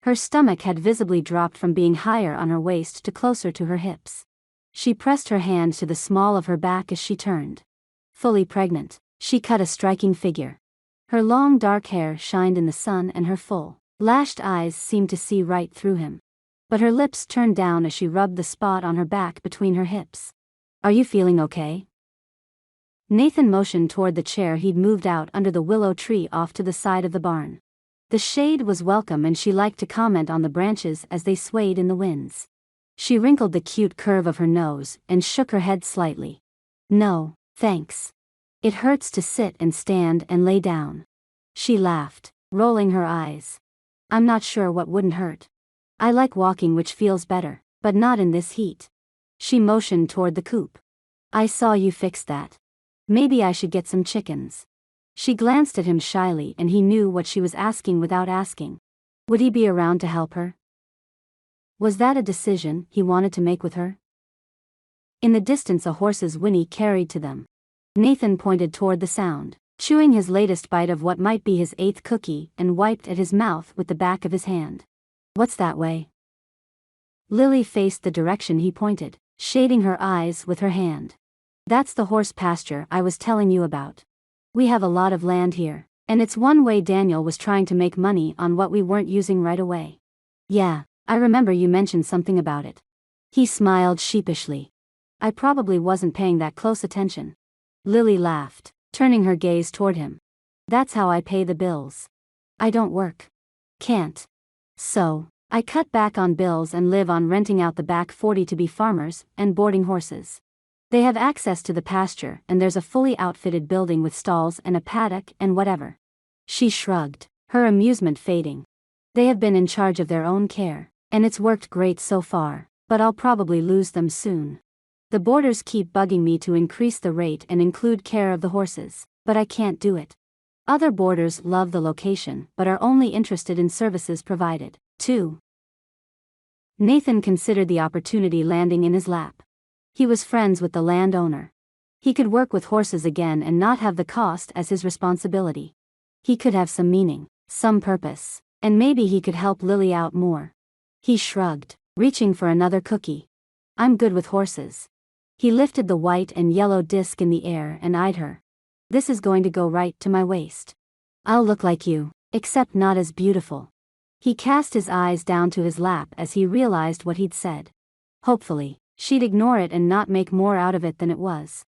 Her stomach had visibly dropped from being higher on her waist to closer to her hips. She pressed her hand to the small of her back as she turned. Fully pregnant, she cut a striking figure. Her long dark hair shined in the sun and her full, lashed eyes seemed to see right through him. But her lips turned down as she rubbed the spot on her back between her hips. Are you feeling okay? Nathan motioned toward the chair he'd moved out under the willow tree off to the side of the barn. The shade was welcome and she liked to comment on the branches as they swayed in the winds. She wrinkled the cute curve of her nose and shook her head slightly. No, thanks. It hurts to sit and stand and lay down. She laughed, rolling her eyes. I'm not sure what wouldn't hurt. I like walking which feels better, but not in this heat. She motioned toward the coop. I saw you fix that. Maybe I should get some chickens. She glanced at him shyly and he knew what she was asking without asking. Would he be around to help her? Was that a decision he wanted to make with her? In the distance a horse's whinny carried to them. Nathan pointed toward the sound, chewing his latest bite of what might be his 8th cookie and wiped at his mouth with the back of his hand. What's that way? Lily faced the direction he pointed, shading her eyes with her hand. That's the horse pasture I was telling you about. We have a lot of land here, and it's one way Daniel was trying to make money on what we weren't using right away. Yeah, I remember you mentioned something about it. He smiled sheepishly. I probably wasn't paying that close attention. Lily laughed, turning her gaze toward him. That's how I pay the bills. I don't work. Can't. So, I cut back on bills and live on renting out the back 40 to be farmers and boarding horses. They have access to the pasture and there's a fully outfitted building with stalls and a paddock and whatever. She shrugged, her amusement fading. They have been in charge of their own care, and it's worked great so far, but I'll probably lose them soon. The boarders keep bugging me to increase the rate and include care of the horses, but I can't do it. Other boarders love the location but are only interested in services provided, too. Nathan considered the opportunity landing in his lap. He was friends with the landowner. He could work with horses again and not have the cost as his responsibility. He could have some meaning, some purpose, and maybe he could help Lily out more. He shrugged, reaching for another cookie. I'm good with horses. He lifted the white and yellow disc in the air and eyed her. This is going to go right to my waist. I'll look like you, except not as beautiful. He cast his eyes down to his lap as he realized what he'd said. Hopefully, she'd ignore it and not make more out of it than it was.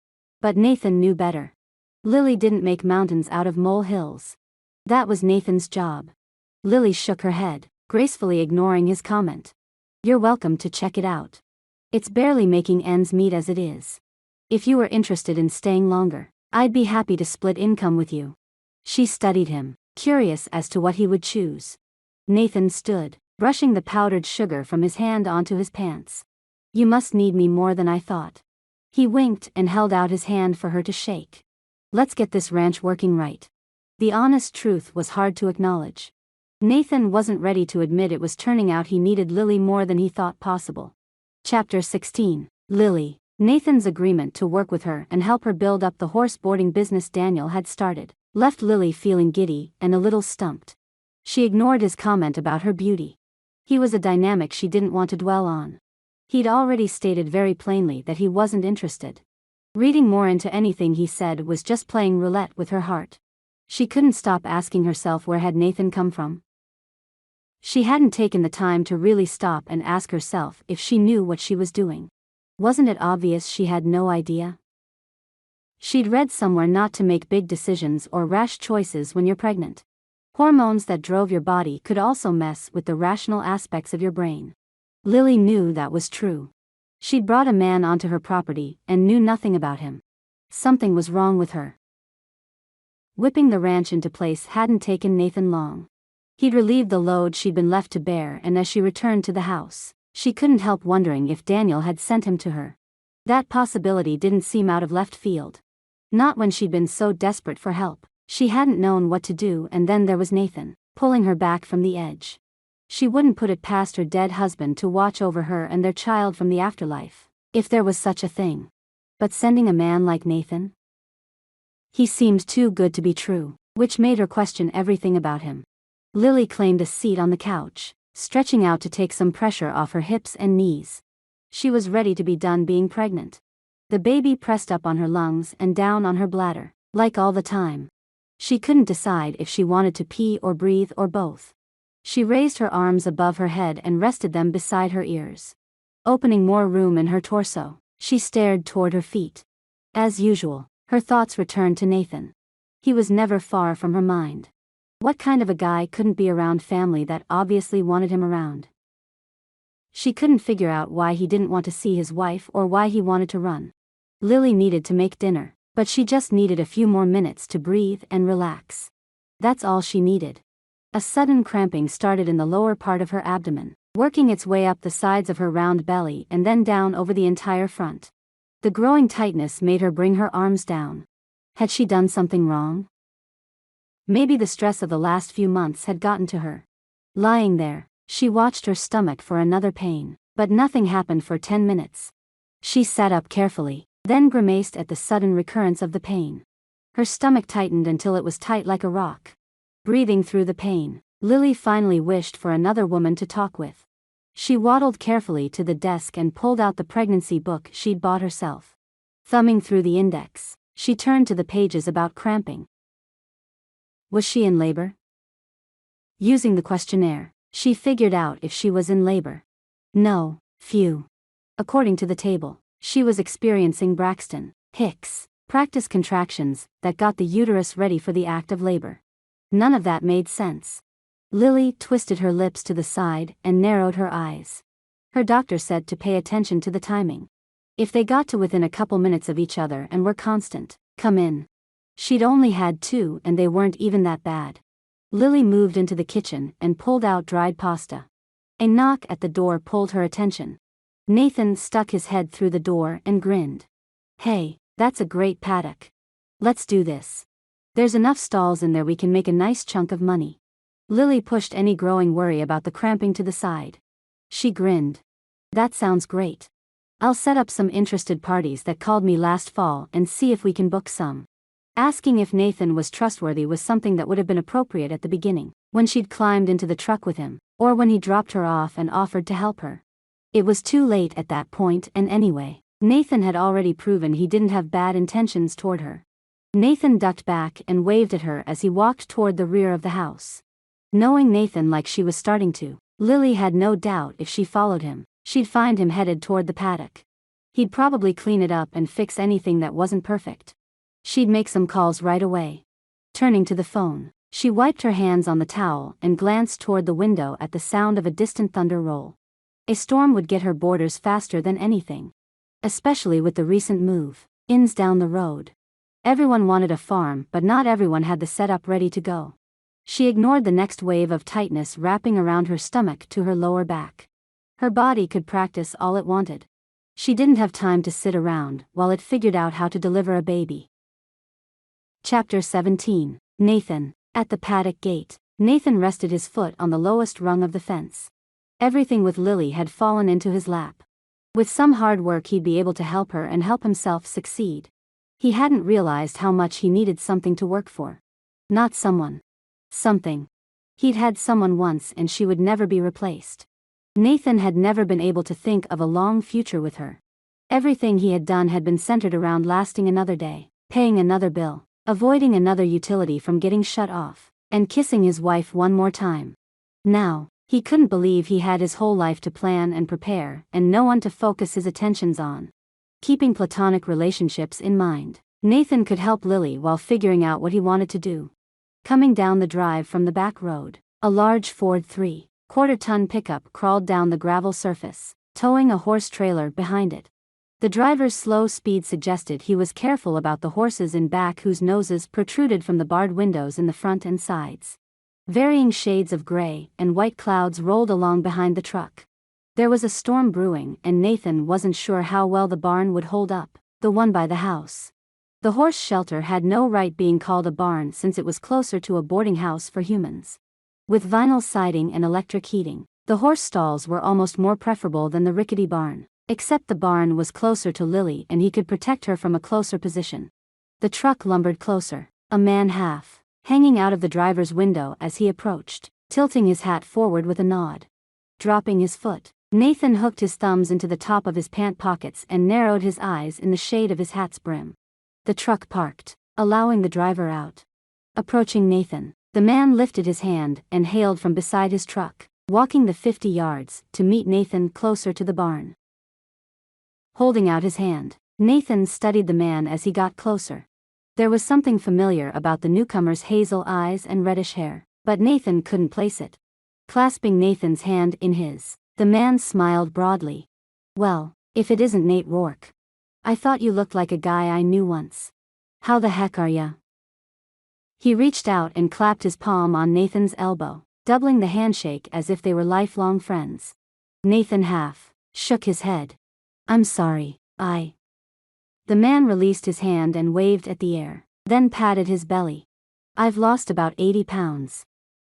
But Nathan knew better. Lily didn't make mountains out of molehills. That was Nathan's job. Lily shook her head, gracefully ignoring his comment. You're welcome to check it out. It's barely making ends meet as it is. If you were interested in staying longer, I'd be happy to split income with you. She studied him, curious as to what he would choose. Nathan stood, brushing the powdered sugar from his hand onto his pants. You must need me more than I thought. He winked and held out his hand for her to shake. Let's get this ranch working right. The honest truth was hard to acknowledge. Nathan wasn't ready to admit it was turning out he needed Lily more than he thought possible. Chapter 16. Lily. Nathan's agreement to work with her and help her build up the horse boarding business Daniel had started left Lily feeling giddy and a little stumped. She ignored his comment about her beauty. He was a dynamic she didn't want to dwell on. He'd already stated very plainly that he wasn't interested. Reading more into anything he said was just playing roulette with her heart. She couldn't stop asking herself where had Nathan come from. She hadn't taken the time to really stop and ask herself if she knew what she was doing. Wasn't it obvious she had no idea? She'd read somewhere not to make big decisions or rash choices when you're pregnant. Hormones that drove your body could also mess with the rational aspects of your brain. Lily knew that was true. She'd brought a man onto her property and knew nothing about him. Something was wrong with her. Whipping the ranch into place hadn't taken Nathan long. He'd relieved the load she'd been left to bear, and as she returned to the house, she couldn't help wondering if Daniel had sent him to her. That possibility didn't seem out of left field. Not when she'd been so desperate for help. She hadn't known what to do, and then there was Nathan, pulling her back from the edge. She wouldn't put it past her dead husband to watch over her and their child from the afterlife, if there was such a thing. But sending a man like Nathan? He seemed too good to be true, which made her question everything about him. Lily claimed a seat on the couch, stretching out to take some pressure off her hips and knees. She was ready to be done being pregnant. The baby pressed up on her lungs and down on her bladder, like all the time. She couldn't decide if she wanted to pee or breathe or both. She raised her arms above her head and rested them beside her ears. Opening more room in her torso, she stared toward her feet. As usual, her thoughts returned to Nathan. He was never far from her mind. What kind of a guy couldn't be around family that obviously wanted him around? She couldn't figure out why he didn't want to see his wife or why he wanted to run. Lily needed to make dinner, but she just needed a few more minutes to breathe and relax. That's all she needed. A sudden cramping started in the lower part of her abdomen, working its way up the sides of her round belly and then down over the entire front. The growing tightness made her bring her arms down. Had she done something wrong? Maybe the stress of the last few months had gotten to her. Lying there, she watched her stomach for another pain, but nothing happened for 10 minutes. She sat up carefully, then grimaced at the sudden recurrence of the pain. Her stomach tightened until it was tight like a rock. Breathing through the pain, Lily finally wished for another woman to talk with. She waddled carefully to the desk and pulled out the pregnancy book she'd bought herself. Thumbing through the index, she turned to the pages about cramping. Was she in labor? Using the questionnaire, she figured out if she was in labor. No, phew. According to the table, she was experiencing Braxton Hicks practice contractions that got the uterus ready for the act of labor. None of that made sense. Lily twisted her lips to the side and narrowed her eyes. Her doctor said to pay attention to the timing. If they got to within a couple minutes of each other and were constant, come in. She'd only had 2 and they weren't even that bad. Lily moved into the kitchen and pulled out dried pasta. A knock at the door pulled her attention. Nathan stuck his head through the door and grinned. Hey, that's a great paddock. Let's do this. There's enough stalls in there we can make a nice chunk of money. Lily pushed any growing worry about the cramping to the side. She grinned. That sounds great. I'll set up some interested parties that called me last fall and see if we can book some. Asking if Nathan was trustworthy was something that would have been appropriate at the beginning, when she'd climbed into the truck with him, or when he dropped her off and offered to help her. It was too late at that point, and anyway, Nathan had already proven he didn't have bad intentions toward her. Nathan ducked back and waved at her as he walked toward the rear of the house. Knowing Nathan like she was starting to, Lily had no doubt if she followed him, she'd find him headed toward the paddock. He'd probably clean it up and fix anything that wasn't perfect. She'd make some calls right away. Turning to the phone, she wiped her hands on the towel and glanced toward the window at the sound of a distant thunder roll. A storm would get her boarders faster than anything. Especially with the recent move, Inns down the road. Everyone wanted a farm, but not everyone had the setup ready to go. She ignored the next wave of tightness wrapping around her stomach to her lower back. Her body could practice all it wanted. She didn't have time to sit around while it figured out how to deliver a baby. Chapter 17. Nathan. At the paddock gate, Nathan rested his foot on the lowest rung of the fence. Everything with Lily had fallen into his lap. With some hard work he'd be able to help her and help himself succeed. He hadn't realized how much he needed something to work for. Not someone. Something. He'd had someone once and she would never be replaced. Nathan had never been able to think of a long future with her. Everything he had done had been centered around lasting another day, paying another bill, avoiding another utility from getting shut off, and kissing his wife one more time. Now, he couldn't believe he had his whole life to plan and prepare, and no one to focus his attentions on. Keeping platonic relationships in mind, Nathan could help Lily while figuring out what he wanted to do. Coming down the drive from the back road, a large Ford 3/4-ton pickup crawled down the gravel surface, towing a horse trailer behind it. The driver's slow speed suggested he was careful about the horses in back whose noses protruded from the barred windows in the front and sides. Varying shades of gray and white clouds rolled along behind the truck. There was a storm brewing and Nathan wasn't sure how well the barn would hold up, the one by the house. The horse shelter had no right being called a barn since it was closer to a boarding house for humans. With vinyl siding and electric heating, the horse stalls were almost more preferable than the rickety barn, except the barn was closer to Lily and he could protect her from a closer position. The truck lumbered closer, a man hanging out of the driver's window as he approached, tilting his hat forward with a nod. Dropping his foot, Nathan hooked his thumbs into the top of his pant pockets and narrowed his eyes in the shade of his hat's brim. The truck parked, allowing the driver out. Approaching Nathan, the man lifted his hand and hailed from beside his truck, walking the 50 yards to meet Nathan closer to the barn. Holding out his hand, Nathan studied the man as he got closer. There was something familiar about the newcomer's hazel eyes and reddish hair, but Nathan couldn't place it. Clasping Nathan's hand in his, the man smiled broadly. "Well, if it isn't Nate Rourke. I thought you looked like a guy I knew once. How the heck are ya?" He reached out and clapped his palm on Nathan's elbow, doubling the handshake as if they were lifelong friends. Nathan shook his head. "I'm sorry, The man released his hand and waved at the air, then patted his belly. "I've lost about 80 pounds.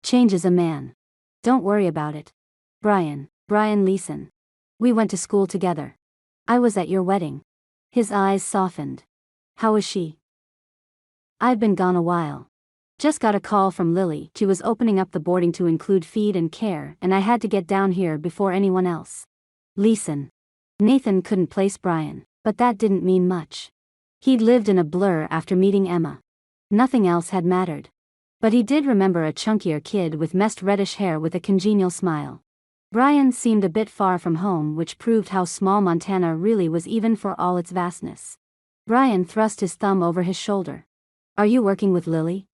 Changes a man. Don't worry about it. Brian Leeson. We went to school together. I was at your wedding." His eyes softened. "How is she?" "I've been gone a while. Just got a call from Lily. She was opening up the boarding to include feed and care, and I had to get down here before anyone else." Leeson. Nathan couldn't place Brian, but that didn't mean much. He'd lived in a blur after meeting Emma. Nothing else had mattered. But he did remember a chunkier kid with messed reddish hair with a congenial smile. Brian seemed a bit far from home, which proved how small Montana really was even for all its vastness. Brian thrust his thumb over his shoulder. "Are you working with Lily?"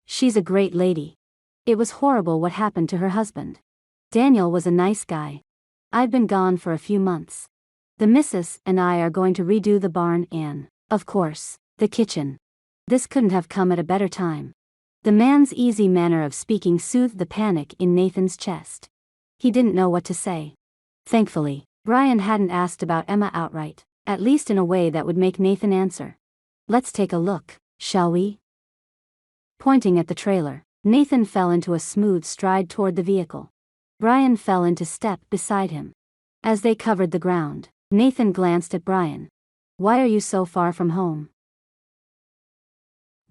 "She's a great lady. It was horrible what happened to her husband. Daniel was a nice guy. I've been gone for a few months. The missus and I are going to redo the barn and, of course, the kitchen. This couldn't have come at a better time." The man's easy manner of speaking soothed the panic in Nathan's chest. He didn't know what to say. Thankfully, Brian hadn't asked about Emma outright, at least in a way that would make Nathan answer. "Let's take a look, shall we?" Pointing at the trailer, Nathan fell into a smooth stride toward the vehicle. Brian fell into step beside him. As they covered the ground, Nathan glanced at Brian. "Why are you so far from home?"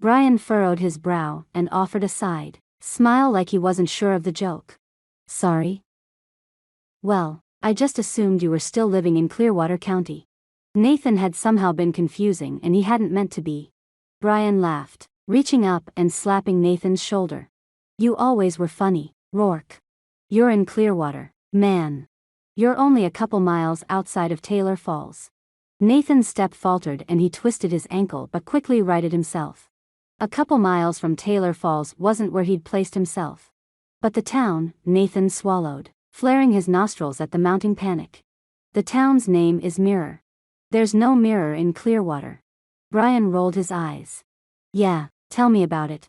Brian furrowed his brow and offered a side smile like he wasn't sure of the joke. "Sorry?" "Well, I just assumed you were still living in Clearwater County." Nathan had somehow been confusing and he hadn't meant to be. Brian laughed, reaching up and slapping Nathan's shoulder. "You always were funny, Rourke. You're in Clearwater, man. You're only a couple miles outside of Taylor Falls." Nathan's step faltered and he twisted his ankle but quickly righted himself. A couple miles from Taylor Falls wasn't where he'd placed himself. But the town, Nathan swallowed, flaring his nostrils at the mounting panic. "The town's name is Mirror. There's no mirror in Clearwater. Brian rolled his eyes. Yeah, tell me about it.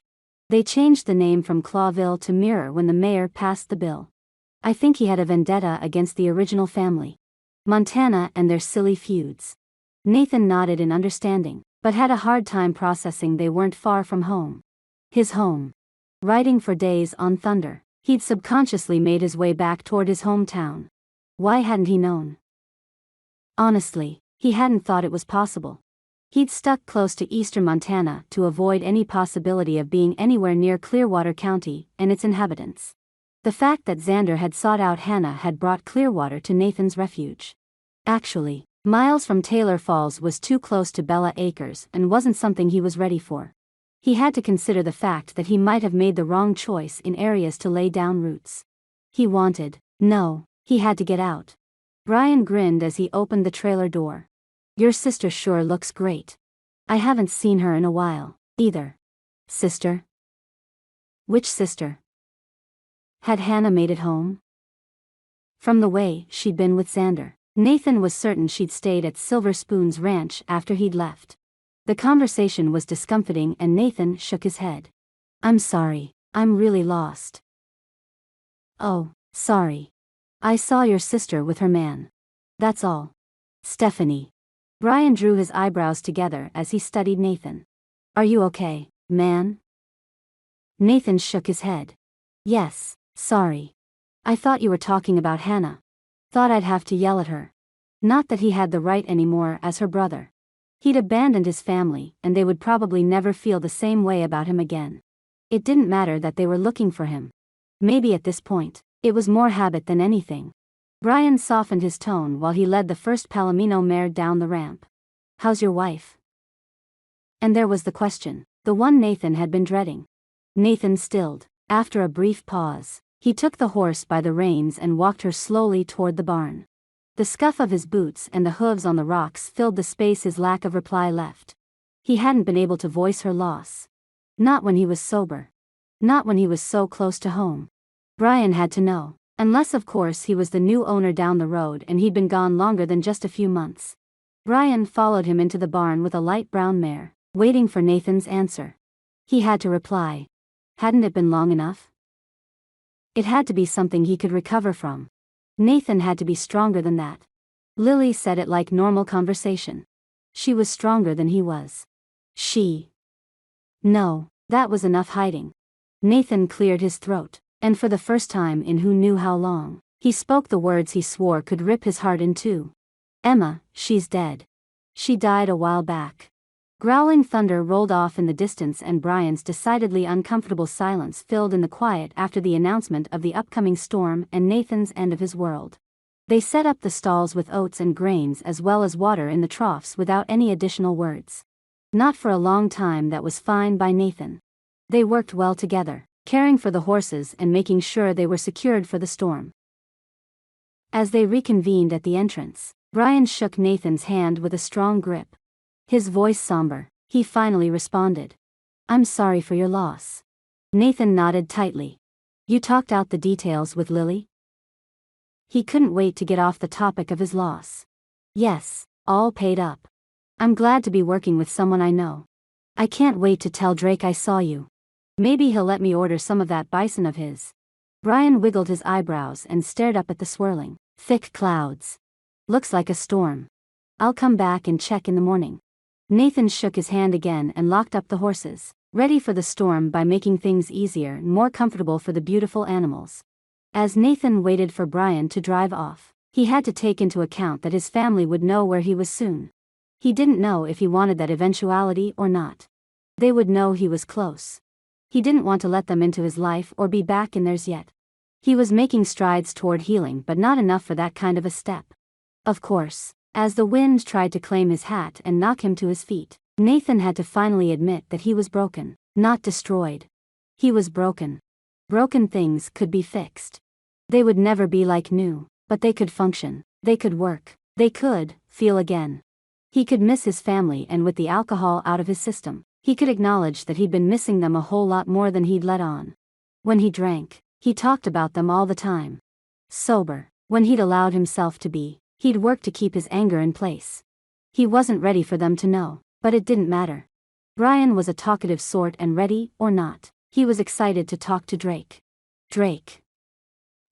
They changed the name from Clawville to Mirror when the mayor passed the bill. I think he had a vendetta against the original family. Montana and their silly feuds. Nathan nodded in understanding, but had a hard time processing they weren't far from home. His home. Riding for days on Thunder, he'd subconsciously made his way back toward his hometown. Why hadn't he known? Honestly, he hadn't thought it was possible. He'd stuck close to eastern Montana to avoid any possibility of being anywhere near Clearwater County and its inhabitants. The fact that Xander had sought out Hannah had brought Clearwater to Nathan's refuge. Actually, miles from Taylor Falls was too close to Bella Acres and wasn't something he was ready for. He had to consider the fact that he might have made the wrong choice in areas to lay down roots. He had to get out. Brian grinned as he opened the trailer door. Your sister sure looks great. I haven't seen her in a while, either. Sister? Which sister? Had Hannah made it home? From the way she'd been with Xander, Nathan was certain she'd stayed at Silver Spoon's ranch after he'd left. The conversation was discomfiting and Nathan shook his head. I'm sorry, I'm really lost. Oh, sorry. I saw your sister with her man. That's all. Stephanie. Brian drew his eyebrows together as he studied Nathan. Are you okay, man? Nathan shook his head. Yes, sorry. I thought you were talking about Hannah. Thought I'd have to yell at her. Not that he had the right anymore as her brother. He'd abandoned his family and they would probably never feel the same way about him again. It didn't matter that they were looking for him. Maybe at this point, it was more habit than anything. Brian softened his tone while he led the first Palomino mare down the ramp. How's your wife? And there was the question, the one Nathan had been dreading. Nathan stilled. After a brief pause, he took the horse by the reins and walked her slowly toward the barn. The scuff of his boots and the hooves on the rocks filled the space his lack of reply left. He hadn't been able to voice her loss. Not when he was sober. Not when he was so close to home. Brian had to know, unless of course he was the new owner down the road and he'd been gone longer than just a few months. Brian followed him into the barn with a light brown mare, waiting for Nathan's answer. He had to reply. Hadn't it been long enough? It had to be something he could recover from. Nathan had to be stronger than that. Lily said it like normal conversation. She was stronger than he was. No, that was enough hiding. Nathan cleared his throat, and for the first time in who knew how long, he spoke the words he swore could rip his heart in two. Emma, she's dead. She died a while back. Growling thunder rolled off in the distance and Brian's decidedly uncomfortable silence filled in the quiet after the announcement of the upcoming storm and Nathan's end of his world. They set up the stalls with oats and grains as well as water in the troughs without any additional words. Not for a long time that was fine by Nathan. They worked well together, caring for the horses and making sure they were secured for the storm. As they reconvened at the entrance, Brian shook Nathan's hand with a strong grip. His voice somber, he finally responded. I'm sorry for your loss. Nathan nodded tightly. You talked out the details with Lily? He couldn't wait to get off the topic of his loss. Yes, all paid up. I'm glad to be working with someone I know. I can't wait to tell Drake I saw you. Maybe he'll let me order some of that bison of his. Brian wiggled his eyebrows and stared up at the swirling, thick clouds. Looks like a storm. I'll come back and check in the morning. Nathan shook his hand again and locked up the horses, ready for the storm by making things easier and more comfortable for the beautiful animals. As Nathan waited for Brian to drive off, he had to take into account that his family would know where he was soon. He didn't know if he wanted that eventuality or not. They would know he was close. He didn't want to let them into his life or be back in theirs yet. He was making strides toward healing but not enough for that kind of a step. Of course, as the wind tried to claim his hat and knock him to his feet, Nathan had to finally admit that he was broken, not destroyed. He was broken. Broken things could be fixed. They would never be like new, but they could function, they could work, they could feel again. He could miss his family and with the alcohol out of his system, he could acknowledge that he'd been missing them a whole lot more than he'd let on. When he drank, he talked about them all the time. Sober, when he'd allowed himself to be, he'd worked to keep his anger in place. He wasn't ready for them to know, but it didn't matter. Brian was a talkative sort and ready or not, he was excited to talk to Drake. Drake.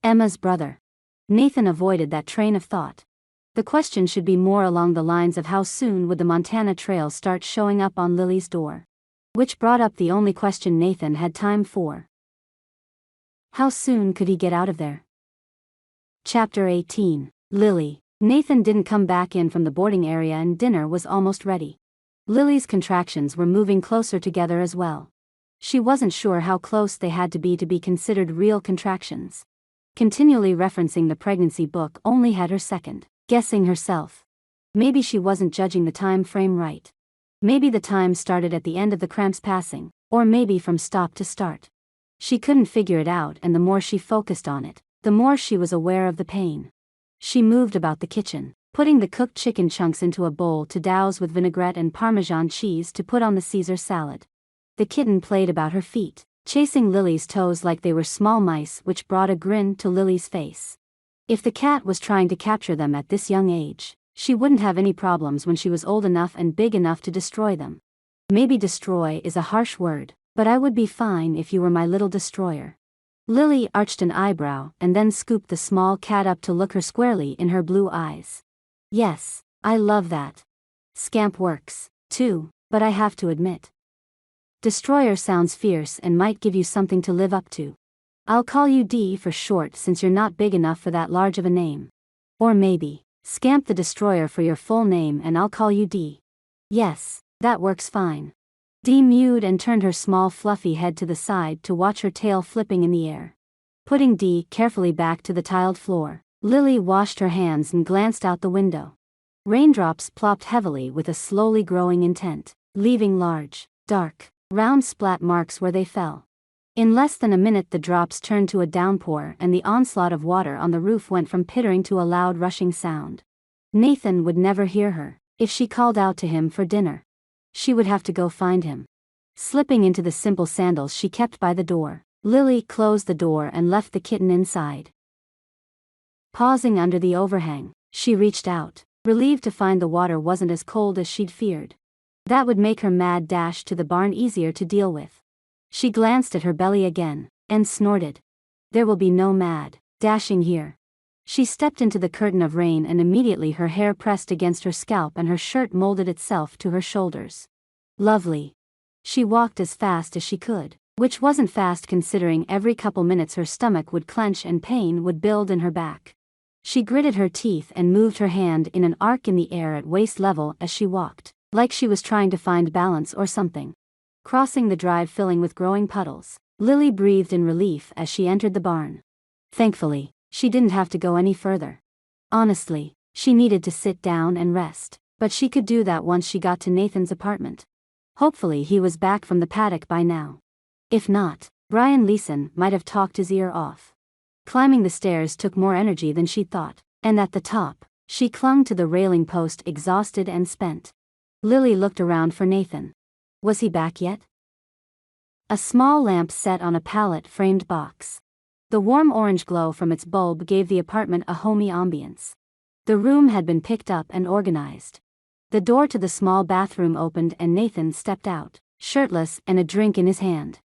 Emma's brother. Nathan avoided that train of thought. The question should be more along the lines of how soon would the Montana Trail start showing up on Lily's door. Which brought up the only question Nathan had time for. How soon could he get out of there? Chapter 18. Lily. Nathan didn't come back in from the boarding area and dinner was almost ready. Lily's contractions were moving closer together as well. She wasn't sure how close they had to be considered real contractions. Continually referencing the pregnancy book only had her second guessing herself. Maybe she wasn't judging the time frame right. Maybe the time started at the end of the cramps passing, or maybe from stop to start. She couldn't figure it out, and the more she focused on it, the more she was aware of the pain. She moved about the kitchen, putting the cooked chicken chunks into a bowl to douse with vinaigrette and Parmesan cheese to put on the Caesar salad. The kitten played about her feet, chasing Lily's toes like they were small mice, which brought a grin to Lily's face. If the cat was trying to capture them at this young age, she wouldn't have any problems when she was old enough and big enough to destroy them. Maybe destroy is a harsh word, but I would be fine if you were my little destroyer. Lily arched an eyebrow and then scooped the small cat up to look her squarely in her blue eyes. Yes, I love that. Scamp works, too, but I have to admit. Destroyer sounds fierce and might give you something to live up to. I'll call you D for short since you're not big enough for that large of a name. Or maybe, Scamp the Destroyer for your full name and I'll call you D. Yes, that works fine. Dee mewed and turned her small fluffy head to the side to watch her tail flipping in the air. Putting Dee carefully back to the tiled floor, Lily washed her hands and glanced out the window. Raindrops plopped heavily with a slowly growing intent, leaving large, dark, round splat marks where they fell. In less than a minute the drops turned to a downpour and the onslaught of water on the roof went from pittering to a loud rushing sound. Nathan would never hear her if she called out to him for dinner. She would have to go find him. Slipping into the simple sandals she kept by the door, Lily closed the door and left the kitten inside. Pausing under the overhang, she reached out, relieved to find the water wasn't as cold as she'd feared. That would make her mad dash to the barn easier to deal with. She glanced at her belly again, and snorted. There will be no mad dashing here. She stepped into the curtain of rain and immediately her hair pressed against her scalp and her shirt molded itself to her shoulders. Lovely. She walked as fast as she could, which wasn't fast considering every couple minutes her stomach would clench and pain would build in her back. She gritted her teeth and moved her hand in an arc in the air at waist level as she walked, like she was trying to find balance or something. Crossing the drive filling with growing puddles, Lily breathed in relief as she entered the barn. Thankfully, she didn't have to go any further. Honestly, she needed to sit down and rest, but she could do that once she got to Nathan's apartment. Hopefully he was back from the paddock by now. If not, Brian Leeson might have talked his ear off. Climbing the stairs took more energy than she thought, and at the top, she clung to the railing post exhausted and spent. Lily looked around for Nathan. Was he back yet? A small lamp set on a pallet-framed box. The warm orange glow from its bulb gave the apartment a homey ambience. The room had been picked up and organized. The door to the small bathroom opened and Nathan stepped out, shirtless and a drink in his hand.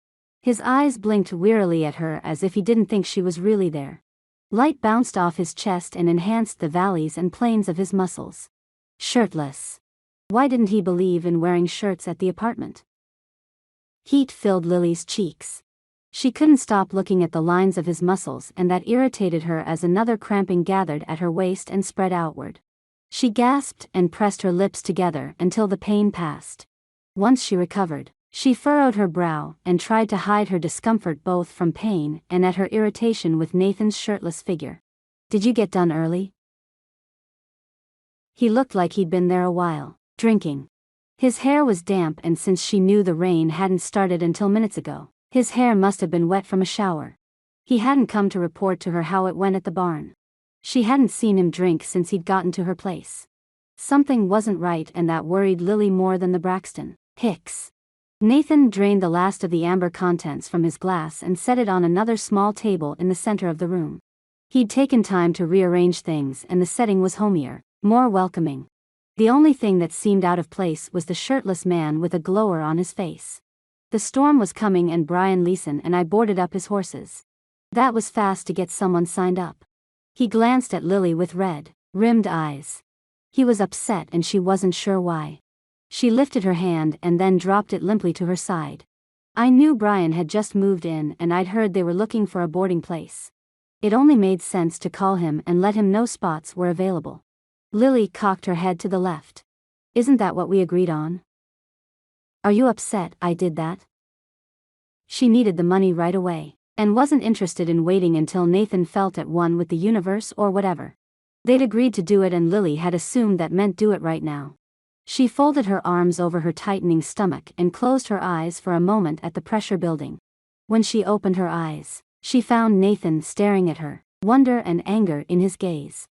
His eyes blinked wearily at her as if he didn't think she was really there. Light bounced off his chest and enhanced the valleys and plains of his muscles. Shirtless. Why didn't he believe in wearing shirts at the apartment? Heat filled Lily's cheeks. She couldn't stop looking at the lines of his muscles and that irritated her as another cramping gathered at her waist and spread outward. She gasped and pressed her lips together until the pain passed. Once she recovered, she furrowed her brow and tried to hide her discomfort both from pain and at her irritation with Nathan's shirtless figure. Did you get done early? He looked like he'd been there a while. Drinking. His hair was damp and since she knew the rain hadn't started until minutes ago, his hair must have been wet from a shower. He hadn't come to report to her how it went at the barn. She hadn't seen him drink since he'd gotten to her place. Something wasn't right and that worried Lily more than the Braxton Hicks. Nathan drained the last of the amber contents from his glass and set it on another small table in the center of the room. He'd taken time to rearrange things and the setting was homier, more welcoming. The only thing that seemed out of place was the shirtless man with a glower on his face. The storm was coming and Brian Leeson and I boarded up his horses. That was fast to get someone signed up. He glanced at Lily with red-rimmed eyes. He was upset and she wasn't sure why. She lifted her hand and then dropped it limply to her side. I knew Brian had just moved in and I'd heard they were looking for a boarding place. It only made sense to call him and let him know spots were available. Lily cocked her head to the left. Isn't that what we agreed on? Are you upset I did that? She needed the money right away, and wasn't interested in waiting until Nathan felt at one with the universe or whatever. They'd agreed to do it and Lily had assumed that meant do it right now. She folded her arms over her tightening stomach and closed her eyes for a moment at the pressure building. When she opened her eyes, she found Nathan staring at her, wonder and anger in his gaze.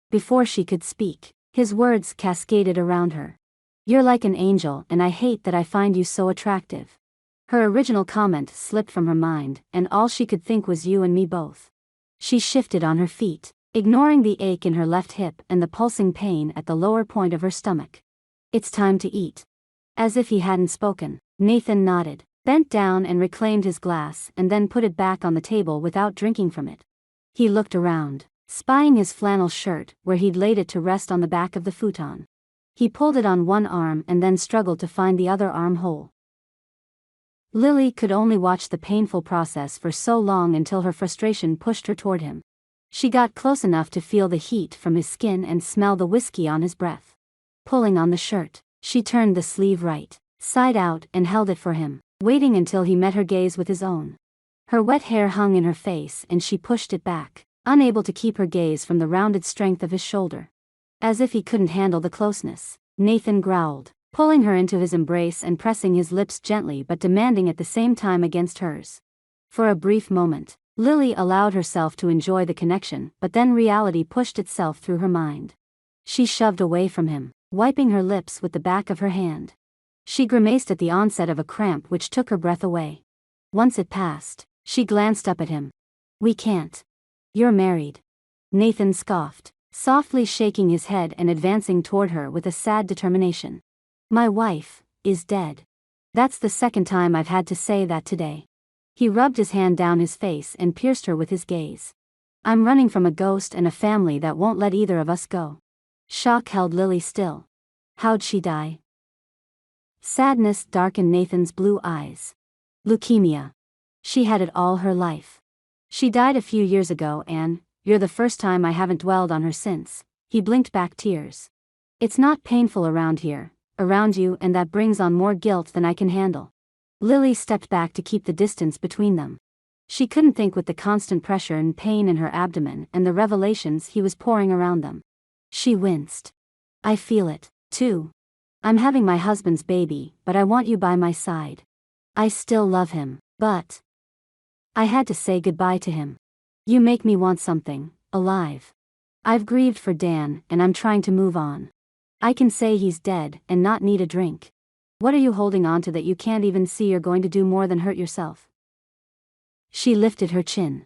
Before she could speak, his words cascaded around her. You're like an angel and I hate that I find you so attractive. Her original comment slipped from her mind and all she could think was you and me both. She shifted on her feet, ignoring the ache in her left hip and the pulsing pain at the lower point of her stomach. It's time to eat. As if he hadn't spoken, Nathan nodded, bent down and reclaimed his glass and then put it back on the table without drinking from it. He looked around, spying his flannel shirt where he'd laid it to rest on the back of the futon. He pulled it on one arm and then struggled to find the other arm whole. Lily could only watch the painful process for so long until her frustration pushed her toward him. She got close enough to feel the heat from his skin and smell the whiskey on his breath. Pulling on the shirt, she turned the sleeve right side out and held it for him, waiting until he met her gaze with his own. Her wet hair hung in her face and she pushed it back, unable to keep her gaze from the rounded strength of his shoulder. As if he couldn't handle the closeness, Nathan growled, pulling her into his embrace and pressing his lips gently but demanding at the same time against hers. For a brief moment, Lily allowed herself to enjoy the connection, but then reality pushed itself through her mind. She shoved away from him, wiping her lips with the back of her hand. She grimaced at the onset of a cramp which took her breath away. Once it passed, she glanced up at him. We can't. You're married. Nathan scoffed, softly shaking his head and advancing toward her with a sad determination. My wife is dead. That's the second time I've had to say that today. He rubbed his hand down his face and pierced her with his gaze. I'm running from a ghost and a family that won't let either of us go. Shock held Lily still. How'd she die? Sadness darkened Nathan's blue eyes. Leukemia. She had it all her life. She died a few years ago and, you're the first time I haven't dwelled on her since. He blinked back tears. It's not painful around here, around you, and that brings on more guilt than I can handle. Lily stepped back to keep the distance between them. She couldn't think with the constant pressure and pain in her abdomen and the revelations he was pouring around them. She winced. I feel it, too. I'm having my husband's baby, but I want you by my side. I still love him, but I had to say goodbye to him. You make me want something alive. I've grieved for Dan and I'm trying to move on. I can say he's dead and not need a drink. What are you holding on to that you can't even see you're going to do more than hurt yourself? She lifted her chin.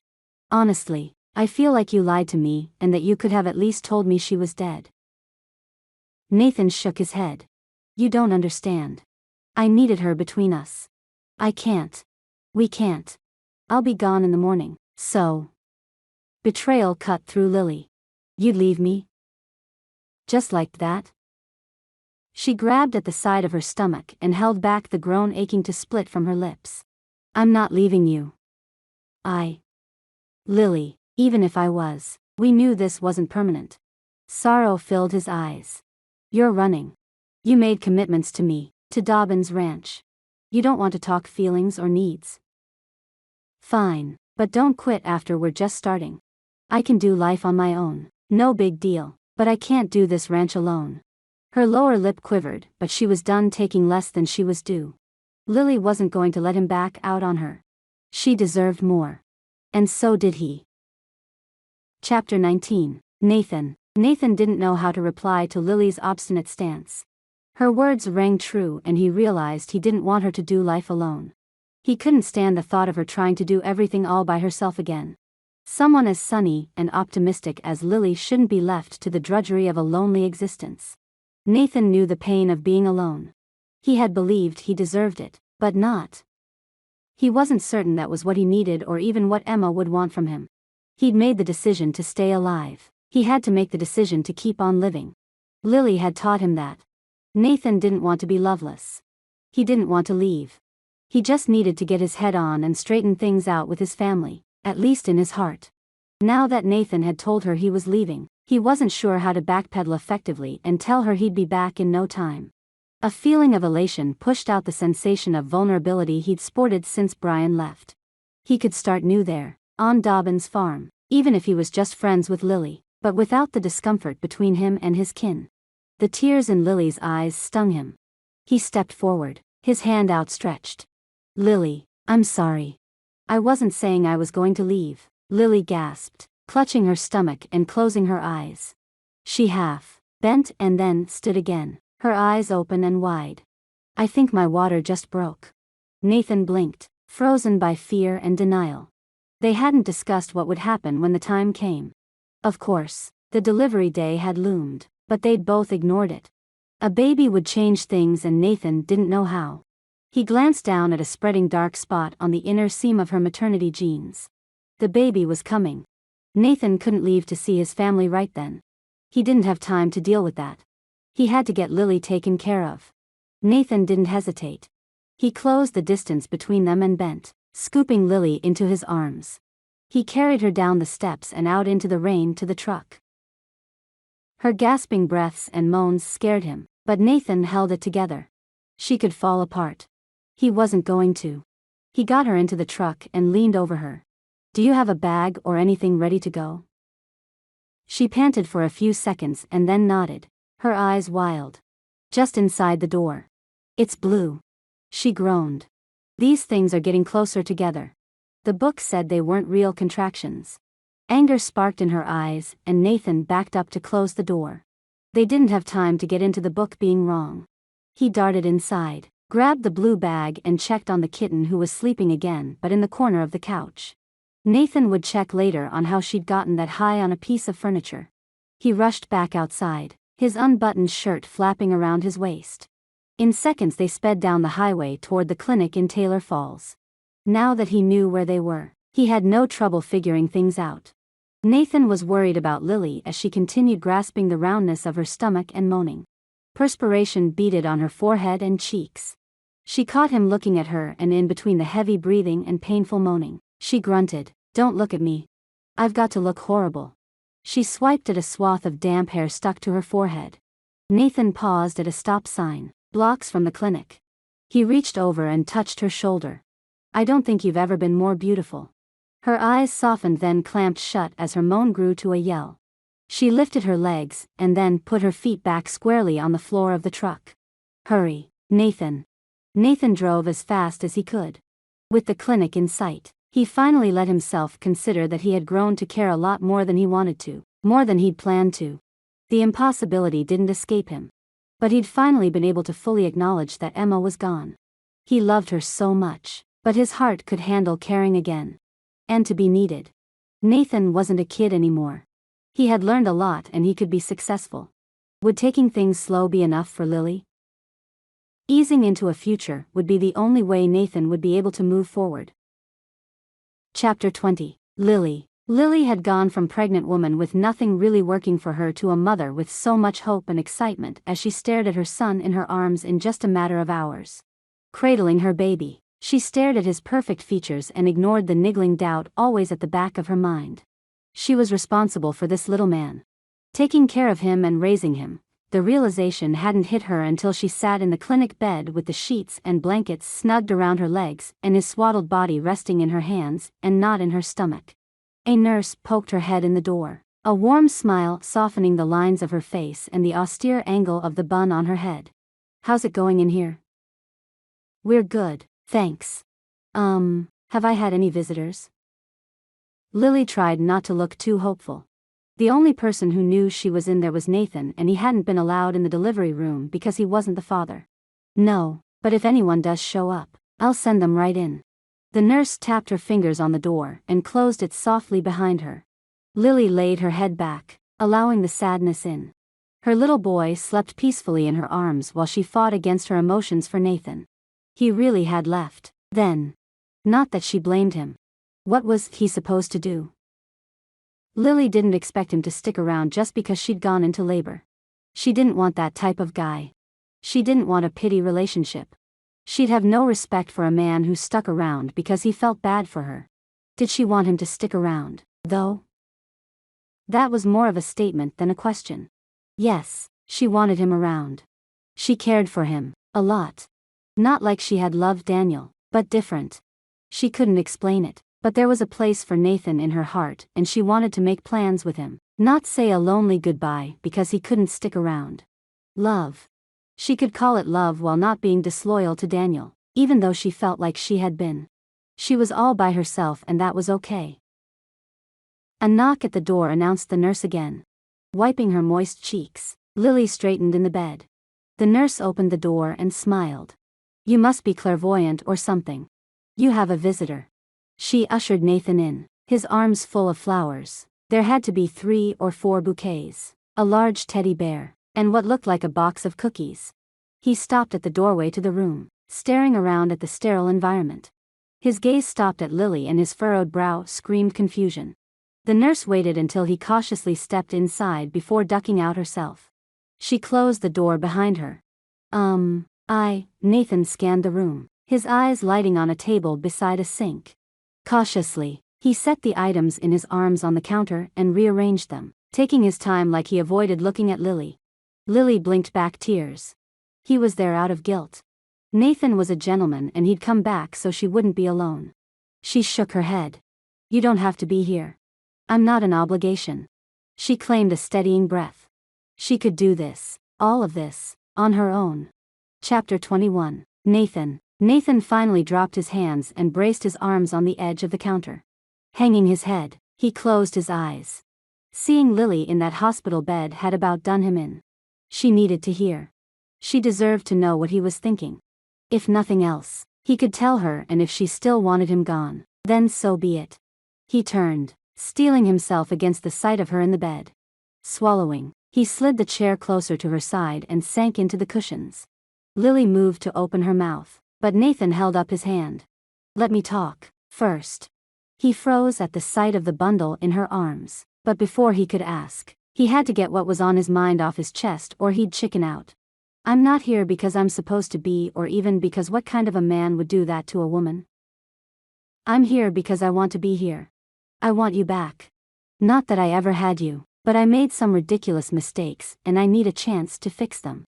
Honestly, I feel like you lied to me and that you could have at least told me she was dead. Nathan shook his head. You don't understand. I needed her between us. I can't. We can't. I'll be gone in the morning, so. Betrayal cut through Lily. You'd leave me? Just like that? She grabbed at the side of her stomach and held back the groan aching to split from her lips. I'm not leaving you. Lily, even if I was, we knew this wasn't permanent. Sorrow filled his eyes. You're running. You made commitments to me, to Dobbins Ranch. You don't want to talk feelings or needs. Fine, but don't quit after we're just starting. I can do life on my own, no big deal, but I can't do this ranch alone. Her lower lip quivered, but she was done taking less than she was due. Lily wasn't going to let him back out on her. She deserved more. And so did he. Chapter 19. Nathan. Nathan didn't know how to reply to Lily's obstinate stance. Her words rang true and he realized he didn't want her to do life alone. He couldn't stand the thought of her trying to do everything all by herself again. Someone as sunny and optimistic as Lily shouldn't be left to the drudgery of a lonely existence. Nathan knew the pain of being alone. He had believed he deserved it, but not. He wasn't certain that was what he needed or even what Emma would want from him. He'd made the decision to stay alive. He had to make the decision to keep on living. Lily had taught him that. Nathan didn't want to be loveless. He didn't want to leave. He just needed to get his head on and straighten things out with his family, at least in his heart. Now that Nathan had told her he was leaving, he wasn't sure how to backpedal effectively and tell her he'd be back in no time. A feeling of elation pushed out the sensation of vulnerability he'd sported since Brian left. He could start new there, on Dobbins' farm, even if he was just friends with Lily, but without the discomfort between him and his kin. The tears in Lily's eyes stung him. He stepped forward, his hand outstretched. "Lily, I'm sorry. I wasn't saying I was going to leave," Lily gasped, clutching her stomach and closing her eyes. She half bent and then stood again, her eyes open and wide. "I think my water just broke." Nathan blinked, frozen by fear and denial. They hadn't discussed what would happen when the time came. Of course, the delivery day had loomed, but they'd both ignored it. A baby would change things and Nathan didn't know how. He glanced down at a spreading dark spot on the inner seam of her maternity jeans. The baby was coming. Nathan couldn't leave to see his family right then. He didn't have time to deal with that. He had to get Lily taken care of. Nathan didn't hesitate. He closed the distance between them and bent, scooping Lily into his arms. He carried her down the steps and out into the rain to the truck. Her gasping breaths and moans scared him, but Nathan held it together. She could fall apart. He wasn't going to. He got her into the truck and leaned over her. "Do you have a bag or anything ready to go?" She panted for a few seconds and then nodded, her eyes wild. "Just inside the door." "It's blue." She groaned. "These things are getting closer together." The book said they weren't real contractions. Anger sparked in her eyes, and Nathan backed up to close the door. They didn't have time to get into the book being wrong. He darted inside, grabbed the blue bag and checked on the kitten who was sleeping again but in the corner of the couch. Nathan would check later on how she'd gotten that high on a piece of furniture. He rushed back outside, his unbuttoned shirt flapping around his waist. In seconds they sped down the highway toward the clinic in Taylor Falls. Now that he knew where they were, he had no trouble figuring things out. Nathan was worried about Lily as she continued grasping the roundness of her stomach and moaning. Perspiration beaded on her forehead and cheeks. She caught him looking at her, and in between the heavy breathing and painful moaning, she grunted, "Don't look at me. I've got to look horrible." She swiped at a swath of damp hair stuck to her forehead. Nathan paused at a stop sign, blocks from the clinic. He reached over and touched her shoulder. "I don't think you've ever been more beautiful." Her eyes softened then clamped shut as her moan grew to a yell. She lifted her legs and then put her feet back squarely on the floor of the truck. "Hurry, Nathan." Nathan drove as fast as he could. With the clinic in sight, he finally let himself consider that he had grown to care a lot more than he wanted to, more than he'd planned to. The impossibility didn't escape him. But he'd finally been able to fully acknowledge that Emma was gone. He loved her so much, but his heart could handle caring again. And to be needed. Nathan wasn't a kid anymore. He had learned a lot and he could be successful. Would taking things slow be enough for Lily? Easing into a future would be the only way Nathan would be able to move forward. Chapter 20. Lily. Lily had gone from pregnant woman with nothing really working for her to a mother with so much hope and excitement as she stared at her son in her arms in just a matter of hours. Cradling her baby, she stared at his perfect features and ignored the niggling doubt always at the back of her mind. She was responsible for this little man. Taking care of him and raising him. The realization hadn't hit her until she sat in the clinic bed with the sheets and blankets snugged around her legs and his swaddled body resting in her hands and not in her stomach. A nurse poked her head in the door, a warm smile softening the lines of her face and the austere angle of the bun on her head. "How's it going in here?" "We're good, thanks. Have I had any visitors?" Lily tried not to look too hopeful. The only person who knew she was in there was Nathan, and he hadn't been allowed in the delivery room because he wasn't the father. "No, but if anyone does show up, I'll send them right in." The nurse tapped her fingers on the door and closed it softly behind her. Lily laid her head back, allowing the sadness in. Her little boy slept peacefully in her arms while she fought against her emotions for Nathan. He really had left, then. Not that she blamed him. What was he supposed to do? Lily didn't expect him to stick around just because she'd gone into labor. She didn't want that type of guy. She didn't want a pity relationship. She'd have no respect for a man who stuck around because he felt bad for her. Did she want him to stick around, though? That was more of a statement than a question. Yes, she wanted him around. She cared for him, a lot. Not like she had loved Daniel, but different. She couldn't explain it, but there was a place for Nathan in her heart and she wanted to make plans with him, not say a lonely goodbye because he couldn't stick around. Love. She could call it love while not being disloyal to Daniel, even though she felt like she had been. She was all by herself and that was okay. A knock at the door announced the nurse again. Wiping her moist cheeks, Lily straightened in the bed. The nurse opened the door and smiled. You must be clairvoyant or something. You have a visitor. She ushered Nathan in, his arms full of flowers. There had to be 3 or 4 bouquets, a large teddy bear, and what looked like a box of cookies. He stopped at the doorway to the room, staring around at the sterile environment. His gaze stopped at Lily and his furrowed brow screamed confusion. The nurse waited until he cautiously stepped inside before ducking out herself. She closed the door behind her. Nathan scanned the room, his eyes lighting on a table beside a sink. Cautiously, he set the items in his arms on the counter and rearranged them, taking his time like he avoided looking at Lily. Lily blinked back tears. He was there out of guilt. Nathan was a gentleman and he'd come back so she wouldn't be alone. She shook her head. You don't have to be here. I'm not an obligation. She claimed a steadying breath. She could do this, all of this, on her own. Chapter 21. Nathan. Nathan finally dropped his hands and braced his arms on the edge of the counter. Hanging his head, he closed his eyes. Seeing Lily in that hospital bed had about done him in. She needed to hear. She deserved to know what he was thinking. If nothing else, he could tell her, and if she still wanted him gone, then so be it. He turned, steeling himself against the sight of her in the bed. Swallowing, he slid the chair closer to her side and sank into the cushions. Lily moved to open her mouth, but Nathan held up his hand. Let me talk, first. He froze at the sight of the bundle in her arms, but before he could ask, he had to get what was on his mind off his chest or he'd chicken out. I'm not here because I'm supposed to be, or even because what kind of a man would do that to a woman? I'm here because I want to be here. I want you back. Not that I ever had you, but I made some ridiculous mistakes and I need a chance to fix them.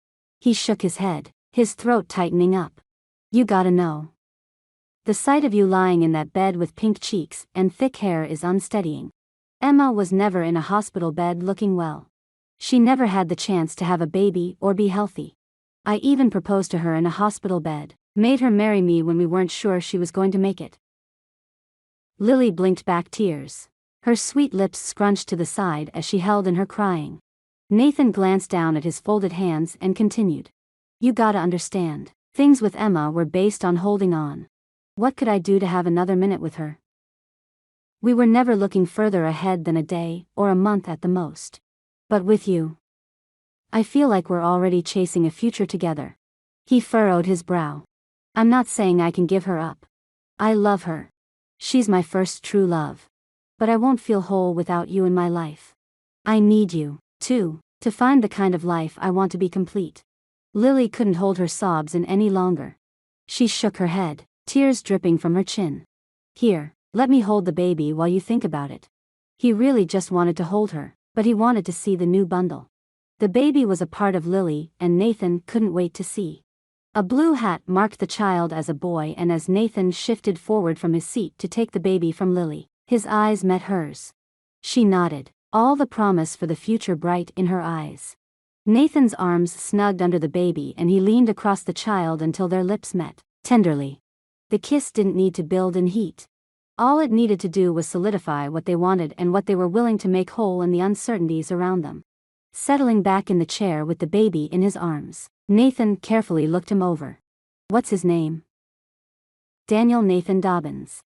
He shook his head, his throat tightening up. You gotta know. The sight of you lying in that bed with pink cheeks and thick hair is unsteadying. Emma was never in a hospital bed looking well. She never had the chance to have a baby or be healthy. I even proposed to her in a hospital bed, made her marry me when we weren't sure she was going to make it. Lily blinked back tears. Her sweet lips scrunched to the side as she held in her crying. Nathan glanced down at his folded hands and continued. You gotta understand, things with Emma were based on holding on. What could I do to have another minute with her? We were never looking further ahead than a day or a month at the most. But with you, I feel like we're already chasing a future together. He furrowed his brow. I'm not saying I can give her up. I love her. She's my first true love. But I won't feel whole without you in my life. I need you, too, to find the kind of life I want to be complete. Lily couldn't hold her sobs in any longer. She shook her head, tears dripping from her chin. Here, let me hold the baby while you think about it. He really just wanted to hold her, but he wanted to see the new bundle. The baby was a part of Lily, and Nathan couldn't wait to see. A blue hat marked the child as a boy, and as Nathan shifted forward from his seat to take the baby from Lily, his eyes met hers. She nodded, all the promise for the future bright in her eyes. Nathan's arms snugged under the baby and he leaned across the child until their lips met, tenderly. The kiss didn't need to build in heat. All it needed to do was solidify what they wanted and what they were willing to make whole in the uncertainties around them. Settling back in the chair with the baby in his arms, Nathan carefully looked him over. What's his name? Daniel Nathan Dobbins.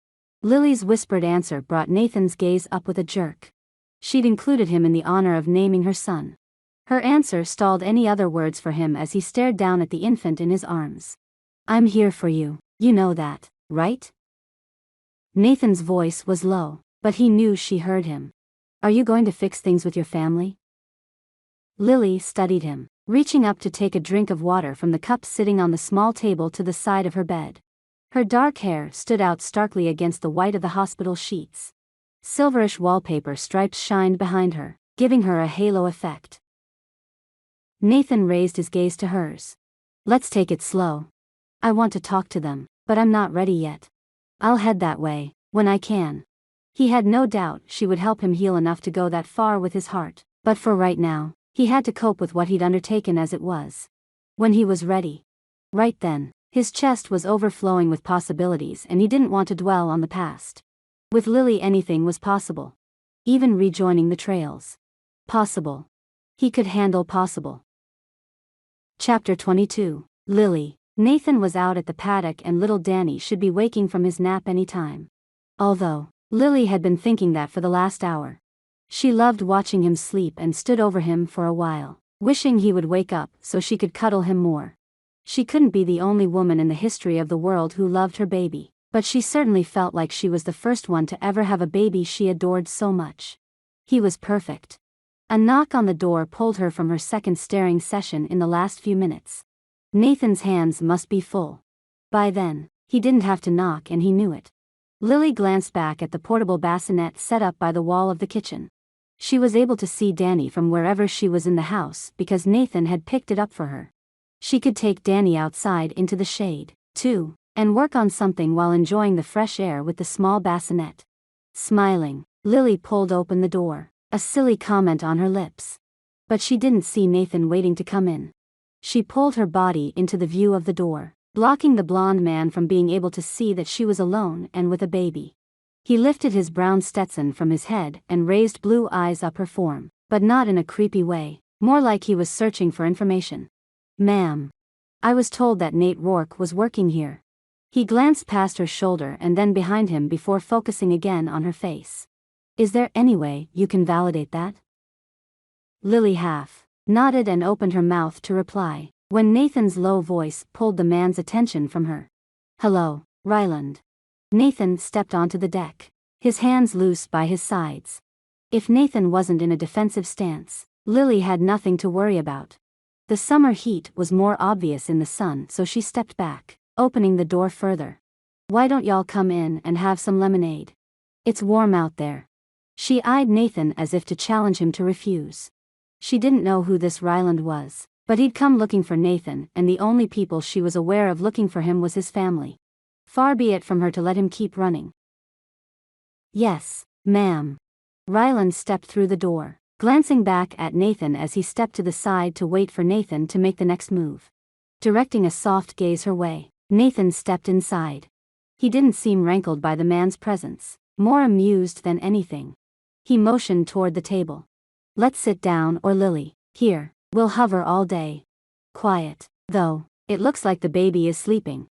Lily's whispered answer brought Nathan's gaze up with a jerk. She'd included him in the honor of naming her son. Her answer stalled any other words for him as he stared down at the infant in his arms. I'm here for you, you know that, right? Nathan's voice was low, but he knew she heard him. Are you going to fix things with your family? Lily studied him, reaching up to take a drink of water from the cup sitting on the small table to the side of her bed. Her dark hair stood out starkly against the white of the hospital sheets. Silverish wallpaper stripes shined behind her, giving her a halo effect. Nathan raised his gaze to hers. Let's take it slow. I want to talk to them, but I'm not ready yet. I'll head that way, when I can. He had no doubt she would help him heal enough to go that far with his heart, but for right now, he had to cope with what he'd undertaken as it was. When he was ready. Right then, his chest was overflowing with possibilities and he didn't want to dwell on the past. With Lily anything was possible. Even rejoining the trails. Possible. He could handle possible. Chapter 22. Lily. Nathan was out at the paddock and little Danny should be waking from his nap any time. Although, Lily had been thinking that for the last hour. She loved watching him sleep and stood over him for a while, wishing he would wake up so she could cuddle him more. She couldn't be the only woman in the history of the world who loved her baby, but she certainly felt like she was the first one to ever have a baby she adored so much. He was perfect. A knock on the door pulled her from her second staring session in the last few minutes. Nathan's hands must be full. By then, he didn't have to knock and he knew it. Lily glanced back at the portable bassinet set up by the wall of the kitchen. She was able to see Danny from wherever she was in the house because Nathan had picked it up for her. She could take Danny outside into the shade, too, and work on something while enjoying the fresh air with the small bassinet. Smiling, Lily pulled open the door, a silly comment on her lips. But she didn't see Nathan waiting to come in. She pulled her body into the view of the door, blocking the blonde man from being able to see that she was alone and with a baby. He lifted his brown Stetson from his head and raised blue eyes up her form, but not in a creepy way, more like he was searching for information. Ma'am. I was told that Nate Rourke was working here. He glanced past her shoulder and then behind him before focusing again on her face. Is there any way you can validate that? Lily half nodded and opened her mouth to reply, when Nathan's low voice pulled the man's attention from her. Hello, Ryland. Nathan stepped onto the deck, his hands loose by his sides. If Nathan wasn't in a defensive stance, Lily had nothing to worry about. The summer heat was more obvious in the sun, so she stepped back, opening the door further. Why don't y'all come in and have some lemonade? It's warm out there. She eyed Nathan as if to challenge him to refuse. She didn't know who this Ryland was, but he'd come looking for Nathan, and the only people she was aware of looking for him was his family. Far be it from her to let him keep running. Yes, ma'am. Ryland stepped through the door, glancing back at Nathan as he stepped to the side to wait for Nathan to make the next move. Directing a soft gaze her way, Nathan stepped inside. He didn't seem rankled by the man's presence, more amused than anything. He motioned toward the table. Let's sit down, or Lily, here, we'll hover all day. Quiet, though, it looks like the baby is sleeping.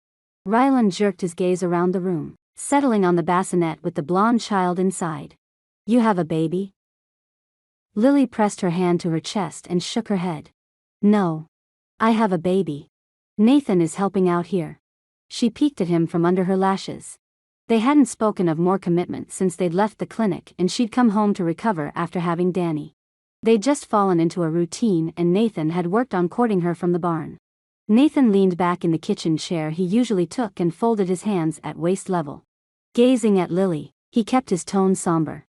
Ryland jerked his gaze around the room, settling on the bassinet with the blonde child inside. You have a baby? Lily pressed her hand to her chest and shook her head. No. I have a baby. Nathan is helping out here. She peeked at him from under her lashes. They hadn't spoken of more commitment since they'd left the clinic and she'd come home to recover after having Danny. They'd just fallen into a routine and Nathan had worked on courting her from the barn. Nathan leaned back in the kitchen chair he usually took and folded his hands at waist level. Gazing at Lily, he kept his tone somber.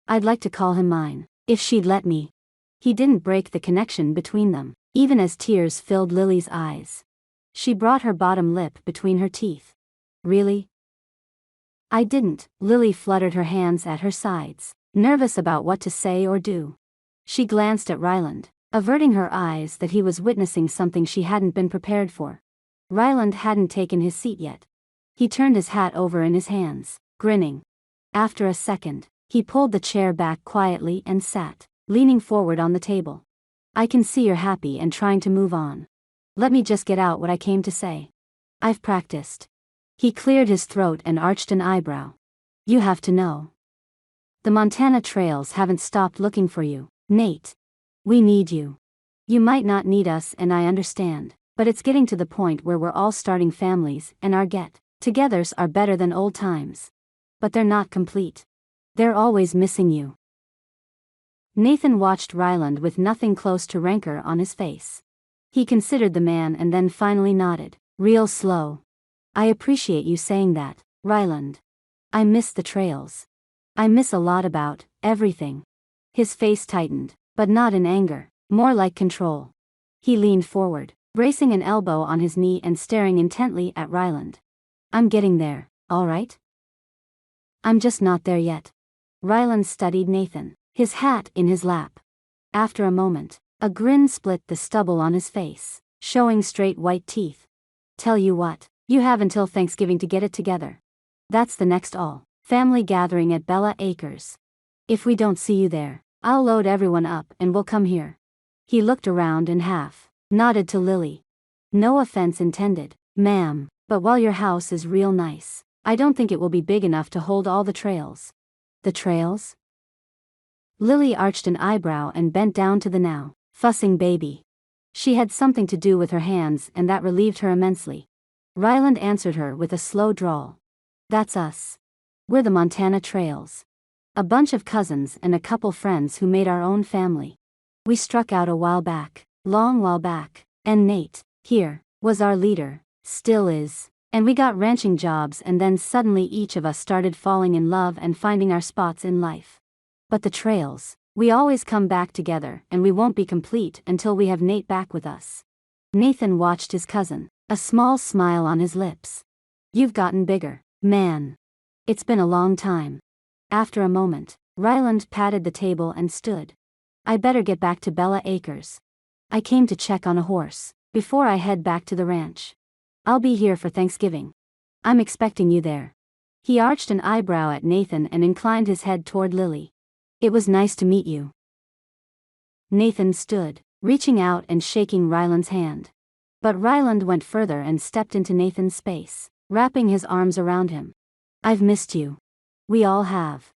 I'd like to call him mine, if she'd let me. He didn't break the connection between them, even as tears filled Lily's eyes. She brought her bottom lip between her teeth. Really? I didn't. Lily fluttered her hands at her sides, nervous about what to say or do. She glanced at Ryland, averting her eyes that he was witnessing something she hadn't been prepared for. Ryland hadn't taken his seat yet. He turned his hat over in his hands, grinning. After a second, he pulled the chair back quietly and sat, leaning forward on the table. I can see you're happy and trying to move on. Let me just get out what I came to say. I've practiced. He cleared his throat and arched an eyebrow. You have to know. The Montana trails haven't stopped looking for you, Nate. We need you. You might not need us and I understand, but it's getting to the point where we're all starting families and our get-togethers are better than old times. But they're not complete. They're always missing you. Nathan watched Ryland with nothing close to rancor on his face. He considered the man and then finally nodded, real slow. I appreciate you saying that, Ryland. I miss the trails. I miss a lot about everything. His face tightened, but not in anger, more like control. He leaned forward, bracing an elbow on his knee and staring intently at Ryland. I'm getting there, all right? I'm just not there yet. Ryland studied Nathan, his hat in his lap. After a moment, a grin split the stubble on his face, showing straight white teeth. Tell you what, you have until Thanksgiving to get it together. That's the next all-family gathering at Bella Acres. If we don't see you there, I'll load everyone up and we'll come here. He looked around and half-nodded to Lily. No offense intended, ma'am, but while your house is real nice, I don't think it will be big enough to hold all the trails. The trails? Lily arched an eyebrow and bent down to the now fussing baby. She had something to do with her hands and that relieved her immensely. Ryland answered her with a slow drawl. That's us. We're the Montana Trails. A bunch of cousins and a couple friends who made our own family. We struck out a while back, long while back, and Nate, here, was our leader, still is, and we got ranching jobs and then suddenly each of us started falling in love and finding our spots in life. But the trails, we always come back together and we won't be complete until we have Nate back with us. Nathan watched his cousin, a small smile on his lips. You've gotten bigger, man. It's been a long time. After a moment, Ryland patted the table and stood. I better get back to Bella Acres. I came to check on a horse, before I head back to the ranch. I'll be here for Thanksgiving. I'm expecting you there. He arched an eyebrow at Nathan and inclined his head toward Lily. It was nice to meet you. Nathan stood, reaching out and shaking Ryland's hand. But Ryland went further and stepped into Nathan's space, wrapping his arms around him. I've missed you. We all have.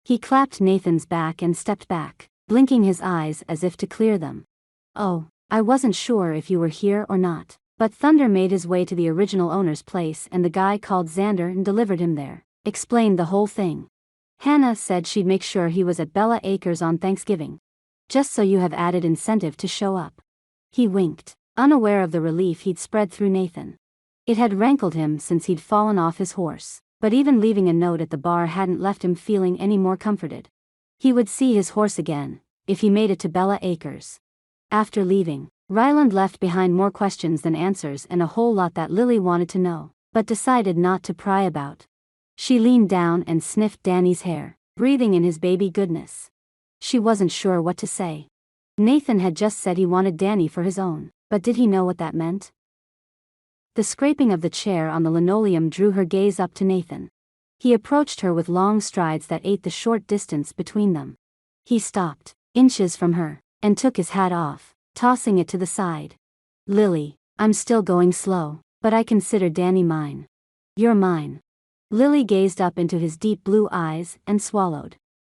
He clapped Nathan's back and stepped back, blinking his eyes as if to clear them. Oh, I wasn't sure if you were here or not, but Thunder made his way to the original owner's place and the guy called Xander and delivered him there, explained the whole thing. Hannah said she'd make sure he was at Bella Acres on Thanksgiving. Just so you have added incentive to show up. He winked, unaware of the relief he'd spread through Nathan. It had rankled him since he'd fallen off his horse, but even leaving a note at the bar hadn't left him feeling any more comforted. He would see his horse again, if he made it to Bella Acres. After leaving, Ryland left behind more questions than answers and a whole lot that Lily wanted to know, but decided not to pry about. She leaned down and sniffed Danny's hair, breathing in his baby goodness. She wasn't sure what to say. Nathan had just said he wanted Danny for his own, but did he know what that meant? The scraping of the chair on the linoleum drew her gaze up to Nathan. He approached her with long strides that ate the short distance between them. He stopped, inches from her, and took his hat off, tossing it to the side. Lily, I'm still going slow, but I consider Danny mine. You're mine. Lily gazed up into his deep blue eyes and swallowed.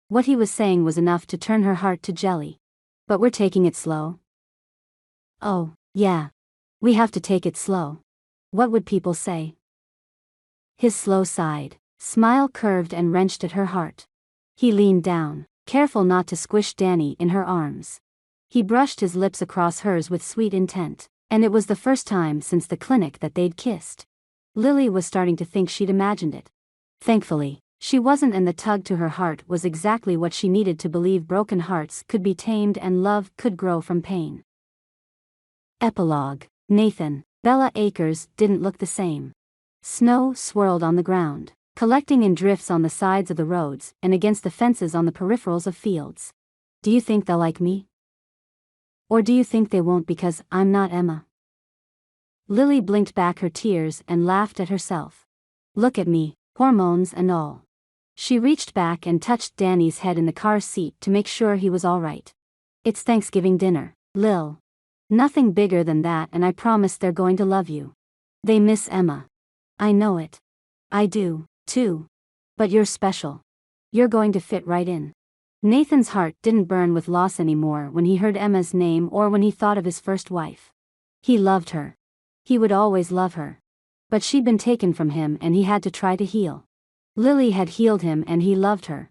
What he was saying was enough to turn her heart to jelly. But we're taking it slow. Oh, yeah. We have to take it slow. What would people say? His slow side, smile curved and wrenched at her heart. He leaned down, careful not to squish Danny in her arms. He brushed his lips across hers with sweet intent, and it was the first time since the clinic that they'd kissed. Lily was starting to think she'd imagined it. Thankfully, she wasn't, and the tug to her heart was exactly what she needed to believe broken hearts could be tamed and love could grow from pain. Epilogue. Nathan, Bella Acres didn't look the same. Snow swirled on the ground, collecting in drifts on the sides of the roads and against the fences on the peripherals of fields. Do you think they'll like me? Or do you think they won't because I'm not Emma? Lily blinked back her tears and laughed at herself. Look at me, hormones and all. She reached back and touched Danny's head in the car seat to make sure he was all right. It's Thanksgiving dinner, Lil. Nothing bigger than that, and I promise they're going to love you. They miss Emma. I know it. I do, too. But you're special. You're going to fit right in. Nathan's heart didn't burn with loss anymore when he heard Emma's name or when he thought of his first wife. He loved her. He would always love her. But she'd been taken from him and he had to try to heal. Lily had healed him and he loved her.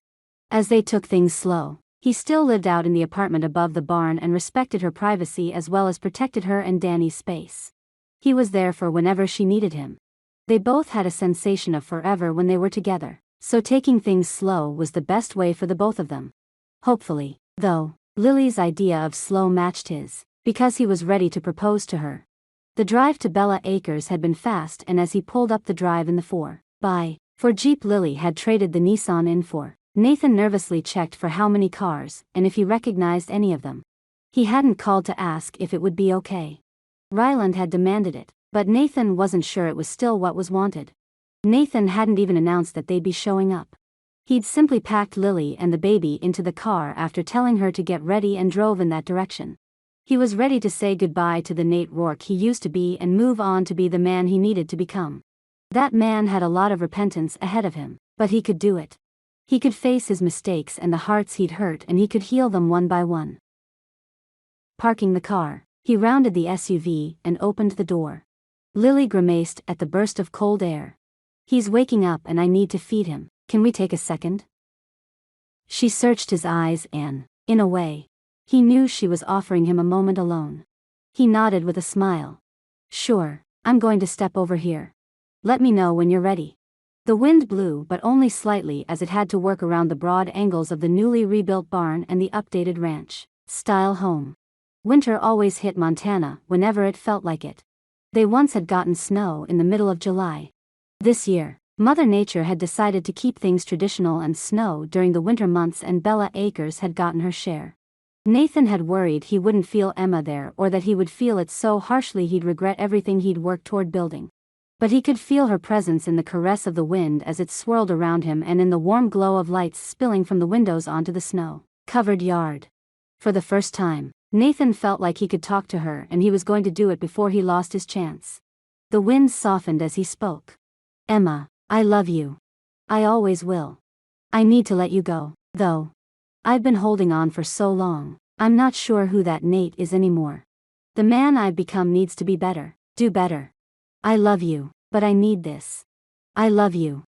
As they took things slow, he still lived out in the apartment above the barn and respected her privacy as well as protected her and Danny's space. He was there for whenever she needed him. They both had a sensation of forever when they were together, so taking things slow was the best way for the both of them. Hopefully, though, Lily's idea of slow matched his, because he was ready to propose to her. The drive to Bella Acres had been fast, and as he pulled up the drive in the 4x4 Jeep Lily had traded the Nissan in for, Nathan nervously checked for how many cars, and if he recognized any of them. He hadn't called to ask if it would be okay. Ryland had demanded it, but Nathan wasn't sure it was still what was wanted. Nathan hadn't even announced that they'd be showing up. He'd simply packed Lily and the baby into the car after telling her to get ready and drove in that direction. He was ready to say goodbye to the Nate Rourke he used to be and move on to be the man he needed to become. That man had a lot of repentance ahead of him, but he could do it. He could face his mistakes and the hearts he'd hurt, and he could heal them one by one. Parking the car, he rounded the SUV and opened the door. Lily grimaced at the burst of cold air. "He's waking up and I need to feed him. Can we take a second?" She searched his eyes and, in a way, he knew she was offering him a moment alone. He nodded with a smile. "Sure, I'm going to step over here. Let me know when you're ready." The wind blew, but only slightly, as it had to work around the broad angles of the newly rebuilt barn and the updated ranch-style home. Winter always hit Montana whenever it felt like it. They once had gotten snow in the middle of July. This year, Mother Nature had decided to keep things traditional and snow during the winter months, and Bella Acres had gotten her share. Nathan had worried he wouldn't feel Emma there, or that he would feel it so harshly he'd regret everything he'd worked toward building. But he could feel her presence in the caress of the wind as it swirled around him and in the warm glow of lights spilling from the windows onto the snow-covered yard. For the first time, Nathan felt like he could talk to her, and he was going to do it before he lost his chance. The wind softened as he spoke. "Emma, I love you. I always will. I need to let you go, though. I've been holding on for so long. I'm not sure who that Nate is anymore. The man I've become needs to be better, do better. I love you, but I need this. I love you.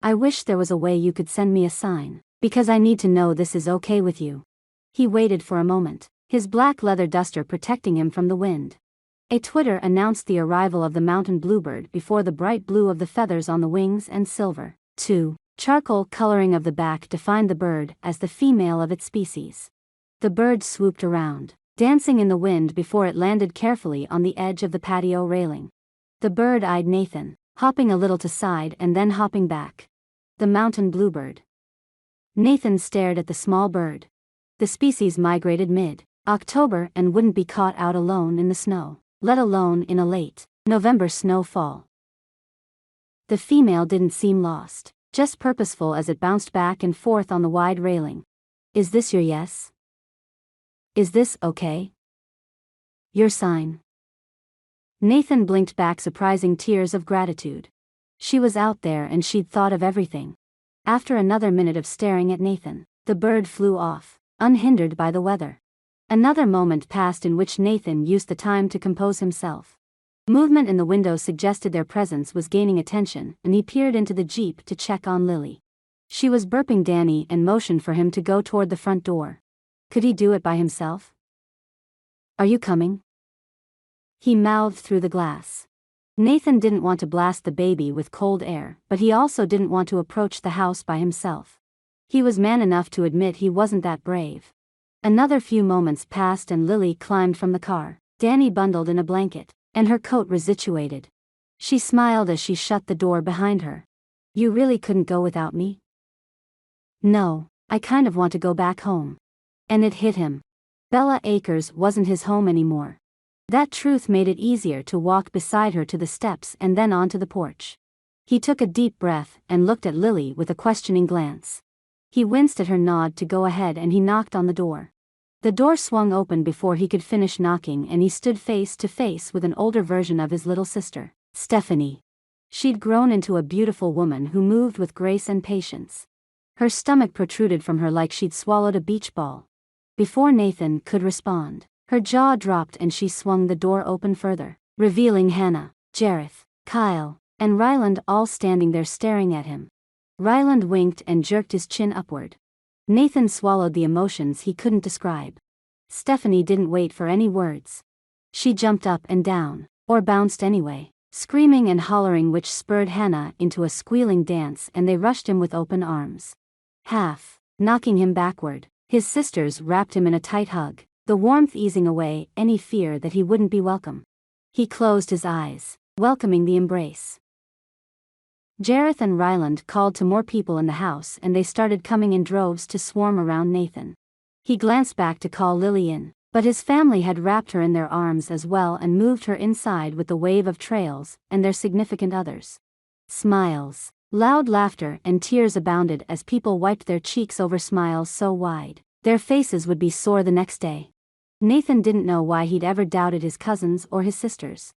I wish there was a way you could send me a sign, because I need to know this is okay with you." He waited for a moment, his black leather duster protecting him from the wind. A twitter announced the arrival of the mountain bluebird before the bright blue of the feathers on the wings and silver, too, charcoal coloring of the back defined the bird as the female of its species. The bird swooped around, dancing in the wind before it landed carefully on the edge of the patio railing. The bird eyed Nathan, hopping a little to side and then hopping back. The mountain bluebird. Nathan stared at the small bird. The species migrated mid-October and wouldn't be caught out alone in the snow, let alone in a late November snowfall. The female didn't seem lost, just purposeful as it bounced back and forth on the wide railing. "Is this your yes? Is this okay? Your sign?" Nathan blinked back surprising tears of gratitude. She was out there and she'd thought of everything. After another minute of staring at Nathan, the bird flew off, unhindered by the weather. Another moment passed in which Nathan used the time to compose himself. Movement in the window suggested their presence was gaining attention, and he peered into the Jeep to check on Lily. She was burping Danny and motioned for him to go toward the front door. Could he do it by himself? "Are you coming?" he mouthed through the glass. Nathan didn't want to blast the baby with cold air, but he also didn't want to approach the house by himself. He was man enough to admit he wasn't that brave. Another few moments passed and Lily climbed from the car, Danny bundled in a blanket, and her coat resituated. She smiled as she shut the door behind her. "You really couldn't go without me?" "No, I kind of want to go back home." And it hit him. Bella Acres wasn't his home anymore. That truth made it easier to walk beside her to the steps and then onto the porch. He took a deep breath and looked at Lily with a questioning glance. He winced at her nod to go ahead and he knocked on the door. The door swung open before he could finish knocking and he stood face to face with an older version of his little sister, Stephanie. She'd grown into a beautiful woman who moved with grace and patience. Her stomach protruded from her like she'd swallowed a beach ball. Before Nathan could respond, her jaw dropped and she swung the door open further, revealing Hannah, Jareth, Kyle, and Ryland all standing there staring at him. Ryland winked and jerked his chin upward. Nathan swallowed the emotions he couldn't describe. Stephanie didn't wait for any words. She jumped up and down, or bounced anyway, screaming and hollering, which spurred Hannah into a squealing dance, and they rushed him with open arms, knocking him backward. His sisters wrapped him in a tight hug, the warmth easing away any fear that he wouldn't be welcome. He closed his eyes, welcoming the embrace. Jareth and Ryland called to more people in the house, and they started coming in droves to swarm around Nathan. He glanced back to call Lily in, but his family had wrapped her in their arms as well and moved her inside with the wave of trails and their significant others. Smiles, loud laughter and tears abounded as people wiped their cheeks over smiles so wide, their faces would be sore the next day. Nathan didn't know why he'd ever doubted his cousins or his sisters.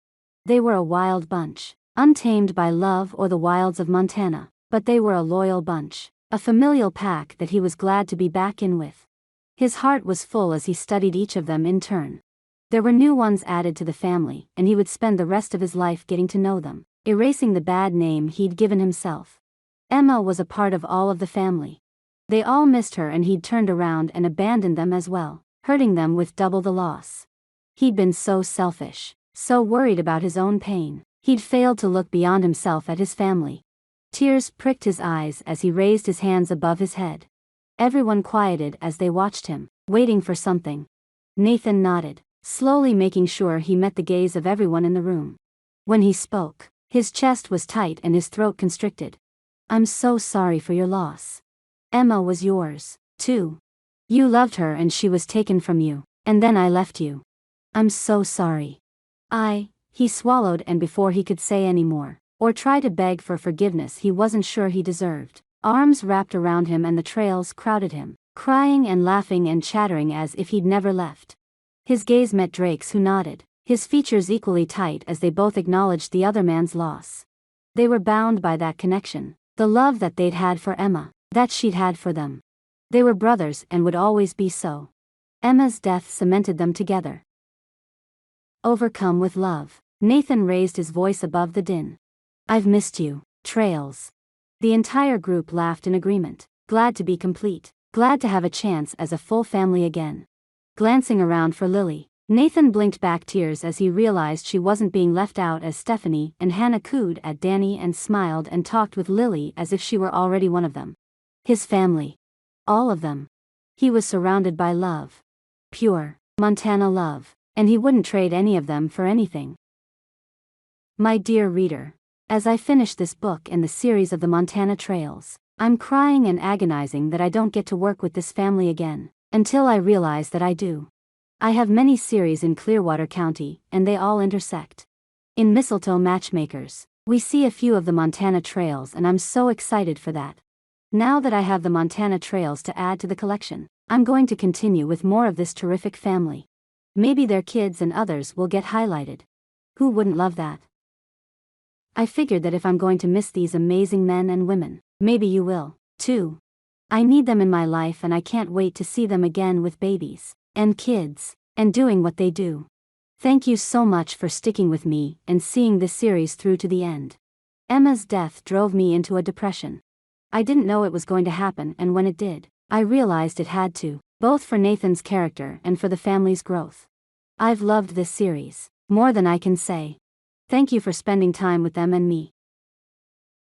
They were a wild bunch, untamed by love or the wilds of Montana, but they were a loyal bunch, a familial pack that he was glad to be back in with. His heart was full as he studied each of them in turn. There were new ones added to the family, and he would spend the rest of his life getting to know them, erasing the bad name he'd given himself. Emma was a part of all of the family. They all missed her, and he'd turned around and abandoned them as well, hurting them with double the loss. He'd been so selfish, so worried about his own pain, he'd failed to look beyond himself at his family. Tears pricked his eyes as he raised his hands above his head. Everyone quieted as they watched him, waiting for something. Nathan nodded, slowly making sure he met the gaze of everyone in the room. When he spoke, his chest was tight and his throat constricted. "I'm so sorry for your loss. Emma was yours, too. You loved her and she was taken from you, and then I left you. I'm so sorry." He swallowed, and before he could say any more, or try to beg for forgiveness he wasn't sure he deserved, arms wrapped around him and the trails crowded him, crying and laughing and chattering as if he'd never left. His gaze met Drake's, who nodded, his features equally tight as they both acknowledged the other man's loss. They were bound by that connection, the love that they'd had for Emma, that she'd had for them. They were brothers and would always be so. Emma's death cemented them together. Overcome with love, Nathan raised his voice above the din. "I've missed you, Trails." The entire group laughed in agreement, glad to be complete, glad to have a chance as a full family again. Glancing around for Lily, Nathan blinked back tears as he realized she wasn't being left out as Stephanie and Hannah cooed at Danny and smiled and talked with Lily as if she were already one of them. His family. All of them. He was surrounded by love. Pure, Montana love, and he wouldn't trade any of them for anything. My dear reader, as I finish this book and the series of the Montana Trails, I'm crying and agonizing that I don't get to work with this family again, until I realize that I do. I have many series in Clearwater County, and they all intersect. In Mistletoe Matchmakers, we see a few of the Montana Trails, and I'm so excited for that. Now that I have the Montana Trails to add to the collection, I'm going to continue with more of this terrific family. Maybe their kids and others will get highlighted. Who wouldn't love that? I figured that if I'm going to miss these amazing men and women, maybe you will, too. I need them in my life, and I can't wait to see them again with babies, and kids, and doing what they do. Thank you so much for sticking with me and seeing this series through to the end. Emma's death drove me into a depression. I didn't know it was going to happen, and when it did, I realized it had to, both for Nathan's character and for the family's growth. I've loved this series, more than I can say. Thank you for spending time with them and me.